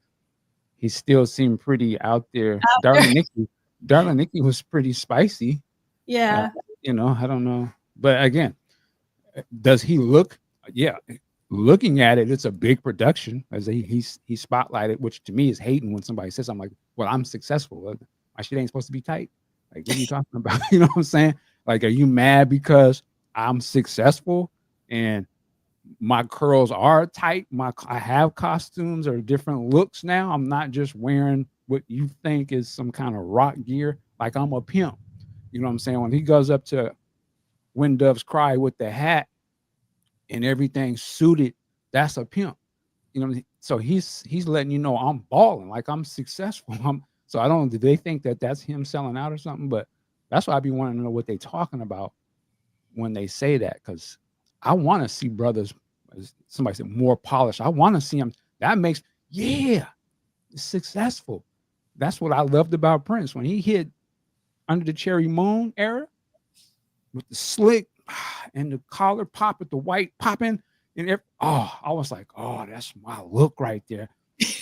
he still seemed pretty out there. Darling Nikki was pretty spicy. Yeah. I don't know. But again, does he look? Yeah. Looking at it, it's a big production. As he's spotlighted, which to me is hating when somebody says, I'm like, well, I'm successful. My shit ain't supposed to be tight. Like, what are you talking about? You know what I'm saying? Like, are you mad because I'm successful and my curls are tight? I have costumes or different looks now. I'm not just wearing what you think is some kind of rock gear. Like, I'm a pimp. You know what I'm saying? When he goes up to When Doves Cry with the hat and everything suited, that's a pimp. So he's letting you know I'm balling, like I'm successful. So I don't know, do they think that that's him selling out or something? But that's why I be wanting to know what they're talking about when they say that, because I want to see brothers, as somebody said, more polished. I want to see them. That makes, successful. That's what I loved about Prince when he hit Under the Cherry Moon era with the slick and the collar pop with the white popping. And I was like, oh, that's my look right there.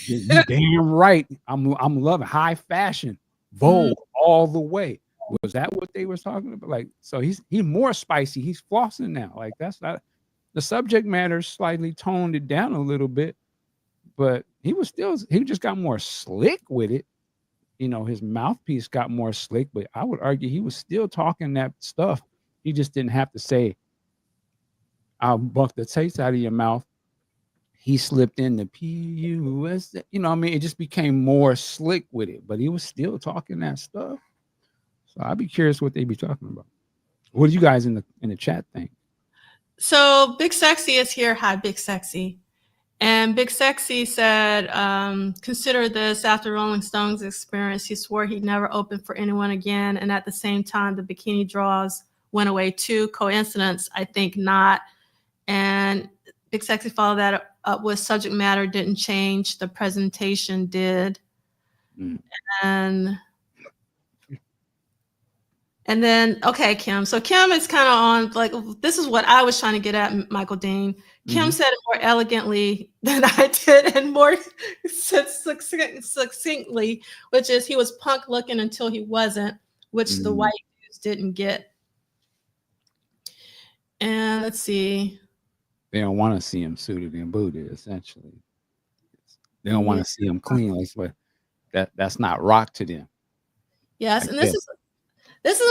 You damn right. I'm loving high fashion, Vogue all the way. Was that what they were talking about? Like, so he's more spicy. He's flossing now. Like, that's not the subject matter. Slightly toned it down a little bit, but he just got more slick with it. You know, his mouthpiece got more slick, but I would argue he was still talking that stuff. He just didn't have to say, "I'll buck the taste out of your mouth." He slipped in the P-U-S. You know what I mean? It just became more slick with it, but he was still talking that stuff. So I'd be curious what they be talking about. What do you guys in the chat think? So Big Sexy is here. Hi, Big Sexy. And Big Sexy said, consider this after Rolling Stones experience. He swore he'd never open for anyone again. And at the same time, the bikini draws went away too. Coincidence? I think not. And Big Sexy followed that up with subject matter didn't change. The presentation did. And then, okay, Kim. So Kim is kind of on, like, this is what I was trying to get at, Michael Dean. Kim said it more elegantly than I did and more succinctly, which is he was punk looking until he wasn't, which the white dudes didn't get. And let's see. They don't want to see him suited and booted, essentially. They don't want to see him clean. That's not rock to them. Yes, and this is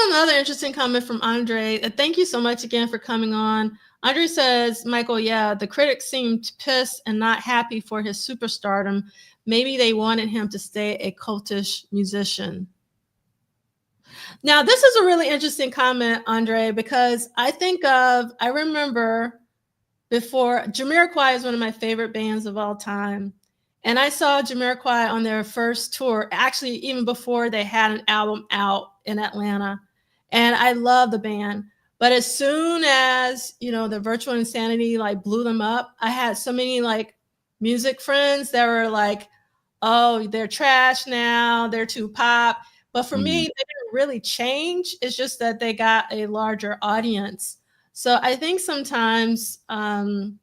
another interesting comment from Andre. Thank you so much again for coming on. Andre says, Michael, yeah, the critics seemed pissed and not happy for his superstardom. Maybe they wanted him to stay a cultish musician. Now, this is a really interesting comment, Andre, because I remember before, Jamiroquai is one of my favorite bands of all time. And I saw Jamiroquai on their first tour, actually, even before they had an album out in Atlanta. And I love the band. But as soon as, the virtual insanity like blew them up, I had so many like music friends that were like, oh, they're trash now, they're too pop. But for me, they didn't really change. It's just that they got a larger audience. So I think sometimes some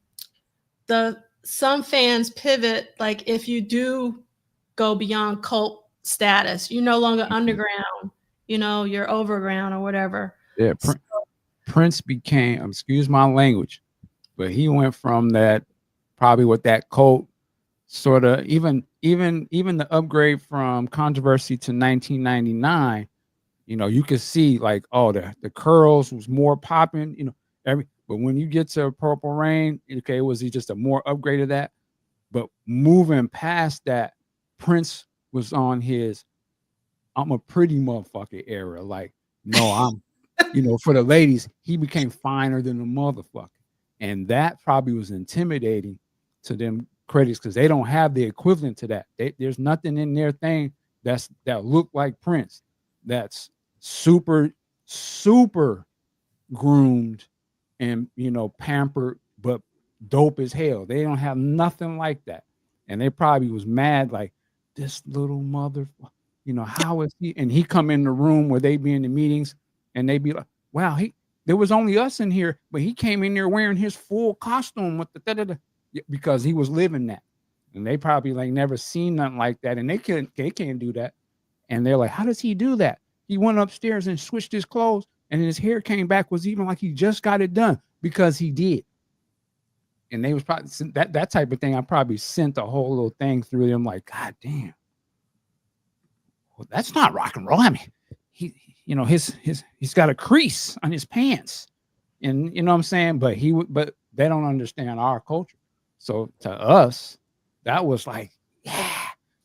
fans pivot, like if you do go beyond cult status, you're no longer underground, you're overground or whatever. Yeah, Prince became, excuse my language, but he went from that, probably with that cult sort of, even the upgrade from Controversy to 1999, you could see like, oh, the curls was more popping, but when you get to Purple Rain, okay, was he just a more upgrade of that? But moving past that, Prince was on his I'm a pretty motherfucker era. Like, no, I'm, for the ladies, he became finer than a motherfucker. And that probably was intimidating to them critics because they don't have the equivalent to that. There's nothing in their thing that looked like Prince. That's super, super groomed and, pampered, but dope as hell. They don't have nothing like that. And they probably was mad, like, this little motherfucker, how is he? And he come in the room where they be in the meetings and they be like, wow, there was only us in here, but he came in there wearing his full costume with the because he was living that. And they probably like never seen nothing like that. And they can't do that. And they're like, how does he do that? He went upstairs and switched his clothes and his hair came back, was even like he just got it done because he did. And they was probably that type of thing. I probably sent a whole little thing through them like, God damn. Well, that's not rock and roll. I mean, he's got a crease on his pants. And you know what I'm saying? But they don't understand our culture. So to us, that was like, yeah,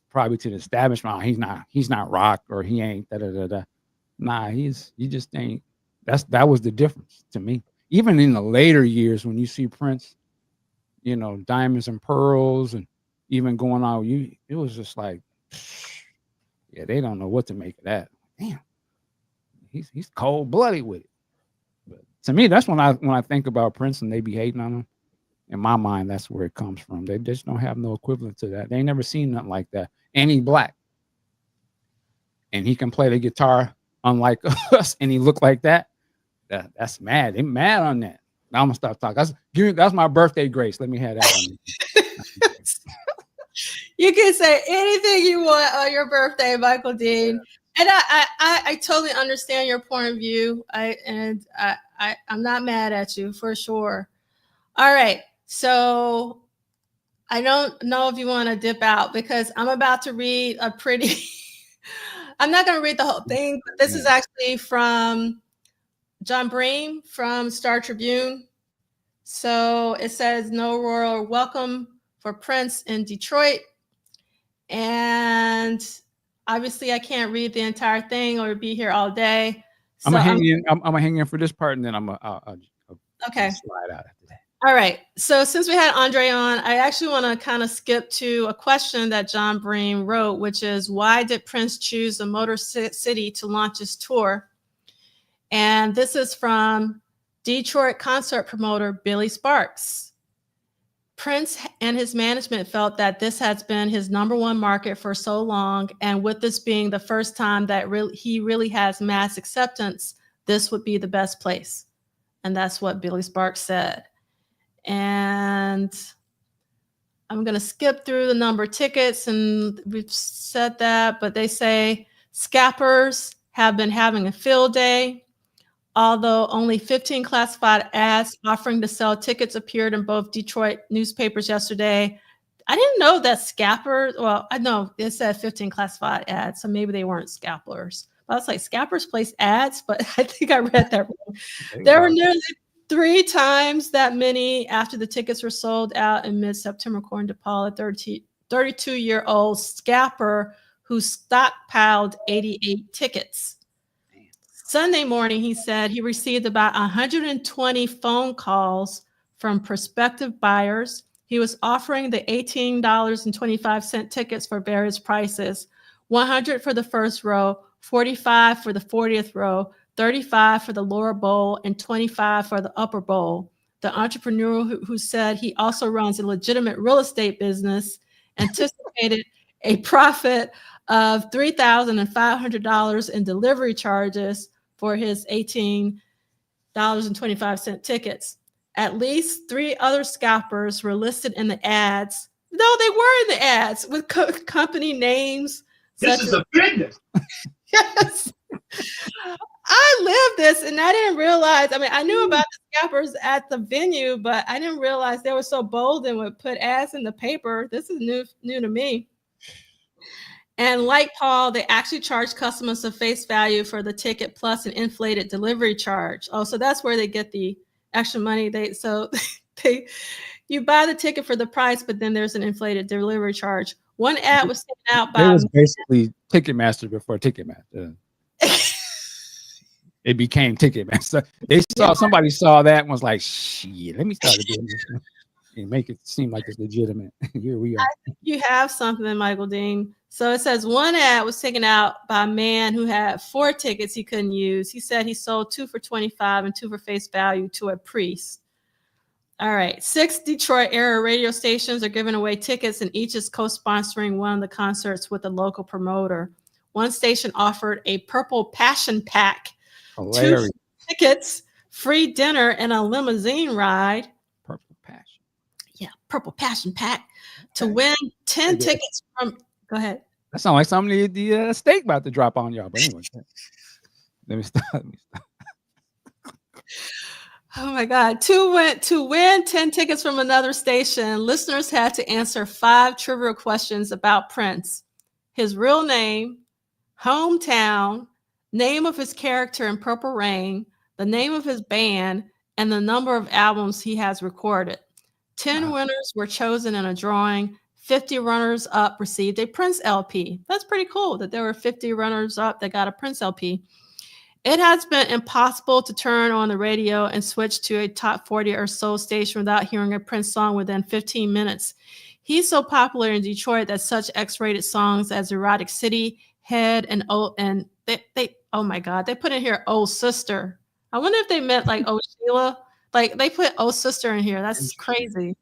probably to the establishment, he's not rock or he ain't da. Nah, he just ain't. That was the difference to me. Even in the later years when you see Prince, Diamonds and Pearls and even going on, it was just like, yeah, they don't know what to make of that. Damn, he's cold-blooded with it. But to me, that's when I think about Prince and they be hating on him. In my mind, that's where it comes from. They just don't have no equivalent to that. They ain't never seen nothing like that. And he black. And he can play the guitar unlike us, and he look like that. That's mad. They mad on that. Now I'm gonna stop talking. That's my birthday grace. Let me have that on. You can say anything you want on your birthday, Michael Dean. And I totally understand your point of view. I'm not mad at you for sure. All right. So I don't know if you want to dip out because I'm about to read a pretty I'm not going to read the whole thing, but this is actually from John Bream from Star Tribune. So it says no royal welcome for Prince in Detroit. And obviously I can't read the entire thing or be here all day. So I'm gonna hang in for this part, and then I'll okay. Slide out after that. All right. So since we had Ondrai on, I actually want to kind of skip to a question that John Bream wrote, which is why did Prince choose the Motor City to launch his tour? And this is from Detroit concert promoter Billy Sparks. Prince and his management felt that this has been his #1 market for so long, and with this being the first time that he really has mass acceptance, this would be the best place. And that's what Billy Sparks said. And I'm going to skip through the number of tickets, and we've said that, but they say scalpers have been having a field day. Although only 15 classified ads offering to sell tickets appeared in both Detroit newspapers yesterday. I didn't know that scalpers, well, I know it said 15 classified ads, so maybe they weren't scalpers. I was like, scalpers place ads, but I think I read that wrong. There were nearly 3 times that many after the tickets were sold out in mid-September, according to Paul, a 32-year-old scalper who stockpiled 88 tickets. Sunday morning, he said he received about 120 phone calls from prospective buyers. He was offering the $18.25 tickets for various prices, 100 for the first row, 45 for the 40th row, 35 for the lower bowl, and 25 for the upper bowl. The entrepreneur who said he also runs a legitimate real estate business anticipated a profit of $3,500 in delivery charges for his $18.25 tickets. At least 3 other scalpers were listed in the ads. No, they were in the ads with company names. This is a business. Yes. I lived this and I didn't realize. I mean, I knew about the scalpers at the venue, but I didn't realize they were so bold and would put ads in the paper. This is new to me. And like Paul, they actually charge customers a face value for the ticket plus an inflated delivery charge. Oh, so that's where they get the extra money. You buy the ticket for the price, but then there's an inflated delivery charge. One ad was taken out by. It was basically Ticketmaster before Ticketmaster. It became Ticketmaster. Somebody saw that and was like, shit, let me start doing this and make it seem like it's legitimate. Here we are. I think you have something, Michael Dean. So it says one ad was taken out by a man who had 4 tickets he couldn't use. He said he sold 2 for $25 and 2 for face value to a priest. All right. 6 Detroit area radio stations are giving away tickets, and each is co-sponsoring one of the concerts with a local promoter. One station offered a purple passion pack, Hilarious. 2 tickets, free dinner, and a limousine ride. Purple passion. Yeah, purple passion pack to win 10 tickets from. Go ahead. That sounds like something the steak about to drop on y'all. But anyway, let me stop. Oh my God. To win 10 tickets from another station, listeners had to answer 5 trivial questions about Prince: his real name, hometown, name of his character in Purple Rain, the name of his band, and the number of albums he has recorded. 10 winners were chosen in a drawing. 50 runners up received a Prince LP. That's pretty cool that there were 50 runners up that got a Prince LP. It has been impossible to turn on the radio and switch to a top 40 or soul station without hearing a Prince song within 15 minutes. He's so popular in Detroit that such X-rated songs as Erotic City, Head, and oh my God, they put in here Oh Sister. I wonder if they meant like Oh Sheila. Like they put Oh Sister in here. That's crazy.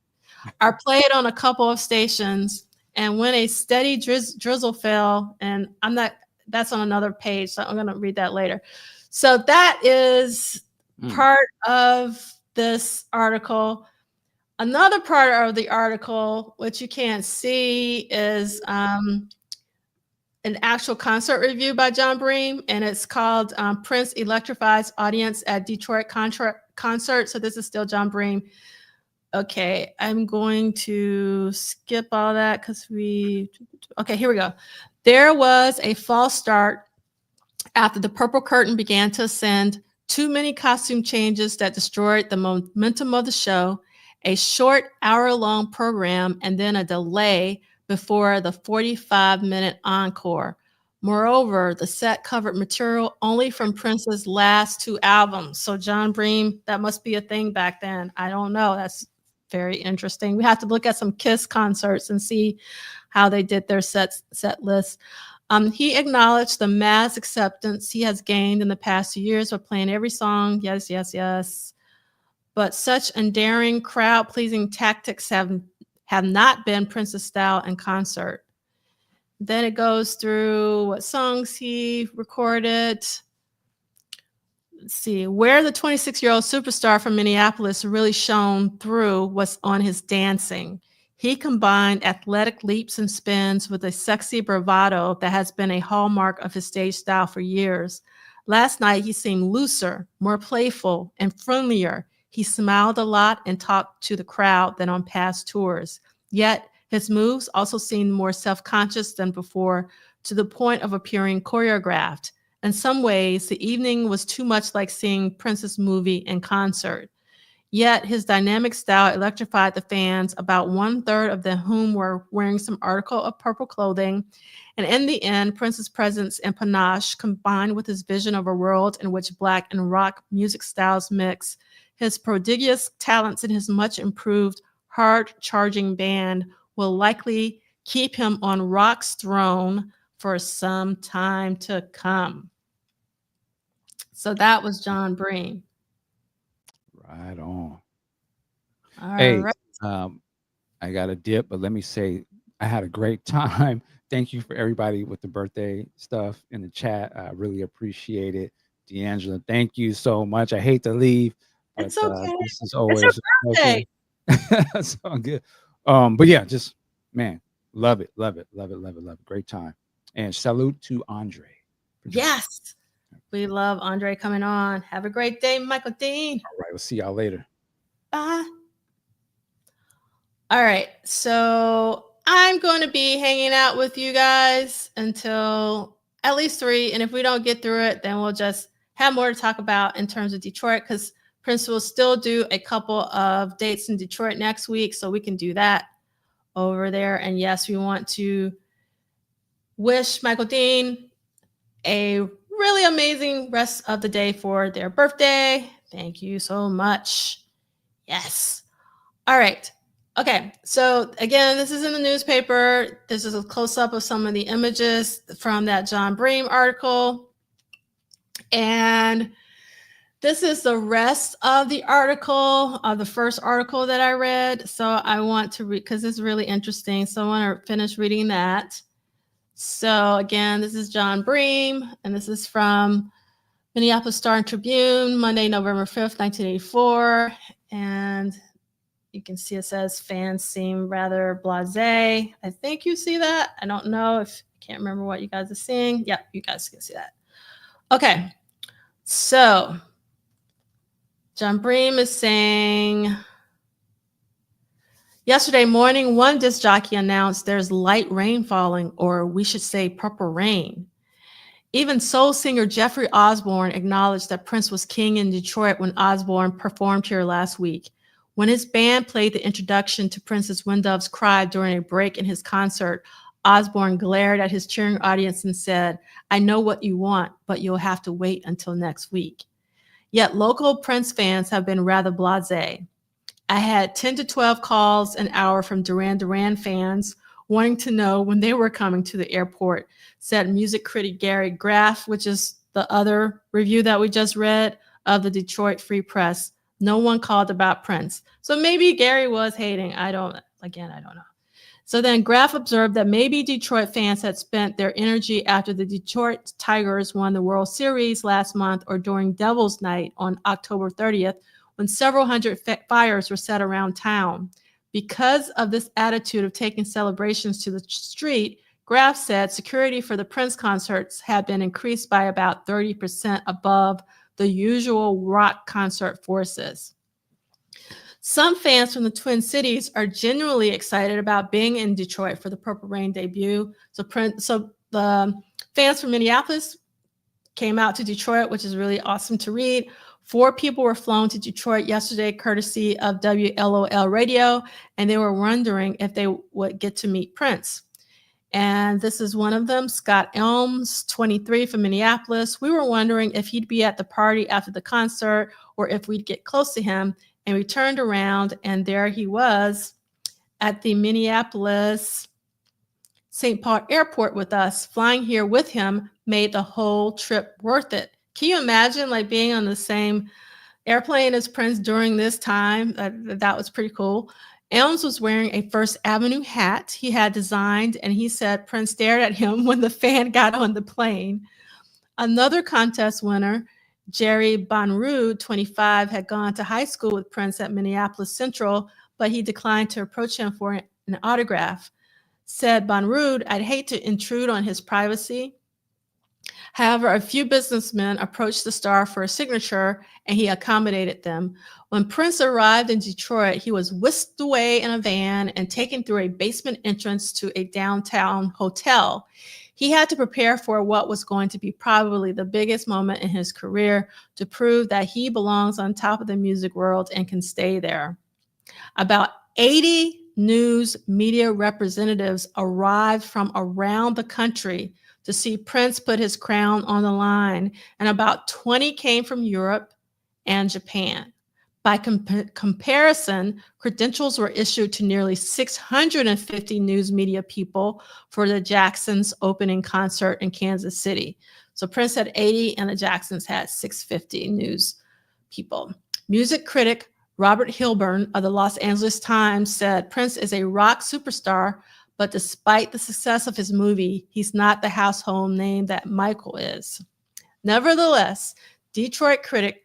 Are played on a couple of stations, and when a steady drizzle fell, and that's on another page, so I'm going to read that later. So that is part of this article. Another part of the article, which you can't see, is an actual concert review by John Bream, and it's called Prince Electrifies Audience at Detroit Concert. So this is still John Bream. Okay, I'm going to skip all that because okay, here we go. There was a false start after the purple curtain began to ascend, too many costume changes that destroyed the momentum of the show, a short hour-long program, and then a delay before the 45-minute encore. Moreover, the set covered material only from Prince's last 2 albums. So John Bream, that must be a thing back then. I don't know. That's very interesting. We have to look at some Kiss concerts and see how they did their set lists. He acknowledged the mass acceptance he has gained in the past 2 years by playing every song. Yes, yes, yes. But such endearing, crowd-pleasing tactics have not been Prince's style in concert. Then it goes through what songs he recorded. Let's see, where the 26-year-old superstar from Minneapolis really shone through was on his dancing. He combined athletic leaps and spins with a sexy bravado that has been a hallmark of his stage style for years. Last night, he seemed looser, more playful, and friendlier. He smiled a lot and talked to the crowd than on past tours. Yet, his moves also seemed more self-conscious than before, to the point of appearing choreographed. In some ways, the evening was too much like seeing Prince's movie in concert. Yet his dynamic style electrified the fans, about 1/3 of them whom were wearing some article of purple clothing. And in the end, Prince's presence and panache, combined with his vision of a world in which Black and rock music styles mix, his prodigious talents and his much improved, hard-charging band will likely keep him on rock's throne for some time to come. So that was John Bream. Right on. All Hey, right. I got a dip, but let me say I had a great time. Thank you for everybody with the birthday stuff in the chat. I really appreciate it. D'Angela, thank you so much. I hate to leave, but It's okay. this is It's your always birthday. That's all good. But yeah, just man, love it. Great time. And salute to Andre. Yes. We love Andre coming on. Have a great day, Michael Dean. All right, we'll see y'all later. Bye. All right. So I'm going to be hanging out with you guys until at least 3. And if we don't get through it, then we'll just have more to talk about in terms of Detroit, because Prince will still do a couple of dates in Detroit next week. So we can do that over there. And yes, we want to wish Michael Dean a really amazing rest of the day for their birthday. Thank you so much. Yes. All right. Okay. So again, this is in the newspaper. This is a close-up of some of the images from that John Bream article. And this is the rest of the article, the first article that I read. So I want to read, because it's really interesting. So I want to finish reading that. So again, this is John Bream, and this is from Minneapolis Star and Tribune, Monday, November 5th, 1984. And you can see it says fans seem rather blasé. I think you see that. I don't know if I can't remember what you guys are seeing. Yep, you guys can see that. Okay, so John Bream is saying, yesterday morning, one disc jockey announced there's light rain falling, or we should say purple rain. Even soul singer Jeffrey Osborne acknowledged that Prince was king in Detroit when Osborne performed here last week. When his band played the introduction to Prince's When Doves Cry during a break in his concert, Osborne glared at his cheering audience and said, "I know what you want, but you'll have to wait until next week." Yet local Prince fans have been rather blasé. I had 10 to 12 calls an hour from Duran Duran fans wanting to know when they were coming to the airport, said music critic Gary Graff, which is the other review that we just read of the Detroit Free Press. No one called about Prince. So maybe Gary was hating. I don't know. So then Graff observed that maybe Detroit fans had spent their energy after the Detroit Tigers won the World Series last month, or during Devil's Night on October 30th, when several hundred fires were set around town. Because of this attitude of taking celebrations to the street, graph said security for the Prince concerts had been increased by about 30% above the usual rock concert forces. Some fans from the Twin Cities are genuinely excited about being in Detroit for the Purple Rain debut. So the fans from Minneapolis came out to Detroit, which is really awesome to read. 4 people were flown to Detroit yesterday, courtesy of WLOL Radio, and they were wondering if they would get to meet Prince. And this is one of them, Scott Elms, 23, from Minneapolis. We were wondering if he'd be at the party after the concert or if we'd get close to him. And we turned around, and there he was at the Minneapolis St. Paul Airport with us. Flying here with him made the whole trip worth it. Can you imagine like being on the same airplane as Prince during this time? That was pretty cool. Elms was wearing a First Avenue hat he had designed, and he said Prince stared at him when the fan got on the plane. Another contest winner, Jerry Bonrud, 25, had gone to high school with Prince at Minneapolis Central, but he declined to approach him for an autograph. Said Bonrud, "I'd hate to intrude on his privacy." However, a few businessmen approached the star for a signature, and he accommodated them. When Prince arrived in Detroit, he was whisked away in a van and taken through a basement entrance to a downtown hotel. He had to prepare for what was going to be probably the biggest moment in his career to prove that he belongs on top of the music world and can stay there. About 80 news media representatives arrived from around the country to see Prince put his crown on the line, and about 20 came from Europe and Japan. By comparison, credentials were issued to nearly 650 news media people for the Jacksons' opening concert in Kansas City. So Prince had 80 and the Jacksons had 650 news people. Music critic Robert Hilburn of the Los Angeles Times said Prince is a rock superstar, but despite the success of his movie, he's not the household name that Michael is. Nevertheless, Detroit critic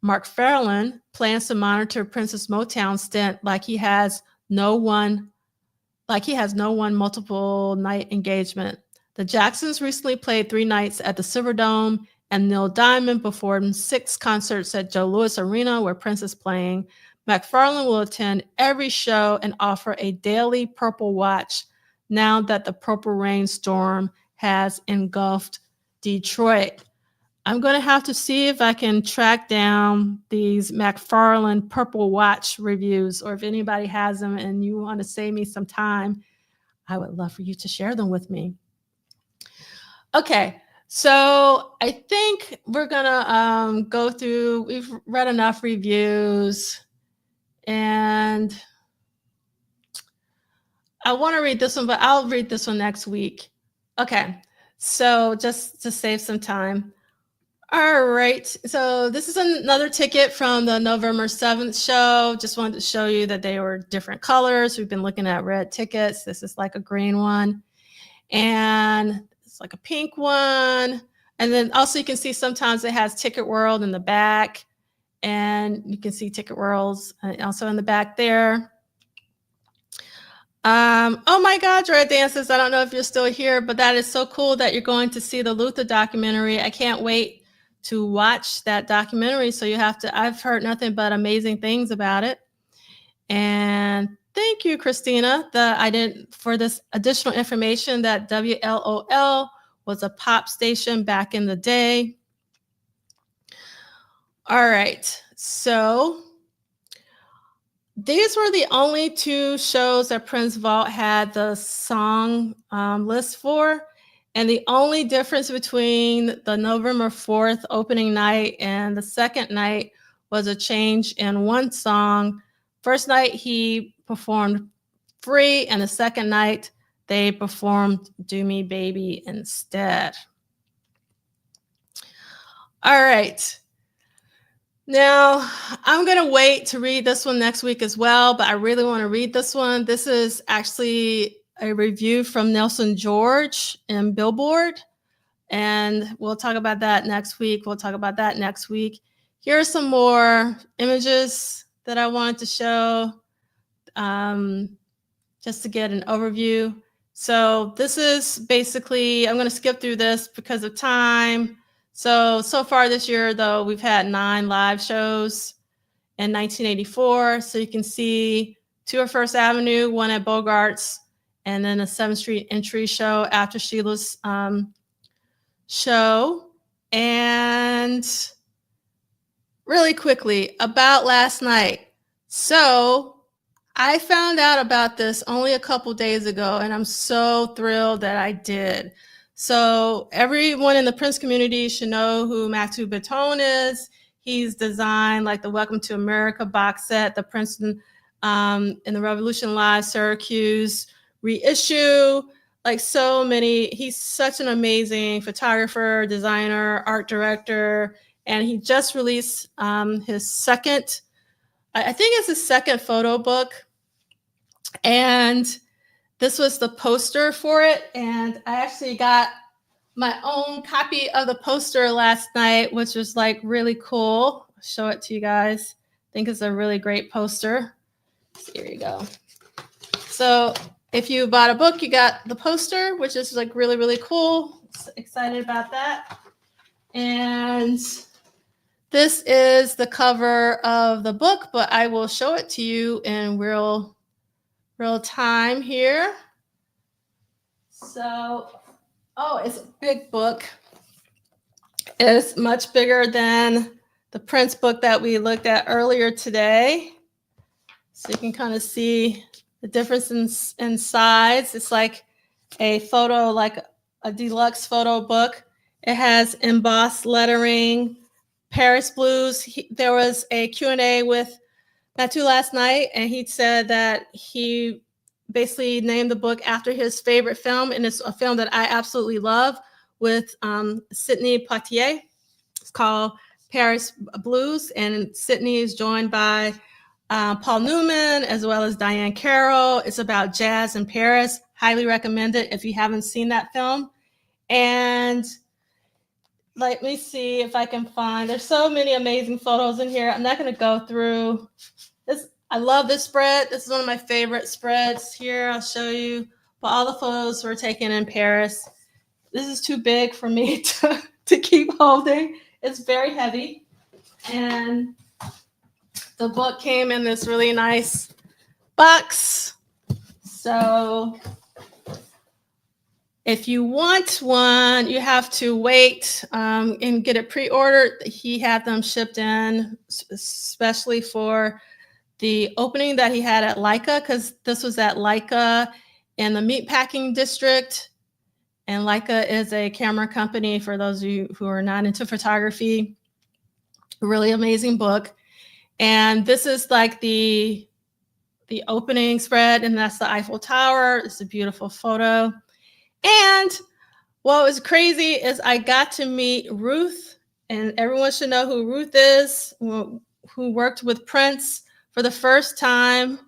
Mark Farland plans to monitor Prince's Motown stint like he has no one multiple night engagement. The Jacksons recently played 3 nights at the Silverdome, and Neil Diamond performed 6 concerts at Joe Louis Arena, where Prince is playing. McFarlane will attend every show and offer a daily Purple Watch now that the Purple Rain storm has engulfed Detroit. I'm going to have to see if I can track down these McFarlane Purple Watch reviews, or if anybody has them and you want to save me some time, I would love for you to share them with me. Okay, so I think we're going to go through, we've read enough reviews, and I want to read this one, but I'll read this one next week. Okay, so just to save some time. All right, so this is another ticket from the November 7th show. Just wanted to show you that they were different colors. We've been looking at red tickets. This is like a green one, and it's like a pink one. And then also you can see sometimes it has Ticket World in the back, and you can see Ticket Worlds also in the back there. Oh my God, Dread Dances, I don't know if you're still here, but that is so cool that you're going to see the Luther documentary. I can't wait to watch that documentary. So you have to, I've heard nothing but amazing things about it. And thank you, Christina, for this additional information that WLOL was a pop station back in the day. All right, so these were the only 2 shows that Prince Vault had the song list for. And the only difference between the November 4th opening night and the second night was a change in one song. First night he performed Free, and the second night they performed Do Me Baby instead. All right. Now, I'm going to wait to read this one next week as well, but I really want to read this one. This is actually a review from Nelson George in Billboard, and we'll talk about that next week. Here are some more images that I wanted to show just to get an overview. So this is basically, I'm going to skip through this because of time. So far this year, though, we've had 9 live shows in 1984. So you can see 2 at First Avenue, 1 at Bogart's, and then a 7th Street entry show after Sheila's show. And really quickly about last night. So I found out about this only a couple days ago, and I'm so thrilled that I did. So everyone in the Prince community should know who Matthew Baton is. He's designed like the Welcome to America box set, the Princeton in the Revolution Live Syracuse reissue, like so many. He's such an amazing photographer, designer, art director, and he just released his second, I think it's his second photo book. And this was the poster for it. And I actually got my own copy of the poster last night, which was like really cool. I'll show it to you guys. I think it's a really great poster. Here you go. So if you bought a book, you got the poster, which is like really, really cool. Excited about that. And this is the cover of the book, but I will show it to you in real time here. So, oh, it's a big book. It's much bigger than the Prince book that we looked at earlier today. So you can kind of see the difference in size. It's like a photo, like a deluxe photo book. It has embossed lettering, Paris Blues. There was a Q&A with Matthew last night, and he said that he basically named the book after his favorite film, and it's a film that I absolutely love with Sidney Poitier. It's called Paris Blues, and Sidney is joined by Paul Newman as well as Diane Carroll. It's about jazz in Paris. Highly recommend it if you haven't seen that film. And let me see if I can find, there's so many amazing photos in here. I'm not going to go through this. I love this spread. This is one of my favorite spreads here. I'll show you. But all the photos were taken in Paris. This is too big for me to keep holding. It's very heavy. And the book came in this really nice box. So if you want one, you have to wait and get it pre-ordered. He had them shipped in especially for the opening that he had at Leica, because this was at Leica in the meatpacking district. And Leica is a camera company for those of you who are not into photography. A really amazing book. And this is like the opening spread, and that's the Eiffel Tower. It's a beautiful photo. And what was crazy is I got to meet Ruth, and everyone should know who Ruth is, who worked with Prince for the first time.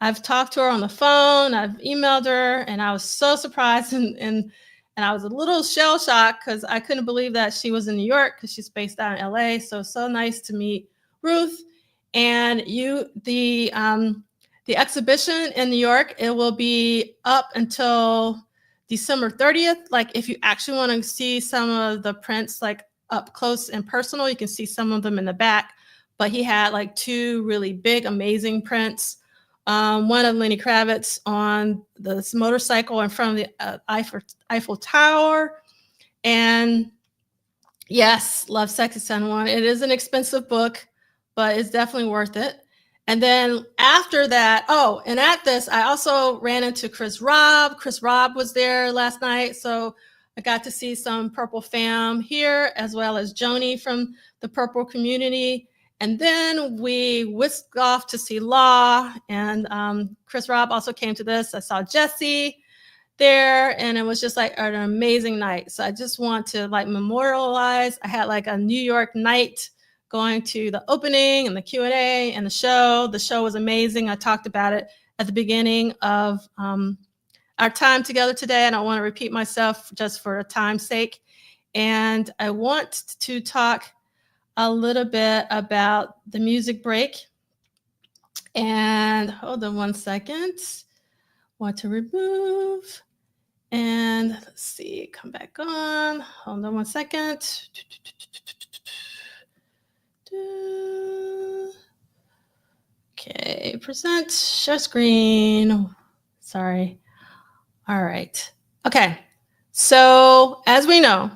I've talked to her on the phone, I've emailed her, and I was so surprised and I was a little shell-shocked because I couldn't believe that she was in New York because she's based out in LA. So nice to meet Ruth. And the exhibition in New York, it will be up until December 30th. Like if you actually want to see some of the prints like up close and personal, you can see some of them in the back. But he had like 2 really big, amazing prints. One of Lenny Kravitz on this motorcycle in front of the Eiffel Tower. And yes, Love, Sex, and Sun one. It is an expensive book, but it's definitely worth it. And then after that, oh, and at this, I also ran into Chris Robb. Chris Robb was there last night. So I got to see some Purple fam here, as well as Joni from the Purple community. And then we whisked off to see Law, and Chris Robb also came to this. I saw Jesse there, and it was just like an amazing night. So I just want to like memorialize. I had like a New York night going to the opening and the Q&A and the show. The show was amazing. I talked about it at the beginning of our time together today. I don't want to repeat myself just for time's sake. And I want to talk a little bit about the music break. And hold on one second. Want to remove And let's see, come back on. Hold on one second. Okay, present, share screen. Sorry. All right. Okay. So as we know,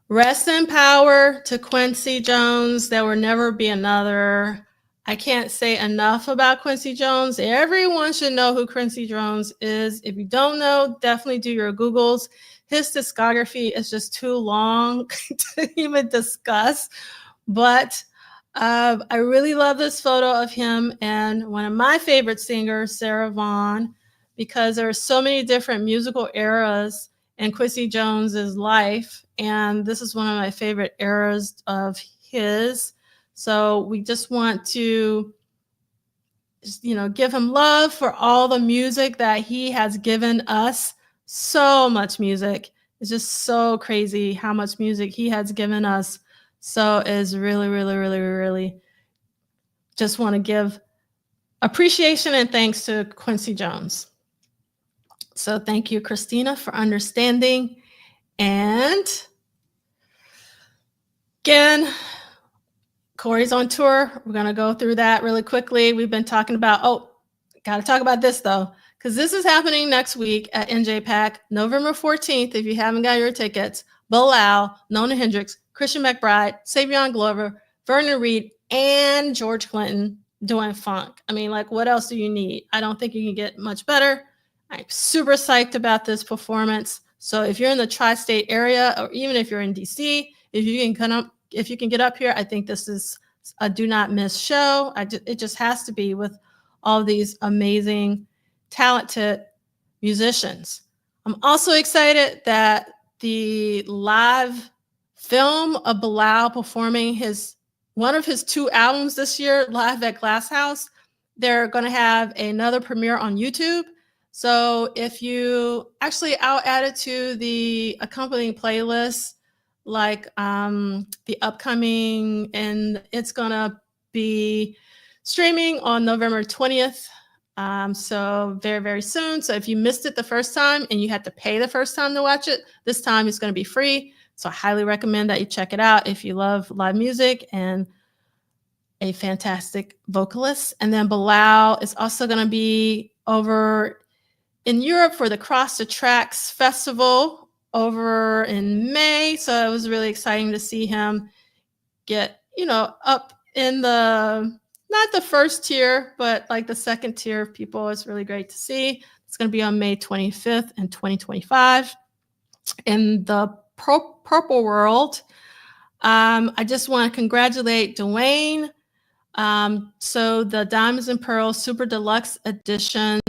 rest in power to Quincy Jones. There will never be another. I can't say enough about Quincy Jones. Everyone should know who Quincy Jones is. If you don't know, definitely do your Googles. His discography is just too long to even discuss. But I really love this photo of him and one of my favorite singers, Sarah Vaughan, because there are so many different musical eras in Quincy Jones's life. And this is one of my favorite eras of his. So we just want to, give him love for all the music that he has given us. So much music. It's just so crazy how much music he has given us. So it's really, really, really, really just want to give appreciation and thanks to Quincy Jones. So thank you, Christina, for understanding. And again, Corey's on tour. We're going to go through that really quickly. We've been talking about, got to talk about this though, because this is happening next week at NJPAC, November 14th. If you haven't got your tickets, Bilal, Nona Hendrix, Christian McBride, Savion Glover, Vernon Reid, and George Clinton doing funk. I mean, like, what else do you need? I don't think you can get much better. I'm super psyched about this performance. So if you're in the tri-state area, or even if you're in DC, if you can get up here, I think this is a do not miss show. It just has to be with all these amazing, talented musicians. I'm also excited that the live film of Bilal performing one of his 2 albums this year, live at Glass House, they're going to have another premiere on YouTube. So if you I'll add it to the accompanying playlist, like the upcoming, and it's going to be streaming on November 20th. So very, very soon. So if you missed it the first time and you had to pay the first time to watch it, this time it's going to be free. So I highly recommend that you check it out if you love live music and a fantastic vocalist. And then Bilal is also going to be over in Europe for the Cross the Tracks Festival over in May. So it was really exciting to see him get, up in not the first tier, but like the second tier of people. It's really great to see. It's going to be on May 25th in 2025. In the Purple World, I just want to congratulate Duane. So the Diamonds and Pearls Super Deluxe Edition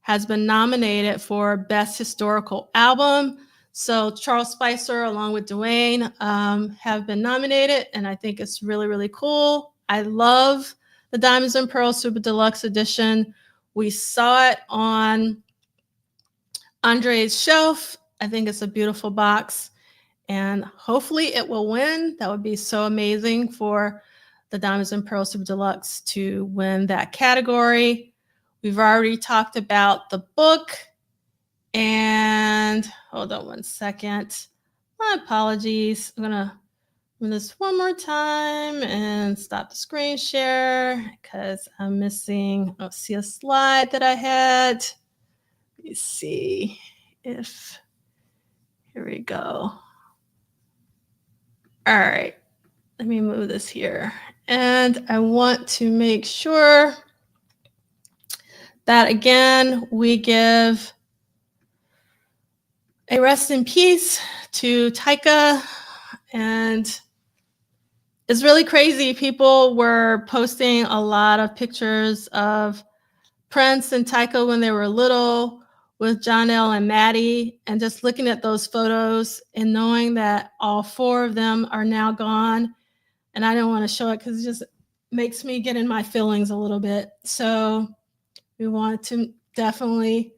has been nominated for Best Historical Album. So Charles Spicer, along with Duane, have been nominated, and I think it's really, really cool. I love the Diamonds and Pearls Super Deluxe Edition. We saw it on Andre's shelf. I think it's a beautiful box, and hopefully it will win. That would be so amazing for the Diamonds and Pearls Super Deluxe to win that category. We've already talked about the book. And hold on one second. My apologies. I'm going to run this one more time and stop the screen share because I'm missing, I don't see a slide that I had. Let me see if, here we go. All right, let me move this here. And I want to make sure that, again, we give a rest in peace to Tyka. And it's really crazy. People were posting a lot of pictures of Prince and Tyka when they were little with Jonelle and Maddie, and just looking at those photos and knowing that all 4 of them are now gone. And I didn't want to show it because it just makes me get in my feelings a little bit. So we want to definitely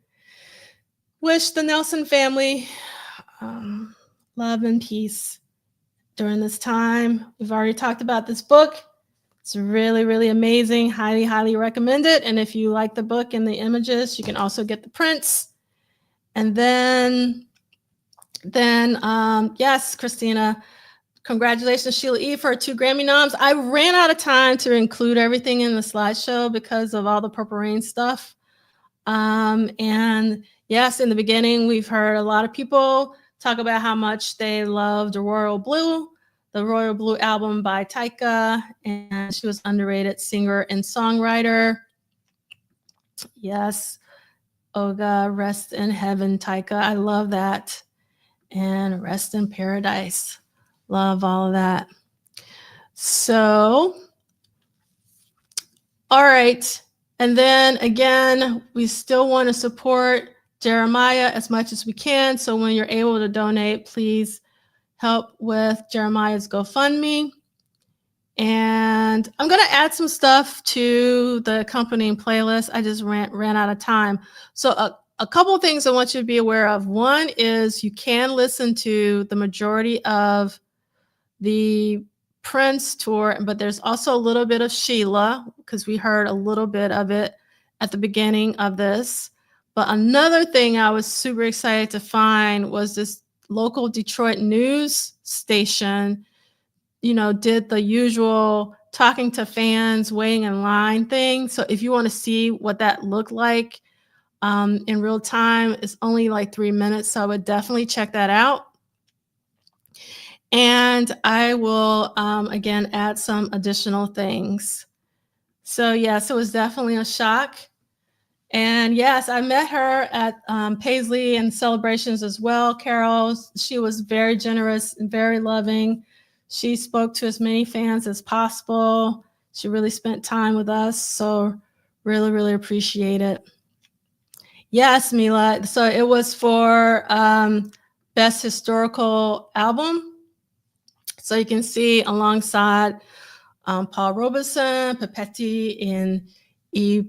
wish the Nelson family love and peace during this time. We've already talked about this book. It's really, really amazing. Highly, highly recommend it. And if you like the book and the images, you can also get the prints. And then yes, Christina, congratulations, Sheila E. for 2 Grammy noms. I ran out of time to include everything in the slideshow because of all the Purple Rain stuff. And yes, in the beginning, we've heard a lot of people talk about how much they loved the Royal Blue album by Tyka, and she was underrated singer and songwriter. Yes, Olga, rest in heaven, Tyka. I love that. And rest in paradise. Love all of that. So, all right. And then again, we still want to support Jeremiah as much as we can. So when you're able to donate, please help with Jeremiah's GoFundMe. And I'm going to add some stuff to the accompanying playlist. I just ran out of time. So a couple of things I want you to be aware of. One is you can listen to the majority of the Prince tour, but there's also a little bit of Sheila because we heard a little bit of it at the beginning of this. But another thing I was super excited to find was this local Detroit news station, did the usual talking to fans, waiting in line thing. So if you want to see what that looked like in real time, it's only like 3 minutes. So I would definitely check that out. And I will, again, add some additional things. So, yes, it was definitely a shock. And yes, I met her at Paisley and celebrations as well, Carol. She was very generous and very loving. She spoke to as many fans as possible. She really spent time with us. So really, really appreciate it. Yes, Mila. So it was for Best Historical Album. So you can see alongside Paul Robeson, Papetti, and E.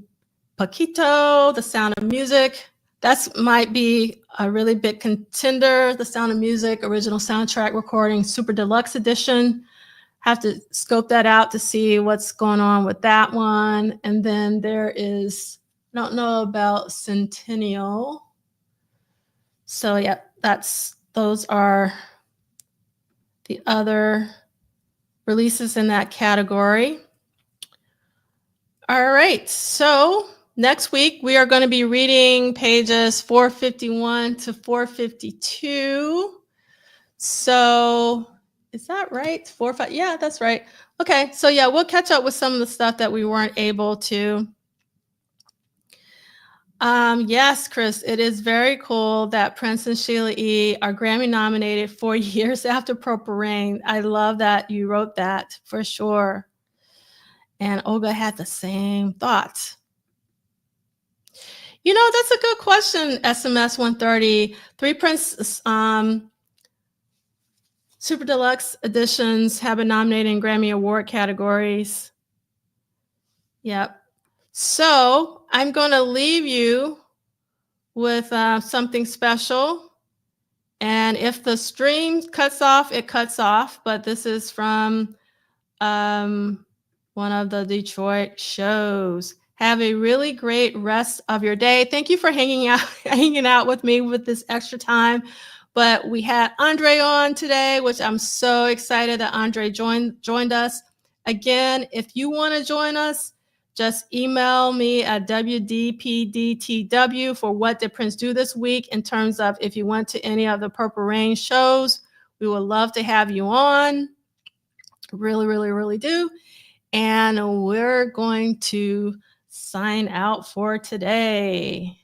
Paquito, The Sound of Music. That might be a really big contender. The Sound of Music, original soundtrack recording, Super Deluxe Edition. Have to scope that out to see what's going on with that one. And then there is, I don't know about Centennial. So yeah, those are the other releases in that category. All right, so next week we are going to be reading pages 451 to 452. So is that right? 4, 5? Yeah, that's right. Okay, so yeah, we'll catch up with some of the stuff that we weren't able to. Yes, Chris, it is very cool that Prince and Sheila E. are Grammy nominated 4 years after Purple Rain. I love that you wrote that for sure. And Olga had the same thoughts. That's a good question, SMS 130. 3 Prince Super Deluxe editions have been nominated in Grammy Award categories. Yep. So I'm going to leave you with something special. And if the stream cuts off, it cuts off. But this is from one of the Detroit shows. Have a really great rest of your day. Thank you for hanging out with me with this extra time. But we had Ondrai on today, which I'm so excited that Ondrai joined us. Again, if you want to join us, just email me at WDPDTW for what did Prince do this week in terms of if you went to any of the Purple Rain shows. We would love to have you on. Really, really, really do. And we're going to sign out for today.